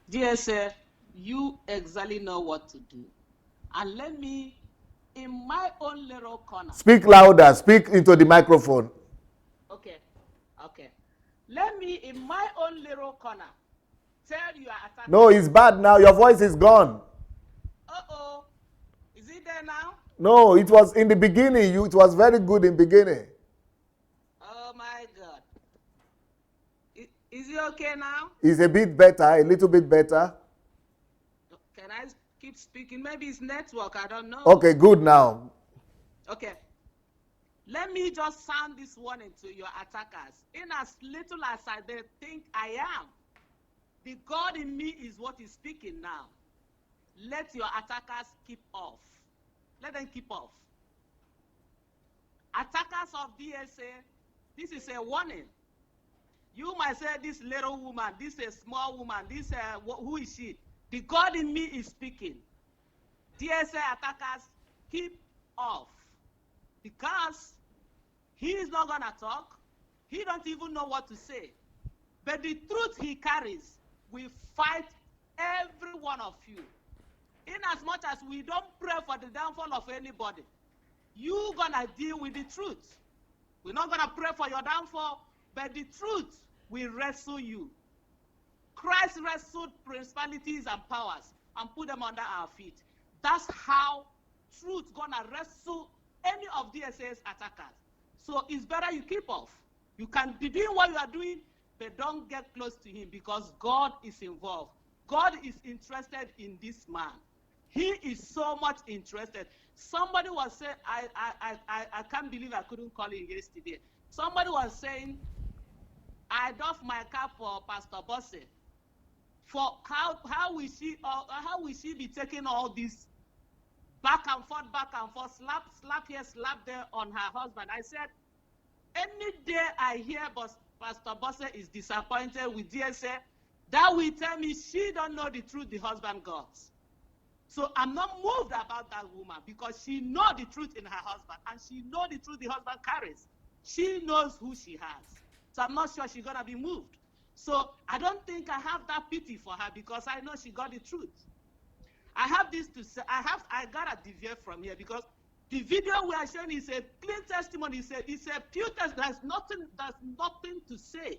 Dear sir, you exactly know what to do. And let me, in my own little corner. Speak louder. Speak into the microphone. Okay. Okay. Let me, in my own little corner, tell your attacker. No, it's bad now. Your voice is gone. Uh-oh. Is it there now? No, it was in the beginning. It was very good in the beginning. Oh, my God. Is it okay now? It's a bit better, a little bit better. Can I keep speaking? Maybe it's network. I don't know. Okay, good now. Okay. Let me just sound this warning to your attackers. In as little as they think I am, the God in me is what is speaking now. Let your attackers keep off. Let them keep off. Attackers of DSA, this is a warning. You might say, this little woman, this is a small woman, this who is she? The God in me is speaking. DSA attackers, keep off. Because he is not going to talk. He don't even know what to say. But the truth he carries will fight every one of you. In as much as we don't pray for the downfall of anybody, you're going to deal with the truth. We're not going to pray for your downfall, but the truth will wrestle you. Christ wrestled principalities and powers and put them under our feet. That's how truth going to wrestle any of DSA's attackers. So it's better you keep off. You can be doing what you are doing, but don't get close to him because God is involved. God is interested in this man. He is so much interested. Somebody was saying, I can't believe I couldn't call him yesterday. Somebody was saying, I doff my cap for Pastor Bosse. For how will she be taking all this back and forth, slap here, slap there on her husband? I said, any day I hear Pastor Bosse is disappointed with DSA, that will tell me she don't know the truth the husband got. So I'm not moved about that woman because she knows the truth in her husband and she knows the truth the husband carries. She knows who she has. So I'm not sure she's going to be moved. So I don't think I have that pity for her because I know she got the truth. I have this to say, I got to deviate from here because the video we are showing is a clean testimony. It's a pure testimony. There's nothing to say.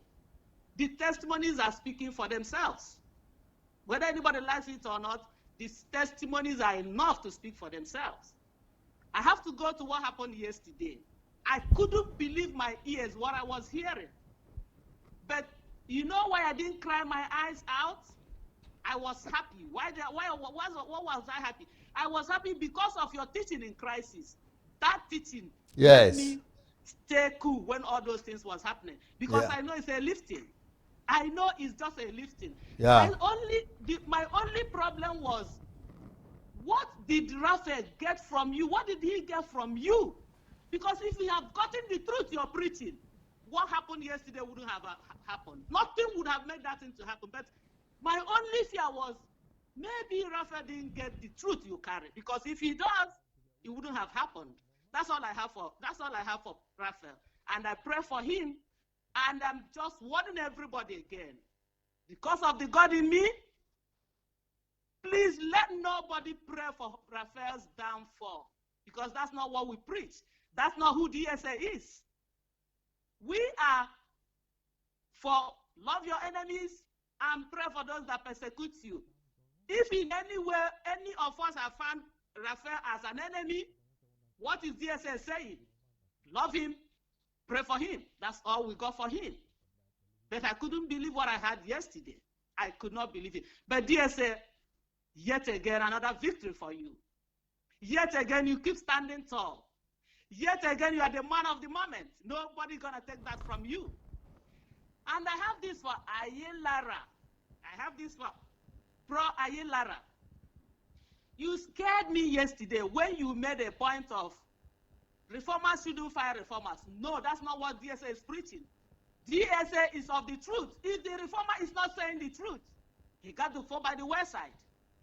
The testimonies are speaking for themselves. Whether anybody likes it or not, these testimonies are enough to speak for themselves. I have to go to what happened yesterday. I couldn't believe my ears, what I was hearing. But you know why I didn't cry my eyes out? I was happy. What was I happy? I was happy because of your teaching in crisis. That teaching made me stay cool when all those things was happening. Because I know it's a lifting. I know it's just a lifting. Yeah. My only problem was, what did Raphael get from you? What did he get from you? Because if he had gotten the truth you're preaching, what happened yesterday wouldn't have happened. Nothing would have made that thing to happen. But my only fear was, maybe Raphael didn't get the truth you carry. Because if he does, it wouldn't have happened. That's all I have for Raphael. And I pray for him. And I'm just warning everybody again. Because of the God in me, please let nobody pray for Raphael's downfall. Because that's not what we preach. That's not who DSA is. We are for love your enemies and pray for those that persecute you. If in any way any of us have found Raphael as an enemy, what is DSA saying? Love him, pray for him. That's all we got for him. But I couldn't believe what I had yesterday. I could not believe it. But DSA, yet again, another victory for you. Yet again, you keep standing tall. Yet again, you are the man of the moment. Nobody's going to take that from you. And I have this for Ayelara. I have this for Pro Ayelara. You scared me yesterday when you made a point of reformers shouldn't fire reformers. No, that's not what DSA is preaching. DSA is of the truth. If the reformer is not saying the truth, he got to fall by the wayside.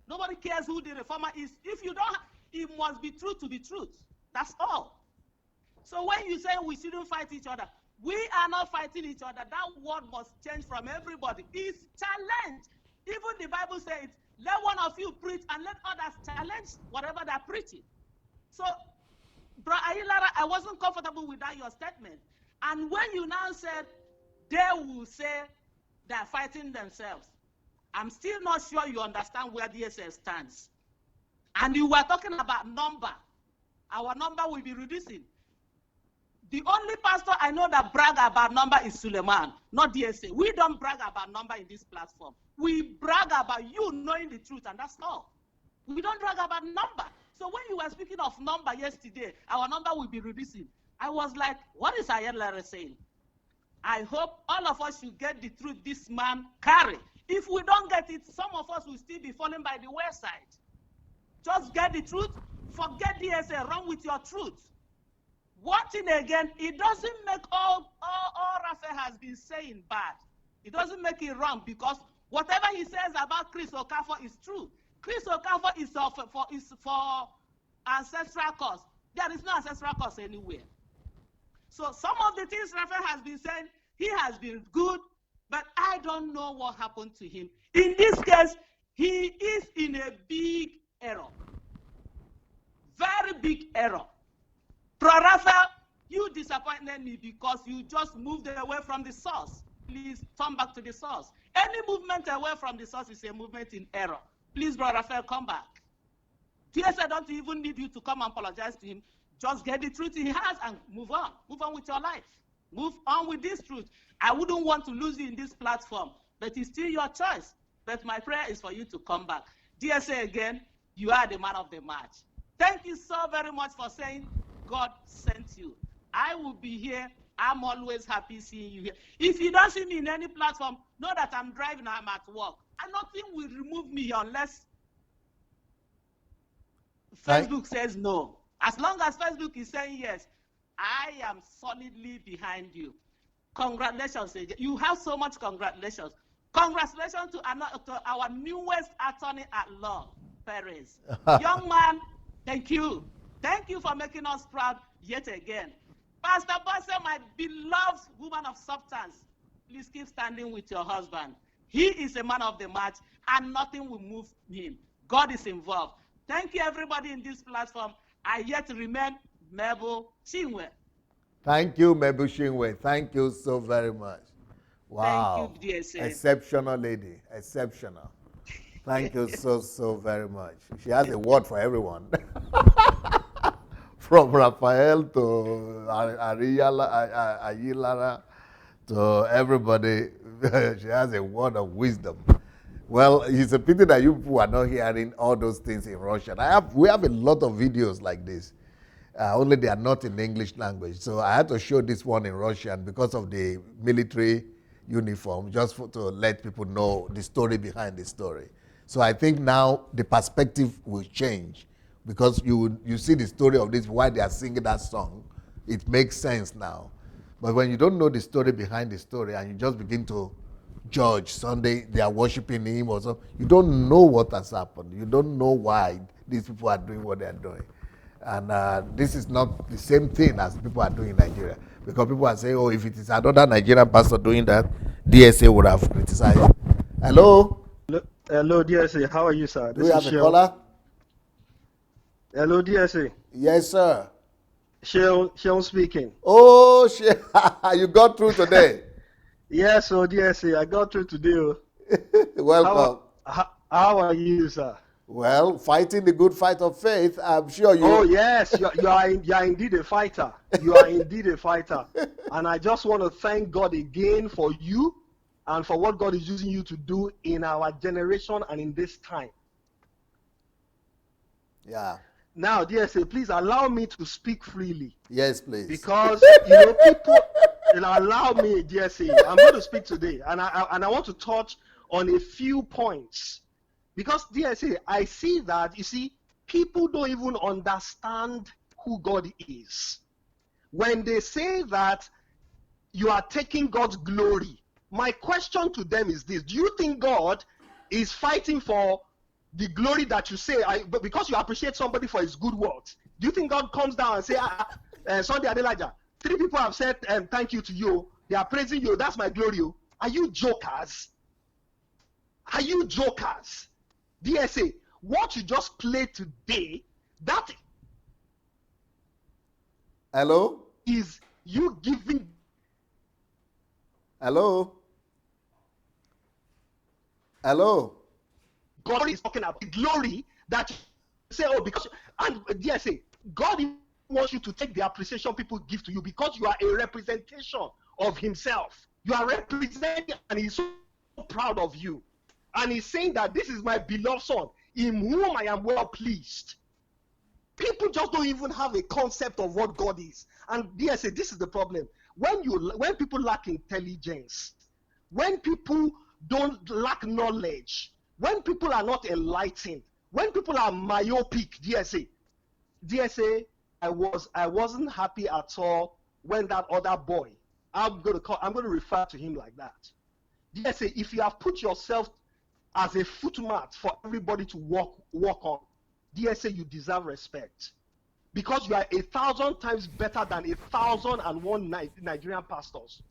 Nobody cares who the reformer is. If you don't, it must be true to the truth. That's all. So when you say we shouldn't fight each other, we are not fighting each other. That word must change from everybody. It's challenge. Even the Bible says, let one of you preach and let others challenge whatever they're preaching. So, Bro Ayilara, I wasn't comfortable with that, your statement. And when you now said, they will say they're fighting themselves. I'm still not sure you understand where DSS stands. And you were talking about number. Our number will be reducing. The only pastor I know that brag about number is Suleiman, not DSA. We don't brag about number in this platform. We brag about you knowing the truth, and that's all. We don't brag about number. So when you were speaking of number yesterday, our number will be reducing. I was like, what is Adelaja saying? I hope all of us should get the truth this man carry. If we don't get it, some of us will still be falling by the wayside. Just get the truth, forget DSA, run with your truth. One thing again, it doesn't make all Raphael has been saying bad. It doesn't make it wrong, because whatever he says about Chris Okafor is true. Chris Okafor is for ancestral cause. There is no ancestral cause anywhere. So some of the things Raphael has been saying, he has been good, but I don't know what happened to him. In this case, he is in a big error. Very big error. Pro Raphael, you disappointed me because you just moved away from the source. Please come back to the source. Any movement away from the source is a movement in error. Please, Brother Raphael, come back. TSA don't even need you to come and apologize to him. Just get the truth he has and move on. Move on with your life. Move on with this truth. I wouldn't want to lose you in this platform, but it's still your choice. But my prayer is for you to come back. DSA, again, you are the man of the match. Thank you so very much for saying God sent you. I will be here. I'm always happy seeing you here. If you don't see me in any platform, know that I'm driving, I'm at work. And nothing will remove me unless Facebook says no. As long as Facebook is saying yes, I am solidly behind you. Congratulations. You have so much congratulations. Congratulations to our newest attorney at law, Perez. Young man, thank you. Thank you for making us proud yet again. Pastor Bosse, my beloved woman of substance, please keep standing with your husband. He is a man of the match, and nothing will move him. God is involved. Thank you, everybody in this platform. I yet remain Mabel Chinwe. Thank you, Mabel Chinwe. Thank you so very much. Wow. Thank you, DSA. Exceptional lady. Exceptional. Thank you so very much. She has a word for everyone. From Raphael to Ayilara to everybody, she has a word of wisdom. Well, it's a pity that you people are not hearing all those things in Russian. We have a lot of videos like this, only they are not in the English language. So I had to show this one in Russian because of the military uniform, just to let people know the story behind the story. So I think now the perspective will change, because you see the story of this, why they are singing that song. It makes sense now. But when you don't know the story behind the story and you just begin to judge, Sunday they are worshiping him or something, you don't know what has happened. You don't know why these people are doing what they are doing. And this is not the same thing as people are doing in Nigeria. Because people are saying, oh, if it is another Nigerian pastor doing that, DSA would have criticized. Hello? Hello, DSA. How are you, sir? Do we have a caller? Hello, DSA. Yes, sir. Sheon speaking. Oh, you got through today. Yes, so DSA, I got through today. Welcome. How are you, sir? Well, fighting the good fight of faith. I'm sure you. Oh yes, you are indeed a fighter. You are indeed a fighter, and I just want to thank God again for you and for what God is using you to do in our generation and in this time. Yeah. Now, DSA, please allow me to speak freely. Yes, please. Because people allow me, DSA. I'm going to speak today, and I want to touch on a few points. Because DSA, I see that, you see, people don't even understand who God is. When they say that you are taking God's glory, my question to them is this: do you think God is fighting for the glory that you say, but because you appreciate somebody for his good works? Do you think God comes down and say, Sunday Adelaja, 3 people have said thank you to you, they are praising you, that's my glory? Are you jokers? Are you jokers? DSA, what you just played today, that hello, is you giving Hello? Hello? God is talking about the glory that you say, oh, because, and dear say, God wants you to take the appreciation people give to you because you are a representation of himself. You are representing, and he's so proud of you. And he's saying that this is my beloved son, in whom I am well pleased. People just don't even have a concept of what God is. And dear say, this is the problem. When people lack intelligence, when people don't lack knowledge, when people are not enlightened, when people are myopic, DSA, I wasn't happy at all when that other boy, I'm going to refer to him like that. DSA, if you have put yourself as a footmat for everybody to walk on, DSA, you deserve respect. Because you are 1,000 times better than 1,001 Nigerian pastors.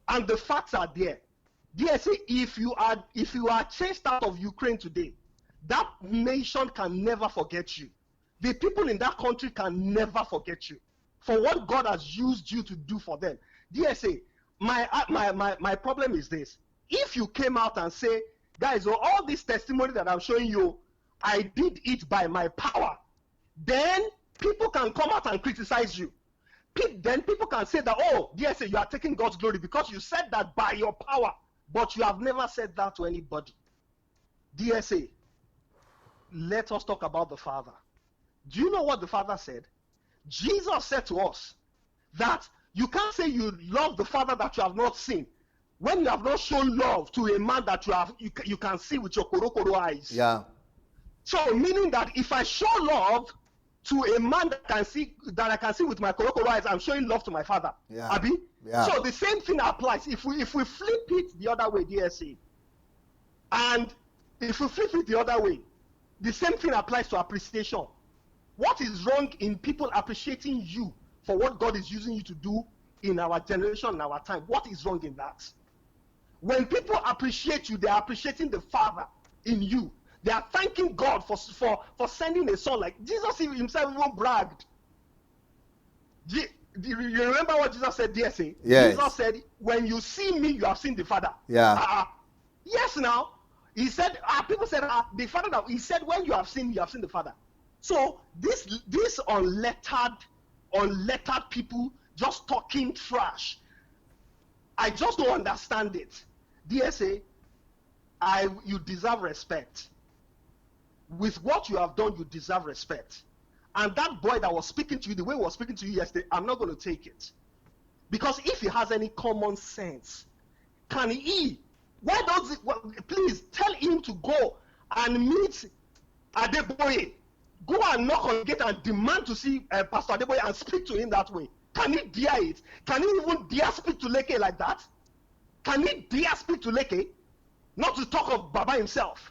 And the facts are there. DSA, if you are chased out of Ukraine today, that nation can never forget you. The people in that country can never forget you for what God has used you to do for them. DSA, my problem is this. If you came out and say, guys, all this testimony that I'm showing you, I did it by my power, then people can come out and criticize you. Then people can say that, oh, DSA, you are taking God's glory because you said that by your power, but you have never said that to anybody. DSA, let us talk about the Father. Do you know what the Father said? Jesus said to us that you can't say you love the Father that you have not seen when you have not shown love to a man that you can see with your korokoro eyes. Yeah. So meaning that if I show love to a man that I can see with my korokoro eyes, I'm showing love to my Father. Yeah. Abi? Yeah. So the same thing applies. If we flip it the other way, DSA, and if we flip it the other way, the same thing applies to appreciation. What is wrong in people appreciating you for what God is using you to do in our generation, in our time? What is wrong in that? When people appreciate you, they are appreciating the Father in you. They are thanking God for sending a son. Like Jesus himself even bragged. Do you remember what Jesus said, DSA? Yes. Jesus said, when you see me, you have seen the Father. Yeah. Yes, now. He said, people said, the Father, that he said, when you have seen the Father. So this unlettered people just talking trash, I just don't understand it. DSA, you deserve respect. With what you have done, you deserve respect. And that boy that was speaking to you, the way he was speaking to you yesterday, I'm not going to take it. Because if he has any common sense, please tell him to go and meet Adeboye. Go and knock on the gate and demand to see Pastor Adeboye and speak to him that way. Can he dare it? Can he even dare speak to Leke like that? Can he dare speak to Leke? Not to talk of Baba himself.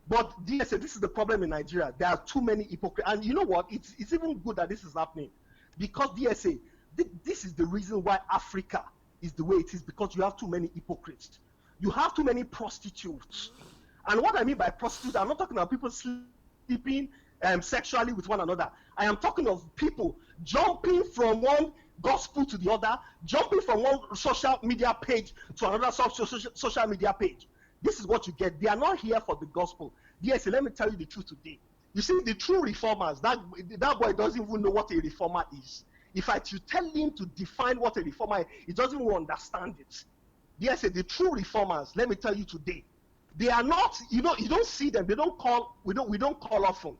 But DSA, this is the problem in Nigeria. There are too many hypocrites. And you know what? It's even good that this is happening. Because DSA, this is the reason why Africa is the way it is, because you have too many hypocrites. You have too many prostitutes. And what I mean by prostitutes, I'm not talking about people sleeping sexually with one another. I am talking of people jumping from one gospel to the other, jumping from one social media page to another social media page. This is what you get. They are not here for the gospel. Yes, let me tell you the truth today. You see, the true reformers, that boy doesn't even know what a reformer is. If I should tell him to define what a reformer is, he doesn't even understand it. Yes, the true reformers, let me tell you today, they are not, you don't see them. They don't call, we don't call often.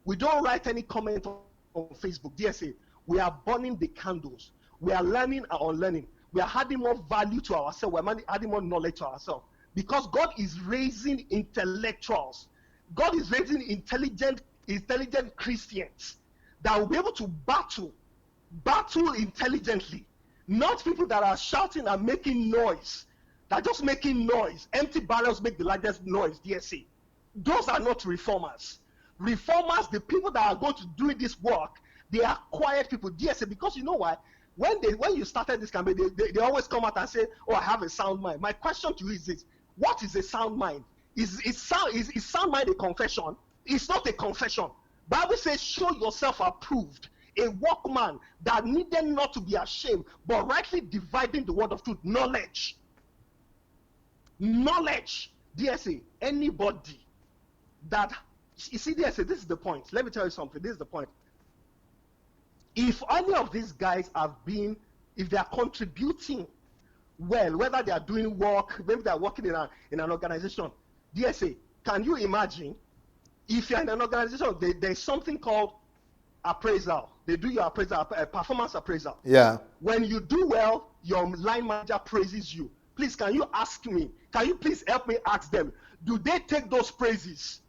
We don't write any comment on Facebook. DSA, we are burning the candles. We are learning and unlearning. We are adding more value to ourselves. We are adding more knowledge to ourselves. Because God is raising intellectuals. God is raising intelligent Christians that will be able to battle intelligently. Not people that are shouting and making noise. They're just making noise. Empty barrels make the largest noise, DSA. Those are not reformers. Reformers, the people that are going to do this work, they are quiet people, DSA, because you know why? When you started this campaign, they always come out and say, oh, I have a sound mind. My question to you is this: what is a sound mind? Is sound mind a confession? It's not a confession. Bible says, show yourself approved, A workman that needed not to be ashamed, but rightly dividing the word of truth. Knowledge. Knowledge. DSA, anybody that, you see, DSA, this is the point. Let me tell you something. This is the point. If any of these guys have been, if they are contributing well, whether they are doing work, maybe they are working in an organization, DSA, can you imagine if you're in an organization, there's something called appraisal. They do your appraisal, performance appraisal. Yeah. When you do well, your line manager praises you. Please, can you ask me? Can you please help me ask them? Do they take those praises?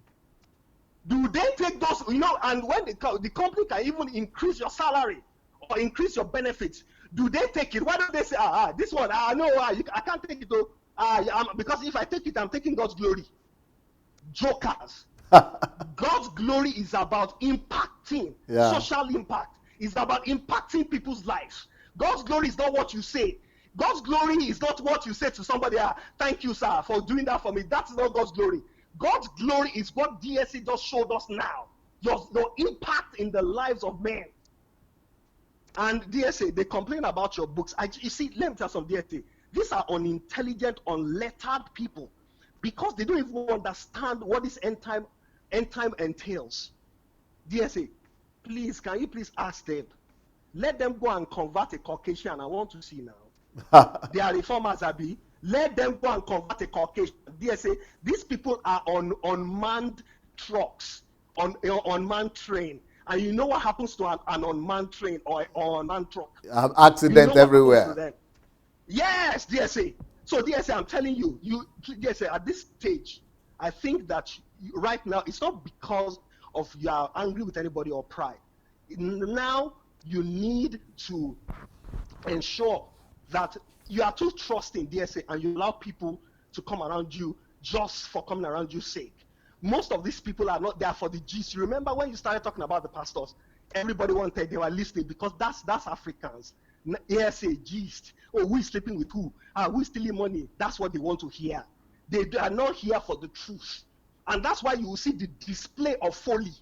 Do they take those, and when the company can even increase your salary or increase your benefits, do they take it? Why don't they say, this one, no, I can't take it though, because if I take it, I'm taking God's glory. Jokers. God's glory is about impacting, social impact. It's about impacting people's lives. God's glory is not what you say. God's glory is not what you say to somebody, thank you, sir, for doing that for me. That's not God's glory. God's glory is what DSA just showed us now. Your impact in the lives of men. And DSA, they complain about your books. You see, let me tell some DSA. These are unintelligent, unlettered people because they don't even understand what this end time entails. DSA, please, can you please ask them? Let them go and convert a Caucasian. I want to see now. They are reformers, Abi. Let them go and convert a Caucasian. DSA, these people are on unmanned trucks, on unmanned train. And you know what happens to an unmanned train or unmanned truck? Accident everywhere. Yes, DSA. So DSA, I'm telling you, DSA, at this stage, I think that right now, it's not because of you are angry with anybody or pride. Now, you need to ensure that you are too trusting, DSA, and you allow people to come around you just for coming around you's sake. Most of these people are not there for the gist. You remember when you started talking about the pastors, everybody wanted, they were listening because that's Africans. ASA, gist. Oh, who is sleeping with who? Who is stealing money? That's what they want to hear. They are not here for the truth. And that's why you will see the display of folly.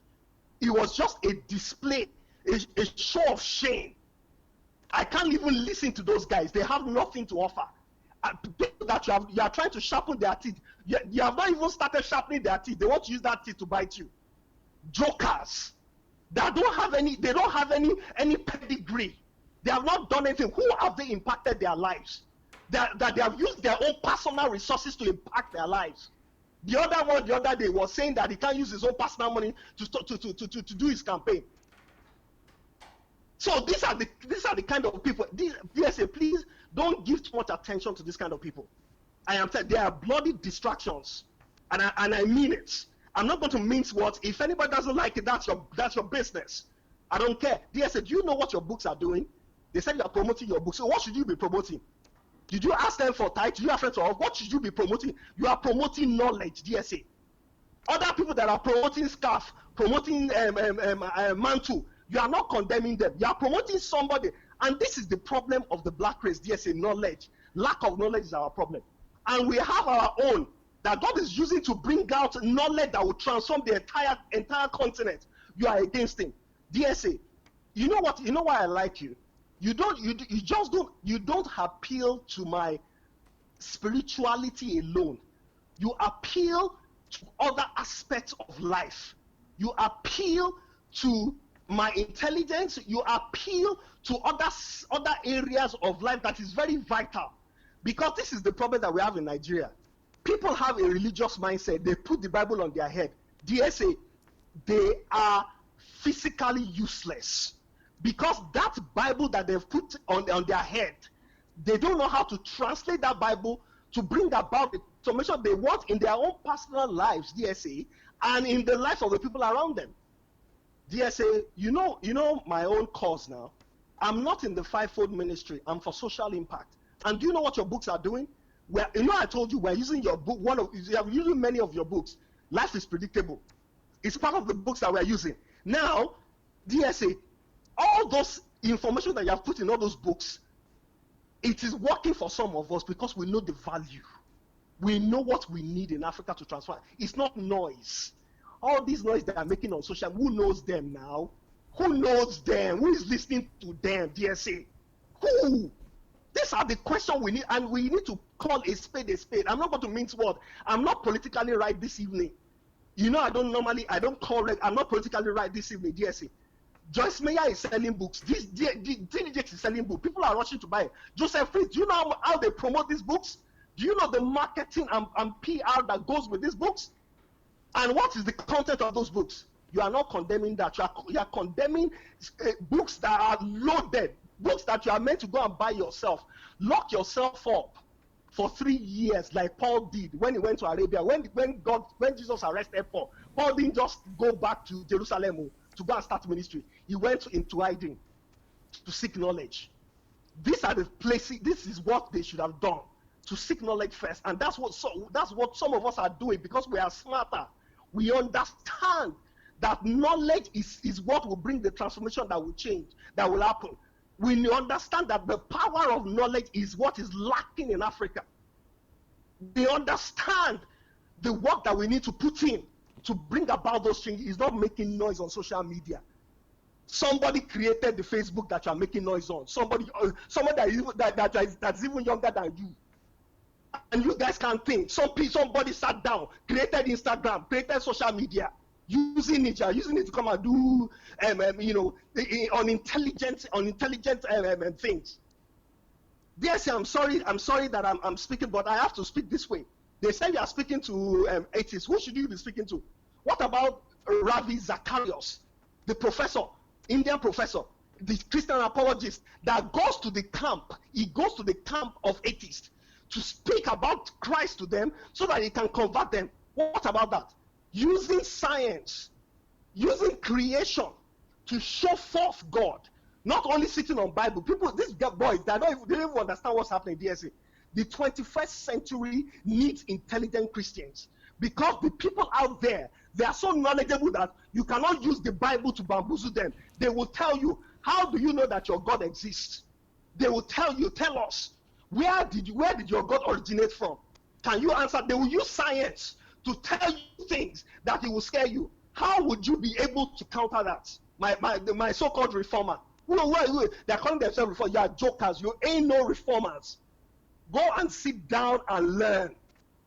It was just a display, a show of shame. I can't even listen to those guys. They have nothing to offer. People that you are trying to sharpen their teeth. You have not even started sharpening their teeth. They want to use that teeth to bite you. Jokers. They don't have any pedigree. They have not done anything. Who have they impacted their lives? That they have used their own personal resources to impact their lives. The other one the other day was saying that he can't use his own personal money to do his campaign. So these are the kind of people. DSA, please don't give too much attention to this kind of people. I am telling you, they are bloody distractions, and I mean it. I'm not going to mince words. If anybody doesn't like it, that's your business. I don't care. DSA, do you know what your books are doing? They said you are promoting your books. So what should you be promoting? Did you ask them for tithe? Did you ask them for what should you be promoting? You are promoting knowledge, DSA. Other people that are promoting scarf, promoting mantle, you are not condemning them. You are promoting somebody. And this is the problem of the black race, DSA, knowledge. Lack of knowledge is our problem. And we have our own that God is using to bring out knowledge that will transform the entire continent. You are against him. DSA, you know what? You know why I like you? You don't appeal to my spirituality alone. You appeal to other aspects of life. You appeal to my intelligence. You appeal to other areas of life that is very vital. Because this is the problem that we have in Nigeria. People have a religious mindset. They put the Bible on their head. DSA, they are physically useless. Because that Bible that they've put on their head, they don't know how to translate that Bible to bring about the transformation they want in their own personal lives, DSA, and in the lives of the people around them. DSA, you know my own cause now. I'm not in the fivefold ministry. I'm for social impact. And do you know what your books are doing? Well, I told you we're using your book. You are using many of your books. Life is predictable. It's part of the books that we're using. Now, DSA, all those information that you have put in all those books, it is working for some of us because we know the value. We know what we need in Africa to transform. It's not noise. All these noise that are making on social, who knows them now? Who knows them? Who is listening to them, DSA? Who? These are the questions we need, and we need to call a spade a spade. I'm not going to mince words. I'm not politically right this evening. You know, I'm not politically right this evening, DSA. Joyce Meyer is selling books. This DDJ is selling books. People are rushing to buy it. Joseph Fritz, do you know how they promote these books? Do you know the marketing and PR that goes with these books? And what is the content of those books? You are not condemning that. You are condemning books that are loaded, books that you are meant to go and buy yourself. Lock yourself up for 3 years, like Paul did when he went to Arabia. When Jesus arrested Paul, Paul didn't just go back to Jerusalem to go and start ministry. He went into hiding to seek knowledge. These are the places. This is what they should have done, to seek knowledge first, and that's what some of us are doing because we are smarter. We understand that knowledge is what will bring the transformation that will change, that will happen. We understand that the power of knowledge is what is lacking in Africa. We understand the work that we need to put in to bring about those changes is not making noise on social media. Somebody created the Facebook that you are making noise on. Somebody that's even younger than you. And you guys can't think. Somebody sat down, created Instagram, created social media, using it to come and do, unintelligent things. Yes, I'm sorry that I'm speaking, but I have to speak this way. They say you are speaking to atheists. Who should you be speaking to? What about Ravi Zacharias, the professor, Indian professor, the Christian apologist that goes to the camp? He goes to the camp of atheists to speak about Christ to them so that he can convert them. What about that? Using science, using creation to show forth God, not only sitting on Bible. People, these boys, they don't even understand what's happening in DSA. The 21st century needs intelligent Christians because the people out there, they are so knowledgeable that you cannot use the Bible to bamboozle them. They will tell you, how do you know that your God exists? They will tell us. Where did your God originate from? Can you answer? They will use science to tell you things that it will scare you. How would you be able to counter that? My so-called reformer. They're calling themselves reformers. You are jokers. You ain't no reformers. Go and sit down and learn.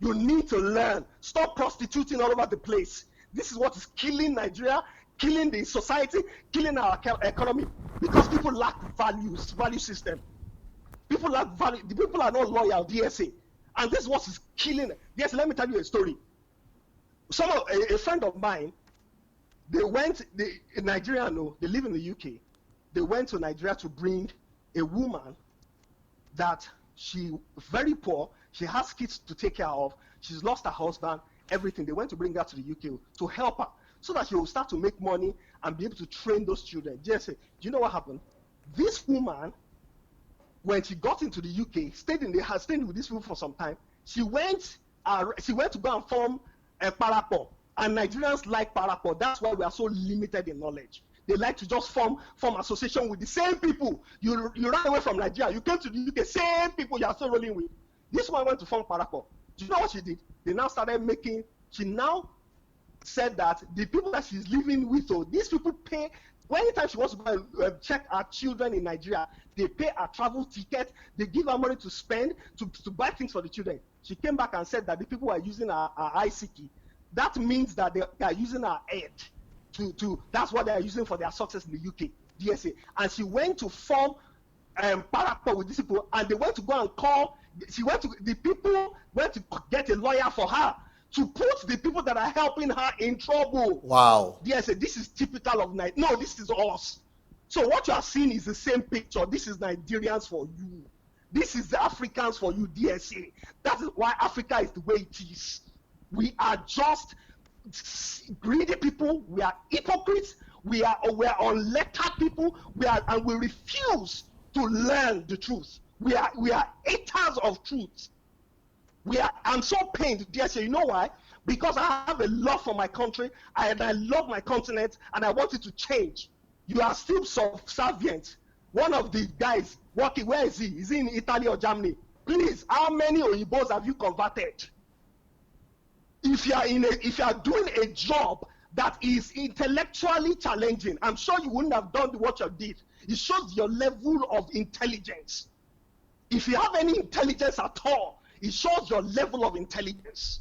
You need to learn. Stop prostituting all over the place. This is what is killing Nigeria, killing the society, killing our economy, because people lack value system. People lack value. The people are not loyal, DSA. And this is what is killing it. Yes, let me tell you a story. A friend of mine, they live in the UK. They went to Nigeria to bring a woman that she very poor. She has kids to take care of. She's lost her husband, everything. They went to bring her to the UK to help her so that she will start to make money and be able to train those children. DSA, do you know what happened? This woman, when she got into the UK, stayed with these people for some time. She went to go and form a parapor, and Nigerians like parapor. That's why we are so limited in knowledge. They like to just form association with the same people. You ran away from Nigeria, you came to the UK, same people you are still rolling with. This one went to form parapor. Do you know what she did? She now said that the people that she's living with, so these people pay. Anytime she wants to go and check her children in Nigeria, they pay her travel ticket, they give her money to spend, to buy things for the children. She came back and said that the people are using her ICT. That means that they are using her head. That's what they are using for their success in the UK, DSA. And she went to form parapor with these people, and they went to go and call. The people went to get a lawyer for her to put the people that are helping her in trouble. Wow. DSA, this is typical of Nigeria. No, this is us. So what you are seeing is the same picture. This is Nigerians for you. This is the Africans for you, DSA. That is why Africa is the way it is. We are just greedy people. We are hypocrites. We are unlettered people. And we refuse to learn the truth. We are haters of truth. I'm so pained, DSA. You know why? Because I have a love for my country, and I love my continent, and I want it to change. You are still subservient. One of the guys working, where is he? Is he in Italy or Germany? Please, how many Oyinbos have you converted? If you are doing a job that is intellectually challenging, I'm sure you wouldn't have done what you did. It shows your level of intelligence. If you have any intelligence at all, it shows your level of intelligence.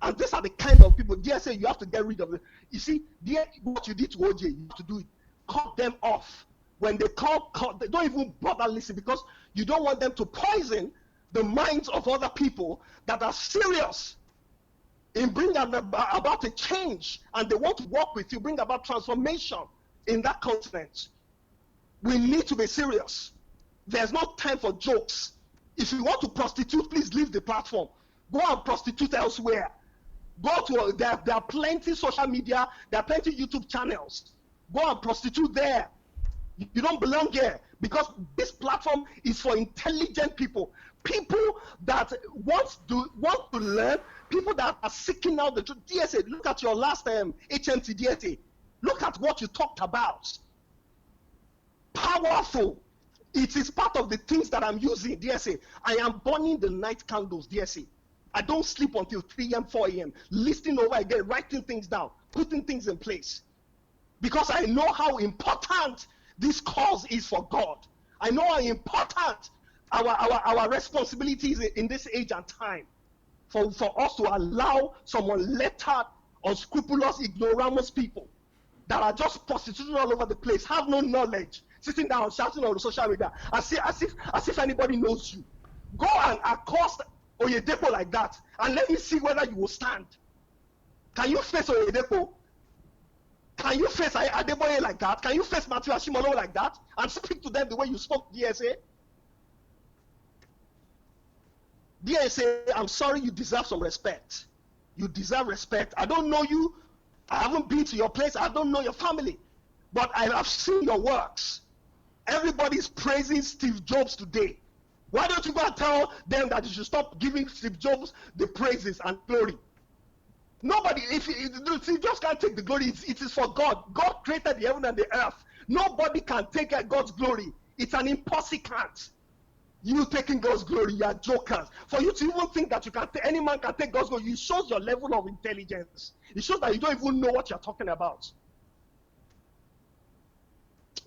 And these are the kind of people, dear say, you have to get rid of it. You see, dear, what you did to OJ, you have to do it. Cut them off. When they call, they don't even bother listening, because you don't want them to poison the minds of other people that are serious in bringing about a change, and they want to work with you, bring about transformation in that continent. We need to be serious. There's no time for jokes. If you want to prostitute, please leave the platform. Go and prostitute elsewhere. Go to, there are plenty social media, there are plenty YouTube channels. Go and prostitute there. You don't belong here, because this platform is for intelligent people. People that want to learn, people that are seeking out the truth. DSA, look at your last HMT DSA. Look at what you talked about. Powerful. It is part of the things that I'm using, DSA. I am burning the night candles, DSA. I don't sleep until 3 a.m., 4 a.m., listening over again, writing things down, putting things in place. Because I know how important this cause is for God. I know how important our responsibilities in this age and time. For us to allow some unlettered, unscrupulous, ignoramus people that are just prostituting all over the place, have no knowledge, sitting down, shouting on social media, as if anybody knows you. Go and accost Oyedepo like that, and let me see whether you will stand. Can you face Oyedepo? Can you face Adeboye like that? Can you face Matthew Ashimolo like that, and speak to them the way you spoke DSA? DSA, I'm sorry, you deserve some respect. You deserve respect. I don't know you. I haven't been to your place. I don't know your family. But I have seen your works. Everybody's praising Steve Jobs today. Why don't you go and tell them that you should stop giving Steve Jobs the praises and glory? Nobody, Steve Jobs can't take the glory. It is for God. God created the heaven and the earth. Nobody can take God's glory. It's an impossible. You taking God's glory, you are jokers. For you to even think that any man can take God's glory, it shows your level of intelligence. It shows that you don't even know what you're talking about.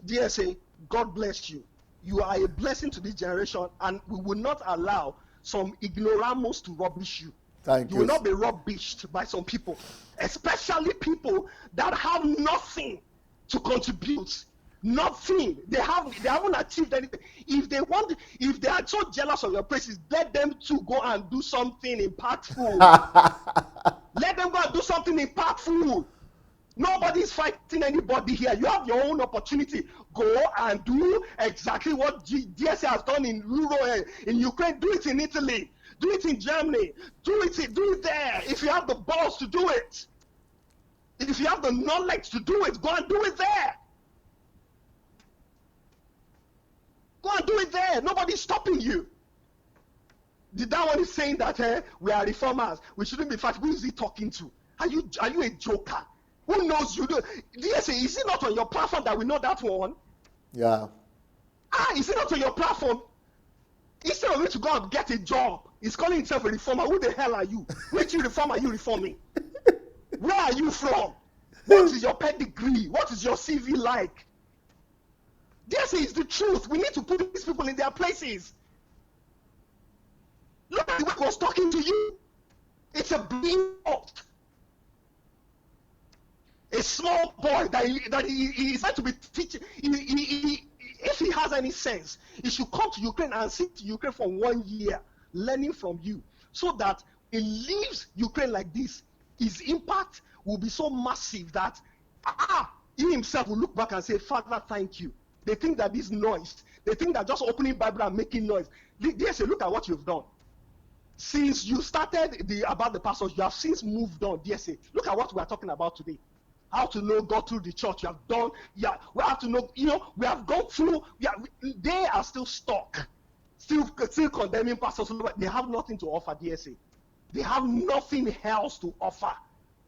DSA, God bless you. You are a blessing to this generation, and we will not allow some ignoramus to rubbish you. Thank you. You will not be rubbished by some people, especially people that have nothing to contribute. Nothing. They haven't achieved anything. If they are so jealous of your praises, let them to go and do something impactful. Let them go and do something impactful. Nobody's fighting anybody here. You have your own opportunity. Go and do exactly what DSA has done in Ukraine. Do it in Italy. Do it in Germany. Do it there. If you have the balls to do it. If you have the knowledge to do it, go and do it there. Go and do it there. Nobody's stopping you. That one is saying that we are reformers. We shouldn't be fighting. Who is he talking to? Are you a joker? Who knows you? DSA, is it not on your platform that we know that one? Yeah. Is it not on your platform? Instead of you to go and get a job, he's calling himself a reformer. Who the hell are you? Which reformer are you reforming? Where are you from? What is your pedigree? What is your CV like? DSA is the truth. We need to put these people in their places. Look at the way he was talking to you. It's a bleeding out. A small boy that he is meant to be teaching. If he has any sense, he should come to Ukraine and sit to Ukraine for 1 year, learning from you, so that he leaves Ukraine like this. His impact will be so massive that he himself will look back and say, Father, thank you. They think that this noise, they think that just opening Bible and making noise. They say, look at what you've done. Since you started about the pastors, you have since moved on. DSA, look at what we are talking about today. How to know God through the church. You have done. Yeah, we have to know. We have gone through. They are still stuck, still condemning pastors. They have nothing to offer. DSA, they have nothing else to offer.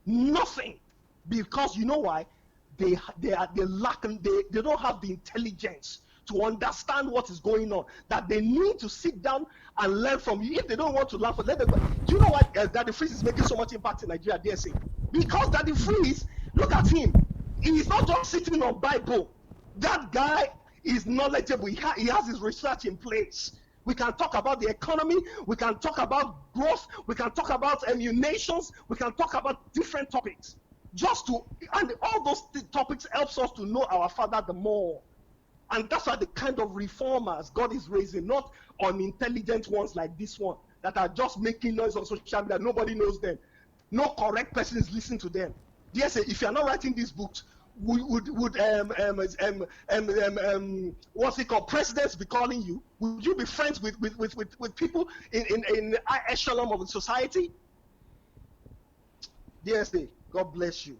Nothing, because you know why? They lack. They don't have the intelligence to understand what is going on. That they need to sit down and learn from you. If they don't want to learn, let them go. Do you know why Daddy Freeze is making so much impact in Nigeria? DSA, because Daddy Freeze Look at him. He is not just sitting on Bible. That guy is knowledgeable. He has his research in place. We can talk about the economy. We can talk about growth. We can talk about nations. We can talk about different topics. And all those topics helps us to know our Father the more. And that's why the kind of reformers God is raising, not unintelligent ones like this one that are just making noise on social media. Nobody knows them. No correct person is listening to them. Yes, if you are not writing these books, would what's it called, presidents be calling you? Would you be friends with people in high echelon of the society? Yes, God bless you.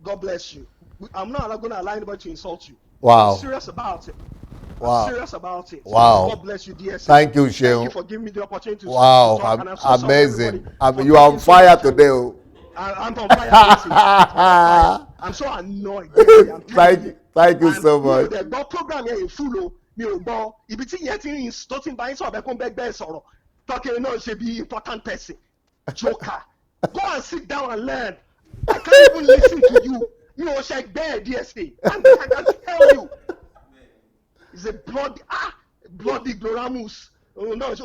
God bless you. I'm not going to allow anybody to insult you. Wow. I'm serious about it. Wow. I'm serious about it. Wow. God bless you, DSA. Thank you, Sheil. Thank you for giving me the opportunity to talk. And I'm so amazing. Sorry, You are on fire today. I'm on fire. I'm so annoyed. Thank you so much. The program here in full. If it's getting starting by so I come back there talking should be important person. Joker. Go and sit down and learn. I can't even listen to you. You know, shake there, DSA. And I can tell you. It's a bloody gloramus. Oh no,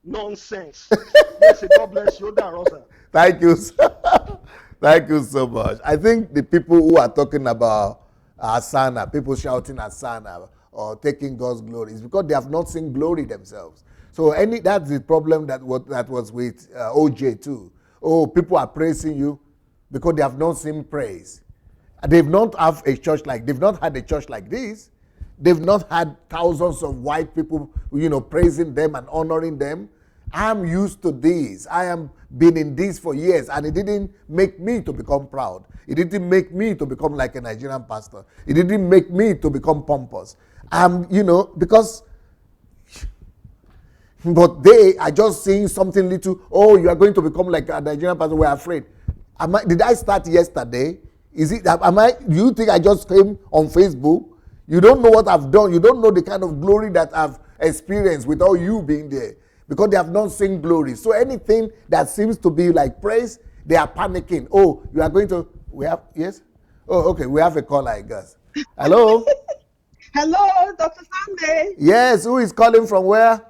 nonsense. Yes, God bless you, Rosa. Thank you. Thank you so much. I think the people who are talking about Asana, people shouting Asana or taking God's glory, is because they have not seen glory themselves. So that's the problem that was with OJ too. Oh, people are praising you because they have not seen praise. They've not had a church like this. They've not had thousands of white people, praising them and honoring them. I'm used to this. I am been in this for years, and it didn't make me to become proud. It didn't make me to become like a Nigerian pastor. It didn't make me to become pompous. Because but they are just saying something little. Oh, you are going to become like a Nigerian pastor. We're afraid. Did I start yesterday? Do you think I just came on Facebook? You don't know what I've done. You don't know the kind of glory that I've experienced without you being there, because they have not seen glory. So anything that seems to be like praise, they are panicking. Oh, you are going to, yes? Oh, okay, we have a caller, I guess. Hello? Hello, Dr. Sunday. Yes, who is calling from where?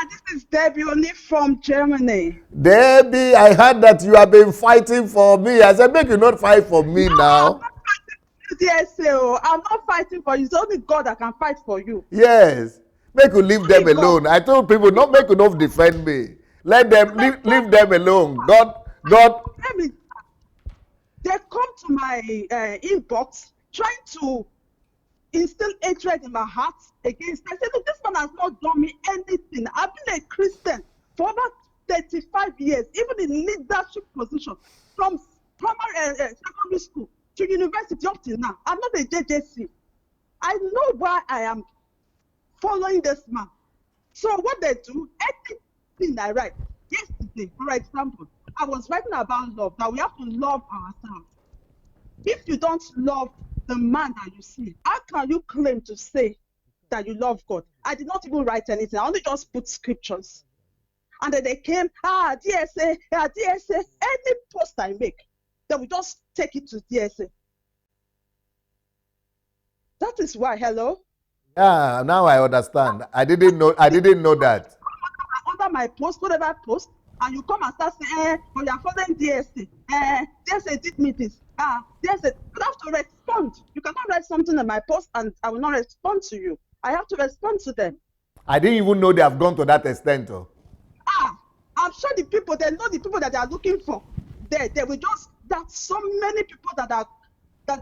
This is Debbie, only from Germany. Debbie, I heard that you have been fighting for me. I said, make you not fight for me now. Yes, I'm not fighting for you. It's only God that can fight for you. Yes. Make you leave them alone. I told people, not make you not defend me. Let them leave them alone. God. They come to my inbox trying to instill hatred in my heart against. I said, look, this man has not done me anything. I've been a Christian for over 35 years, even in leadership position, from primary secondary school to university up till now. I'm not a JJC. I know why I am following this man. So what they do, anything I write, yesterday, for example, I was writing about love, that we have to love ourselves. If you don't love the man that you see, how can you claim to say that you love God? I did not even write anything. I only just put scriptures. And then they came, DSA, any post I make, they will just take it to DSA. That is why, hello? Yeah, now I understand. I didn't know that. Under my post, whatever I post, and you come and start saying, you are following DSA. DSA did me this. DSA, you have to respond. You cannot write something in my post and I will not respond to you. I have to respond to them. I didn't even know they have gone to that extent. I'm sure the people, they know the people that they are looking for. They will just, there's so many people that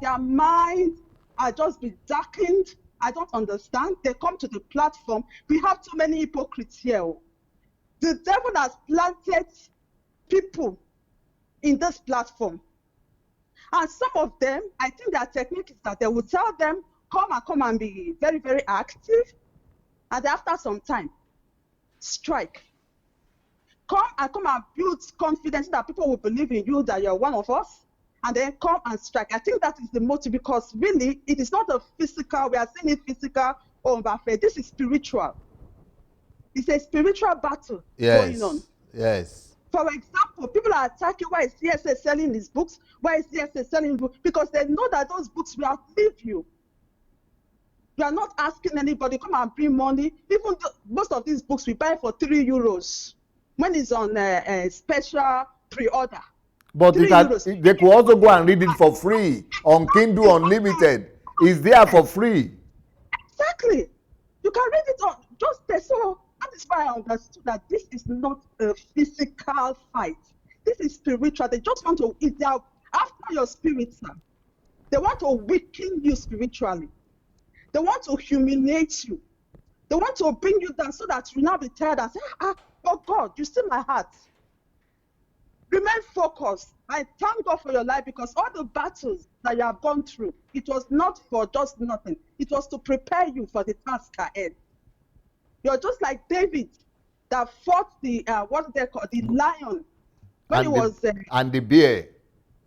their minds are just be darkened. I don't understand. They come to the platform. We have too many hypocrites here. The devil has planted people in this platform. And some of them, I think their technique is that they will tell them, come and be very, very active. And after some time, strike. Come and build confidence that people will believe in you, that you're one of us. And then come and strike. I think that is the motive, because really, it is not a physical, we are saying it physical or faith. This is spiritual. It's a spiritual battle going on. Yes. For example, people are attacking why is CSA selling his books, why is CSA selling books, because they know that those books will outlive you. You are not asking anybody come and bring money. Even most of these books we buy for €3 when it's on a special pre-order. But they could also go and read it for free on Kindle Unlimited. It's there for free. Exactly. You can read it on just there. So that is why I understood that this is not a physical fight. This is spiritual. They just want to eat out after your spirit, sir. They want to weaken you spiritually. They want to humiliate you. They want to bring you down so that you now be tired and say, oh God, you see my heart. Remain focused. I thank God for your life because all the battles that you have gone through, it was not for just nothing. It was to prepare you for the task ahead. You're just like David that fought the, what they call the lion when he was... and the bear.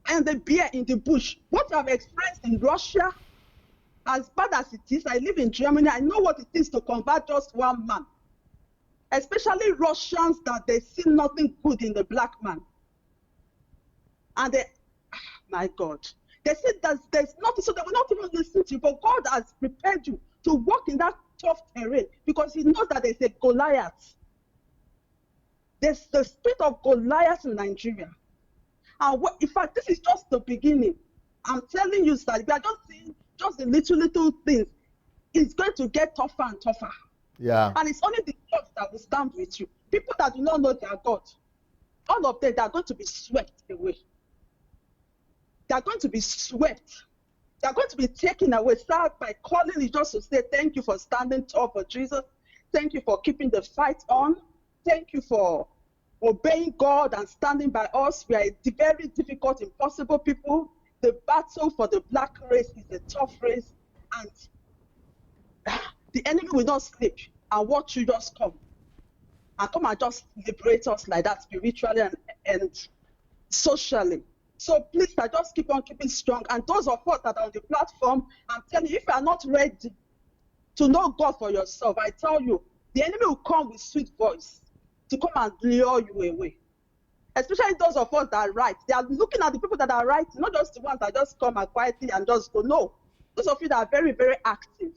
And the bear in the bush. What I've experienced in Russia, as bad as it is, I live in Germany, I know what it is to combat just one man. Especially Russians that they see nothing good in the black man. And they, my God, they said that there's nothing, so they will not even listen to you. But God has prepared you to walk in that tough terrain because He knows that there's a Goliath. There's the spirit of Goliath in Nigeria. And in fact, this is just the beginning. I'm telling you, sir, if you are just seeing just the little things, it's going to get tougher and tougher. Yeah. And it's only the church that will stand with you. People that do not know their God, all of them, they are going to be swept away. They are going to be swept. They are going to be taken away. Start by calling you just to say, thank you for standing tall for Jesus. Thank you for keeping the fight on. Thank you for obeying God and standing by us. We are a very difficult, impossible people. The battle for the black race is a tough race, and the enemy will not sleep and watch you just come and just liberate us like that spiritually and socially. So please, I just keep on keeping strong. And those of us that are on the platform, I'm telling you, if you are not ready to know God for yourself, I tell you, the enemy will come with sweet voice to come and lure you away. Especially those of us that are right. They are looking at the people that are right, not just the ones that just come and quietly and just go. No. Those of you that are very, very active,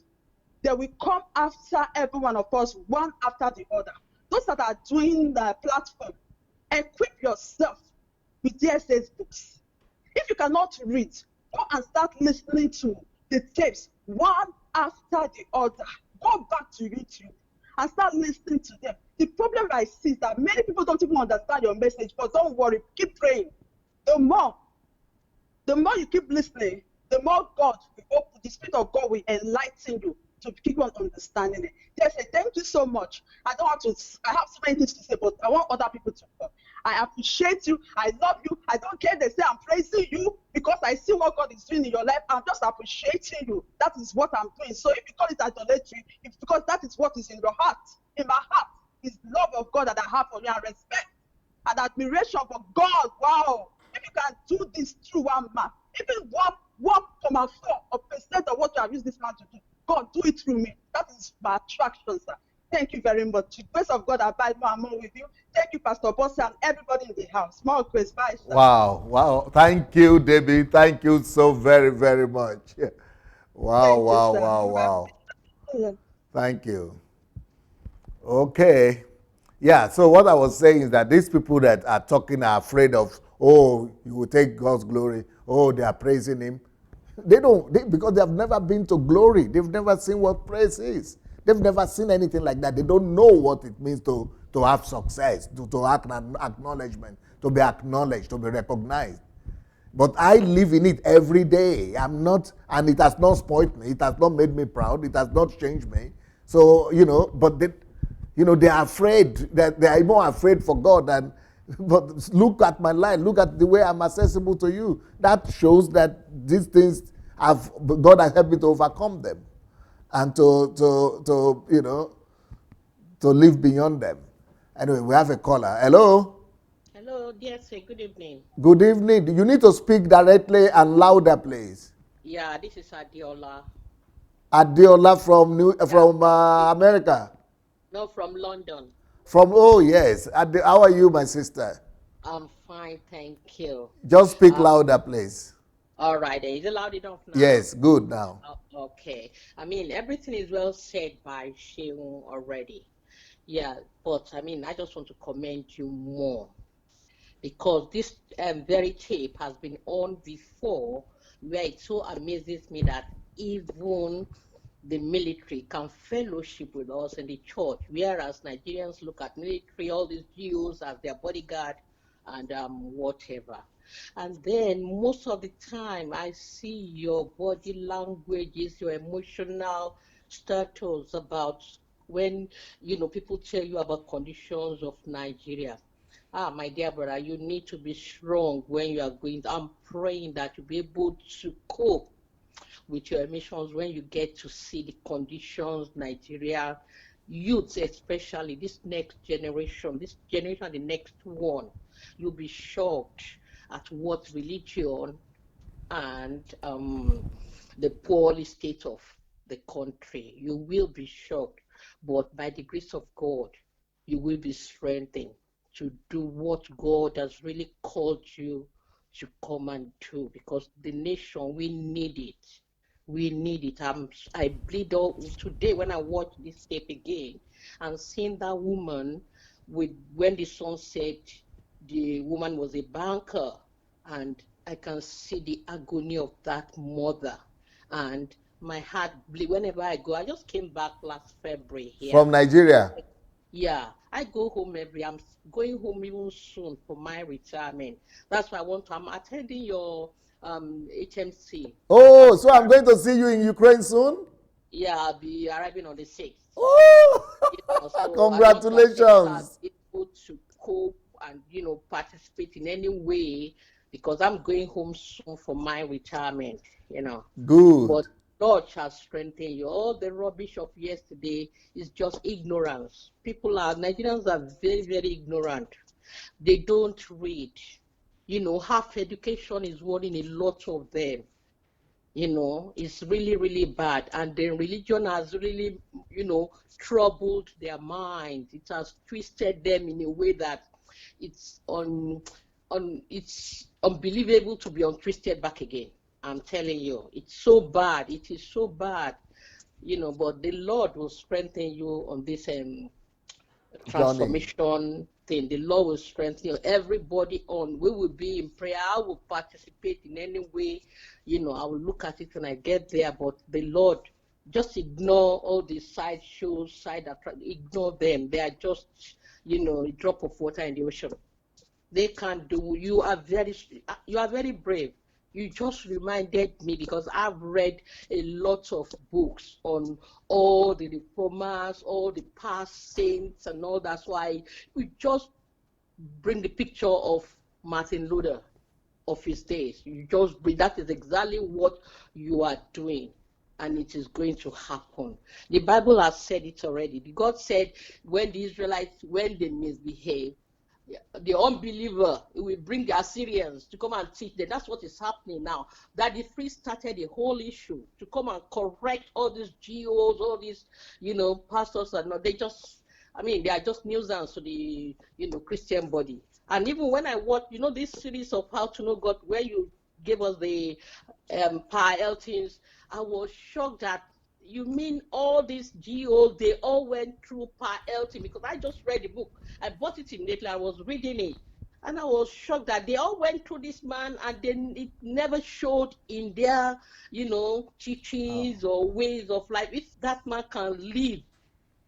they will come after every one of us, one after the other. Those that are doing the platform, equip yourself with DSS books. If you cannot read, go and start listening to the tapes one after the other. Go back to YouTube and start listening to them. The problem I see is that many people don't even understand your message, but don't worry, keep praying. The more you keep listening, the more God will open, the Spirit of God will enlighten you to keep on understanding it. They say, thank you so much. I have so many things to say, but I want other people to talk. I appreciate you. I love you. I don't care if they say I'm praising you because I see what God is doing in your life. I'm just appreciating you. That is what I'm doing. So if you call it idolatry, it's because that is what is in your heart. In my heart is love of God that I have for you and respect and admiration for God. Wow. If you can do this through one man, even 1.4% of what you have used this man to do, God, do it through me. That is my attraction, sir. Thank you very much. The grace of God abide more and more with you. Thank you, Pastor Bosse, and everybody in the house. More grace. Bye, sir. Wow. Thank you, Debbie. Thank you so very, very much. Wow. Thank you. Okay. Yeah, so what I was saying is that these people that are talking are afraid of, oh, you will take God's glory. Oh, they are praising Him. Because they have never been to glory. They've never seen what praise is. They've never seen anything like that. They don't know what it means to have success, to have acknowledgement, to be acknowledged, to be recognized. But I live in it every day. And it has not spoiled me. It has not made me proud. It has not changed me. So, but they are afraid. They are more afraid for God but look at my life. Look at the way I'm accessible to you. That shows that these things God has helped me to overcome them and to live beyond them. Anyway, we have a caller. Hello? Hello, dear sir. Good evening. Good evening. You need to speak directly and louder, please. Yeah, this is Adiola. Adiola from America? No, from London. Oh, yes. How are you, my sister? I'm fine, thank you. Just speak louder, please. All right, is it loud enough now? Yes, good now. Okay. I mean, everything is well said by Sheung already. Yeah, but I mean, I just want to commend you more because this very tape has been on before, where it so amazes me that even the military can fellowship with us in the church, whereas Nigerians look at military, all these Jews as their bodyguard and whatever. And then most of the time, I see your body languages, your emotional status about when, people tell you about conditions of Nigeria. My dear brother, you need to be strong when you are going. I'm praying that you'll be able to cope with your emissions when you get to see the conditions Nigeria youths, especially this next generation, the next one, you'll be shocked at what religion and the poorly state of the country. You will be shocked, but by the grace of God, you will be strengthened to do what God has really called you to come and do, because the nation, we need it. We need it. I bleed all today when I watch this tape again and seeing that woman when the son said the woman was a banker, and I can see the agony of that mother, and my heart bleed whenever I go. I just came back last February here. From Nigeria? Yeah, I go home I'm going home even soon for my retirement. That's why I'm attending your HMC. Oh, so I'm going to see you in Ukraine soon? Yeah, I'll be arriving on the 6th. Oh, so congratulations. I able to cope and, participate in any way, because I'm going home soon for my retirement, Good. But God shall strengthen you. All the rubbish of yesterday is just ignorance. Nigerians are very, very ignorant. They don't read. Half education is warning a lot of them. It's really, really bad. And the religion has really, troubled their minds. It has twisted them in a way that it's it's unbelievable to be untwisted back again. I'm telling you, it's so bad. It is so bad, but the Lord will strengthen you on this transformation thing. The Lord will strengthen you. Everybody we will be in prayer. I will participate in any way. I will look at it when I get there. But the Lord, just ignore all these side shows, ignore them. They are just, a drop of water in the ocean. They can't do. You are very brave. You just reminded me, because I've read a lot of books on all the reformers, all the past saints and all that. So we just bring the picture of Martin Luther of his days. That is exactly what you are doing, and it is going to happen. The Bible has said it already. God said when the Israelites, when they misbehave, the unbeliever will bring the Assyrians to come and teach them. That's what is happening now. That the priest started a whole issue to come and correct all these GOs, all these, pastors, and they are just nuisance to the, Christian body. And even when I watch, this series of How to Know God, where you gave us the Power things, I was shocked that you mean all these GOs, they all went through LT, because I just read the book. I bought it immediately. I was reading it. And I was shocked that they all went through this man, and then it never showed in their, teachings or ways of life. If that man can live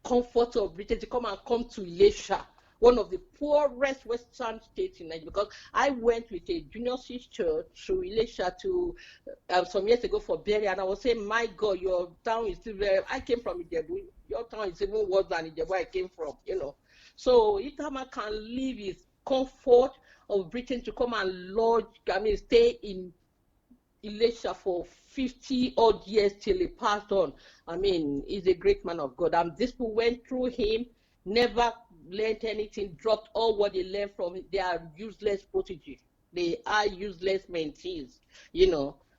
comfort of Britain to come to Elisha, one of the poorest Western states in Nigeria, because I went with a junior sis church to Elisha some years ago for burial, and I was saying, my God, your town is still very. I came from Ijebu. Your town is even worse than Ijebu I came from, So if that man can live his comfort of Britain to come and stay in Elisha for 50 odd years till he passed on. He's a great man of God. These people went through him, never learned anything, dropped all what they learned from him. They are useless protege. They are useless mentees,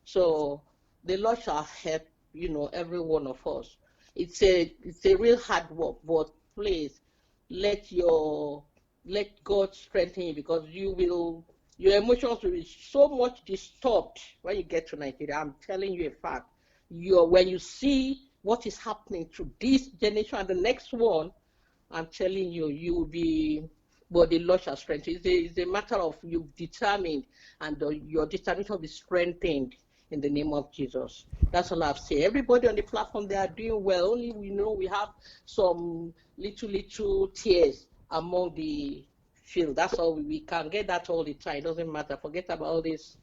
So the Lord shall help, every one of us. It's a real hard work, but please let your let God strengthen you, because your emotions will be so much disturbed when you get to Nigeria. I'm telling you a fact. When you see what is happening to this generation and the next one, I'm telling you, you will be, but the Lord shall strengthen. It's a matter of you determined, and your determination will be strengthened in the name of Jesus. That's all I've said. Everybody on the platform, they are doing well. Only we know we have some little tears among the field. That's all. We can get that all the time. It doesn't matter. Forget about all this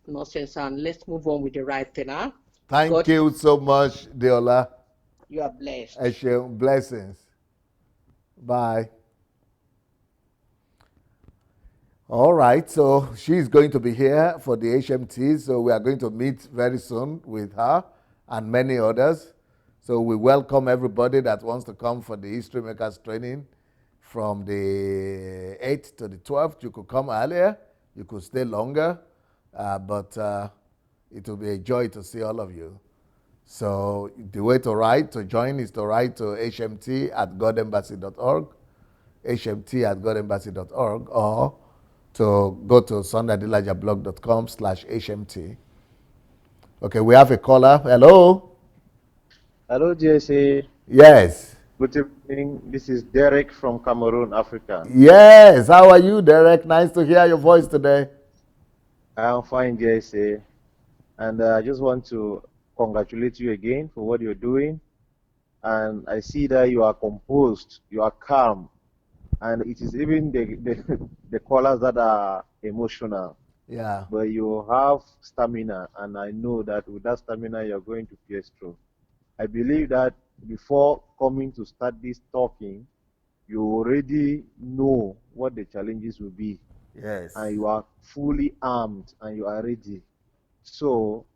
nonsense and let's move on with the right thing. Huh? Thank you so much, Deola. You are blessed. Blessings. Bye. All right, so she's going to be here for the HMT, so we are going to meet very soon with her and many others. So we welcome everybody that wants to come for the History Makers training from the 8th to the 12th. You could come earlier, you could stay longer, but it will be a joy to see all of you. So the way to join is to write to hmt@godembassy.org, hmt@godembassy.org, or to go to sundaydelajablog.com/hmt. Okay, we have a caller. Hello? Hello, JSA. Yes. Good evening. This is Derek from Cameroon, Africa. Yes. How are you, Derek? Nice to hear your voice today. I'm fine, JSA. And I just want to congratulate you again for what you're doing. And I see that you are composed, you are calm. And it is even the callers that are emotional. Yeah. But you have stamina, and I know that with that stamina, you're going to pierce through. I believe that before coming to start this talking, you already know what the challenges will be. Yes. And you are fully armed and you are ready. So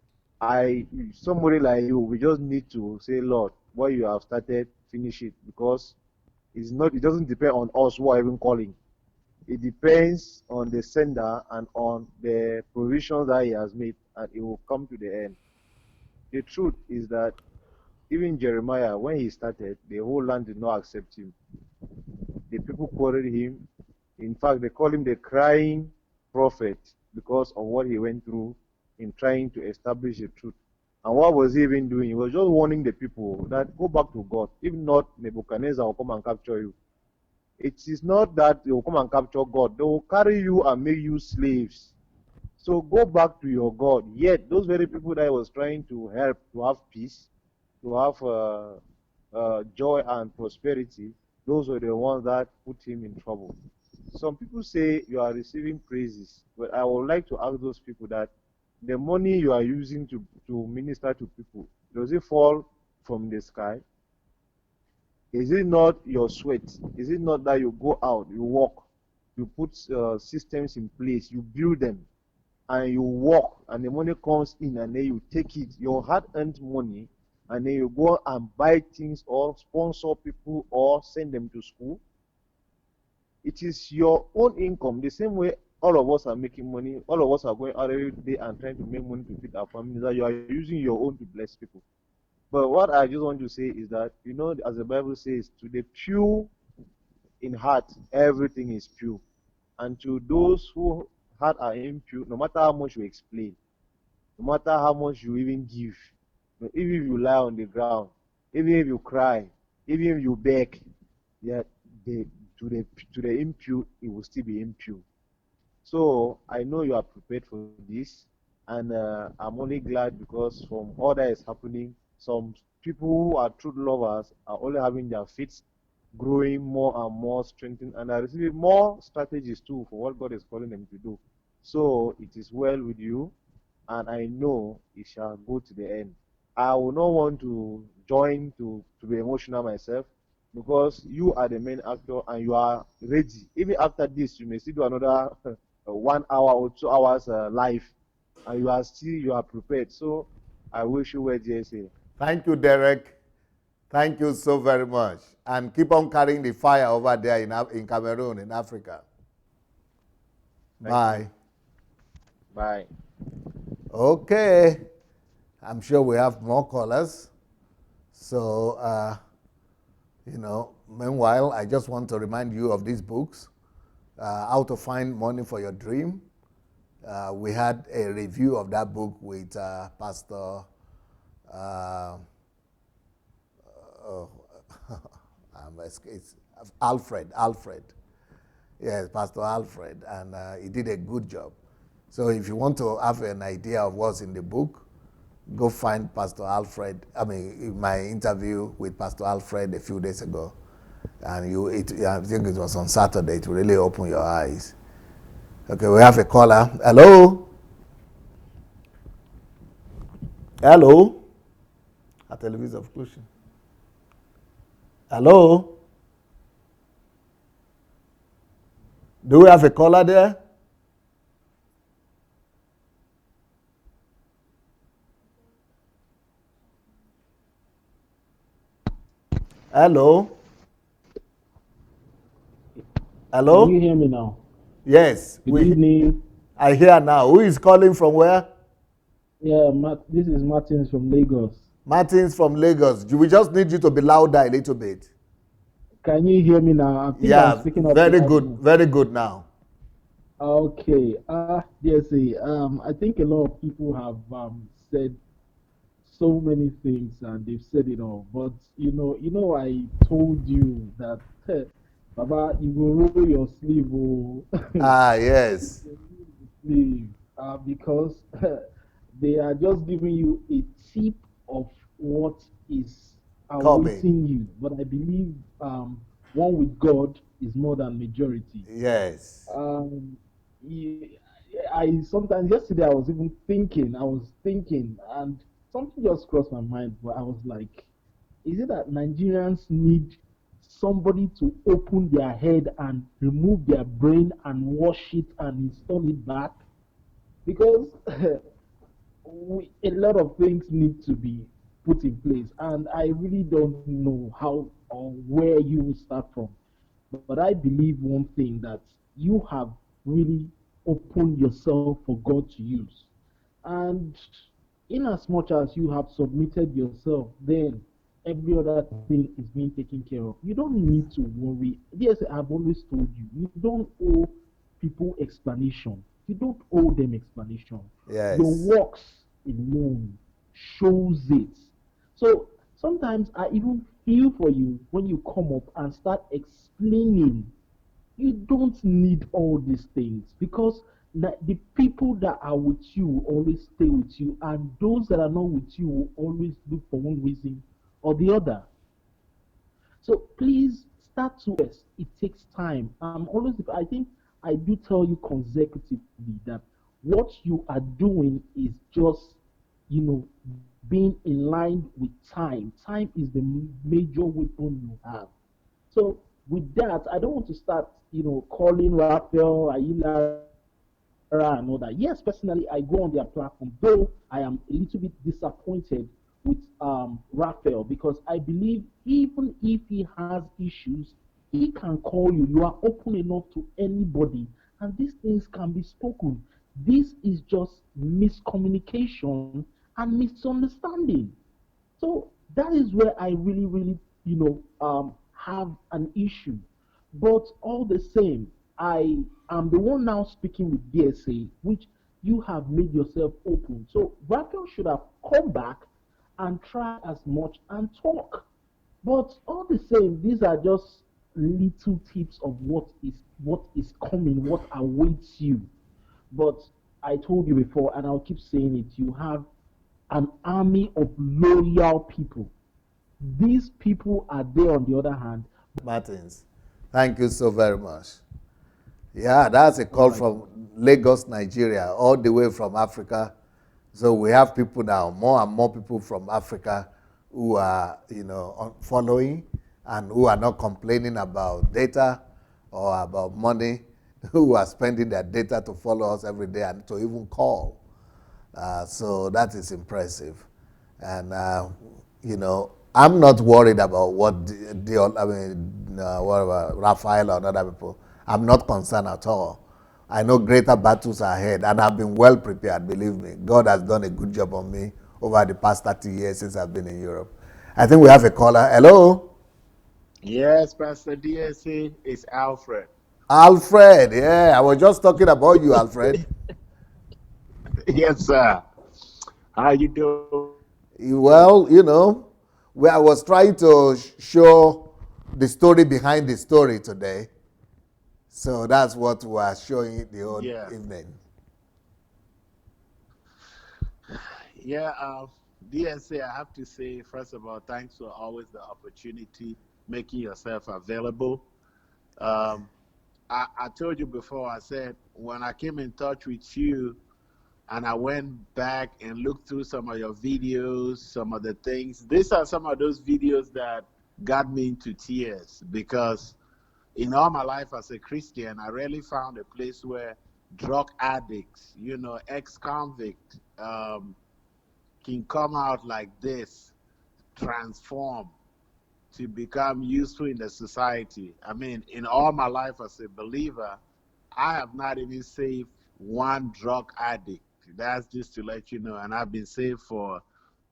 somebody like you, we just need to say, Lord, what you have started, finish it, because it doesn't depend on us who are even calling. It depends on the sender and on the provisions that he has made, and it will come to the end. The truth is that even Jeremiah, when he started, the whole land did not accept him. The people quoted him. In fact, they call him the crying prophet because of what he went through in trying to establish the truth. And what was he even doing? He was just warning the people that go back to God. If not, Nebuchadnezzar will come and capture you. It is not that they will come and capture God. They will carry you and make you slaves. So go back to your God. Yet, those very people that he was trying to help to have peace, to have joy and prosperity, those were the ones that put him in trouble. Some people say you are receiving praises, but I would like to ask those people that the money you are using to minister to people, does it fall from the sky? Is it not your sweat? Is it not that you go out, you walk, you put systems in place, you build them, and you walk, and the money comes in, and then you take it, your hard-earned money, and then you go and buy things or sponsor people or send them to school? It is your own income. The same way all of us are making money, all of us are going out every day and trying to make money to feed our families, that you are using your own to bless people. But what I just want to say is that, as the Bible says, to the pure in heart, everything is pure. And to those who heart are impure, no matter how much you explain, no matter how much you even give, even if you lie on the ground, even if you cry, even if you beg, yet to the impure, it will still be impure. So I know you are prepared for this, and I'm only glad because from all that is happening, some people who are true lovers are only having their faith growing more and more strengthened, and are receiving more strategies too for what God is calling them to do. So it is well with you, and I know it shall go to the end. I will not want to join to be emotional myself, because you are the main actor and you are ready. Even after this, you may still do another 1 hour or 2 hours live, and you are prepared. So I wish you well, JSA. Thank you, Derek. Thank you so very much. And keep on carrying the fire over there in Cameroon, in Africa. Bye. Bye. Okay. I'm sure we have more callers. So, meanwhile, I just want to remind you of these books. How to Find Money for Your Dream. We had a review of that book with Pastor it's Alfred. Yes, Pastor Alfred, and he did a good job. So if you want to have an idea of what's in the book, go find Pastor Alfred. My interview with Pastor Alfred a few days ago, and I think it was on Saturday. It will really open your eyes. Okay, we have a caller. Hello? Hello? A television включен. Hello? Do we have a caller there? Hello? Hello? Can you hear me now? Yes. Good evening. I hear now. Who is calling from where? Yeah, this is Martins from Lagos. Martins from Lagos. We just need you to be louder a little bit. Can you hear me now? Yeah, very good. Very good now. Okay. DSA, I think a lot of people have said so many things and they've said it all. But I told you that Baba, you will roll your sleeve. Oh. Yes. Sleeve, because they are just giving you a tip of what is awaiting you. But I believe one with God is more than majority. Yes. I sometimes yesterday I was even thinking, and something just crossed my mind. But I was like, is it that Nigerians need somebody to open their head and remove their brain and wash it and install it back? Because a lot of things need to be put in place, and I really don't know how or where you will start from. But I believe one thing, that you have really opened yourself for God to use. And in as much as you have submitted yourself, then every other thing is being taken care of. You don't need to worry. Yes, I've always told you, you don't owe people explanation. You don't owe them explanation. Yes. Your works alone shows it. So sometimes I even feel for you when you come up and start explaining. You don't need all these things, because the people that are with you will always stay with you, and those that are not with you will always look for one reason or the other. So please start to rest. It takes time. I think I do tell you consecutively that what you are doing is just, being in line with time. Time is the major weapon you have. So with that, I don't want to start, calling Raphael, Ayila, and all that. Yes, personally, I go on their platform, though I am a little bit disappointed with Raphael, because I believe even if he has issues, he can call you. You are open enough to anybody, and these things can be spoken. This is just miscommunication and misunderstanding. So that is where I really, really, have an issue. But all the same, I am the one now speaking with DSA, which you have made yourself open. So Raphael should have come back and try as much and talk. But all the same, these are just little tips of what is coming, what awaits you. But I told you before, and I'll keep saying it, you have an army of loyal people. These people are there on the other hand. Martins, thank you so very much. Yeah, that's a call from Lagos, Nigeria, all the way from Africa. So we have people now, more and more people from Africa who are, following and who are not complaining about data or about money, who are spending their data to follow us every day and to even call. So that is impressive. And, I'm not worried about what whatever, Raphael or other people. I'm not concerned at all. I know greater battles are ahead, and I've been well prepared, believe me. God has done a good job on me over the past 30 years since I've been in Europe. I think we have a caller. Hello? Yes, Pastor DSC, it's Alfred. Alfred, yeah, I was just talking about you, Alfred. Yes, sir. How you doing? Well, where I was trying to show the story behind the story today. So that's what we are showing the whole Yeah. evening. Yeah, DSA, I have to say, first of all, thanks for always the opportunity, making yourself available. Um, I told you before, I said, when I came in touch with you and I went back and looked through some of your videos, some of the things, these are some of those videos that got me into tears because in all my life as a Christian, I rarely found a place where drug addicts, ex-convict, can come out like this, transform to become useful in the society. I mean, in all my life as a believer, I have not even saved one drug addict. That's just to let you know. And I've been saved for,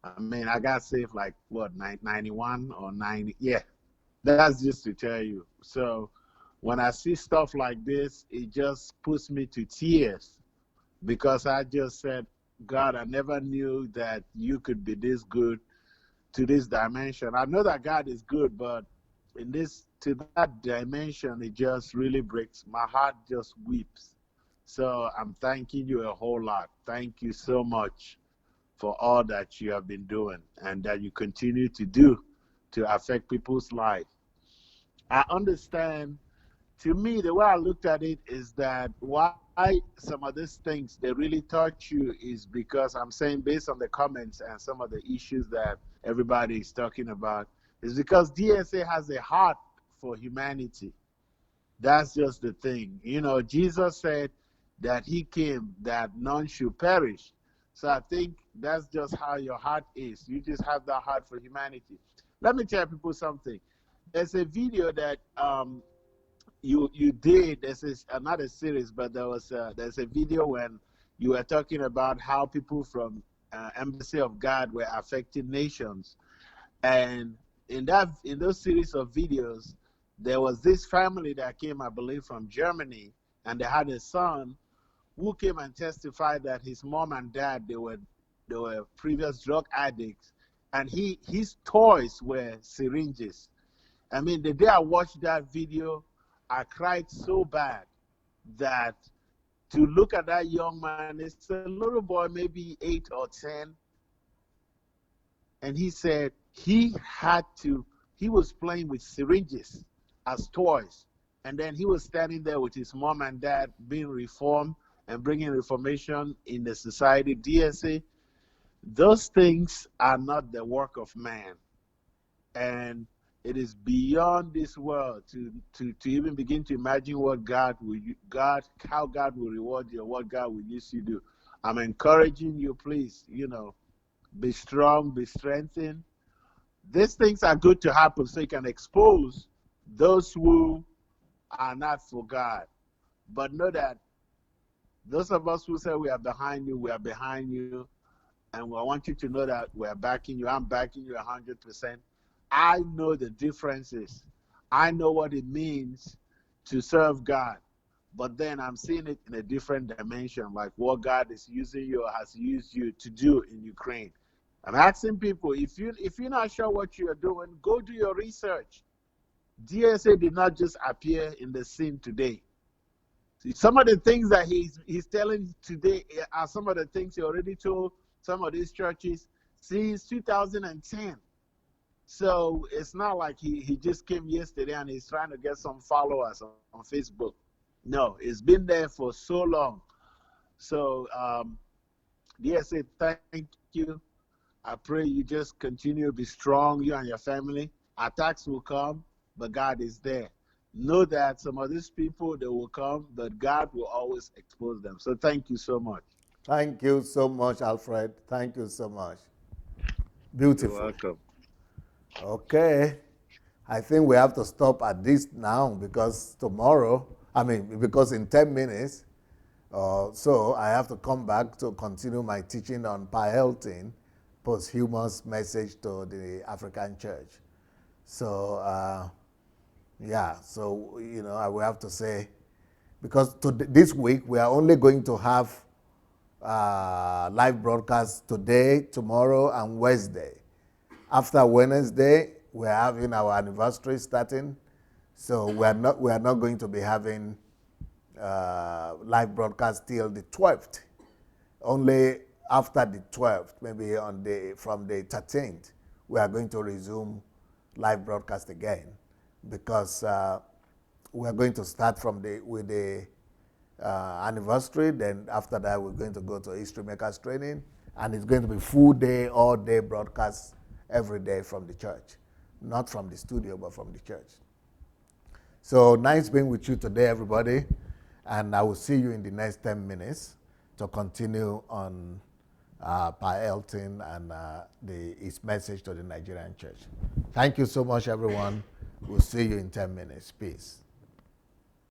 I mean, I got saved like, what, 91 or 90? Yeah, that's just to tell you. So when I see stuff like this, it just puts me to tears because I just said, God, I never knew that you could be this good to this dimension. I know that God is good, but in this to that dimension, it just really breaks my heart. Just weeps. So I'm thanking you a whole lot. Thank you so much for all that you have been doing and that you continue to do to affect people's life. I understand. To me, the way I looked at it is that why some of these things they really touch you is because I'm saying based on the comments and some of the issues that everybody is talking about is because DSA has a heart for humanity. That's just the thing. Jesus said that he came that none should perish. So I think that's just how your heart is. You just have that heart for humanity. Let me tell people something. There's a video that you did. This is another series, but there's a video when you were talking about how people from Embassy of God were affecting nations, and in those series of videos, there was this family that came, I believe, from Germany, and they had a son who came and testified that his mom and dad they were previous drug addicts, and his toys were syringes. I mean, the day I watched that video, I cried so bad that to look at that young man, it's a little boy, maybe 8 or 10, and he said he was playing with syringes as toys. And then he was standing there with his mom and dad being reformed and bringing reformation in the society. DSA, those things are not the work of man. And it is beyond this world to even begin to imagine what how God will reward you, or what God will use you to do. I'm encouraging you, please, be strong, be strengthened. These things are good to happen so you can expose those who are not for God. But know that those of us who say we are behind you, we are behind you. And I want you to know that we're backing you. I'm backing you 100%. I know the differences. I know what it means to serve God. But then I'm seeing it in a different dimension, like what God is using you or has used you to do in Ukraine. I'm asking people, if you're not sure what you're doing, go do your research. DSA did not just appear in the scene today. See, some of the things that he's telling today are some of the things he already told some of these churches since 2010. So it's not like he just came yesterday and he's trying to get some followers on Facebook. No, it's been there for so long. So DSA, thank you. I pray you just continue to be strong, you and your family. Attacks will come, but God is there. Know that some of these people, they will come, but God will always expose them. So thank you so much. Thank you so much, Alfred. Thank you so much. Beautiful. You're welcome. Okay. I think we have to stop at this now because because in 10 minutes, so I have to come back to continue my teaching on Paelting, posthumous message to the African church. So, so, I will have to say because this week we are only going to have live broadcasts today, tomorrow, and Wednesday. After Wednesday, we're having our anniversary starting, so we are not going to be having live broadcast till the 12th. Only after the 12th, maybe from the 13th, we are going to resume live broadcast again, because we are going to start with the anniversary. Then after that, we're going to go to History Makers training, and it's going to be full day, all day broadcast every day from the church, not from the studio, but from the church. So nice being with you today, everybody, and I will see you in the next 10 minutes to continue on Pa Elton and his message to the Nigerian church. Thank you so much, everyone. We'll see you in 10 minutes. Peace.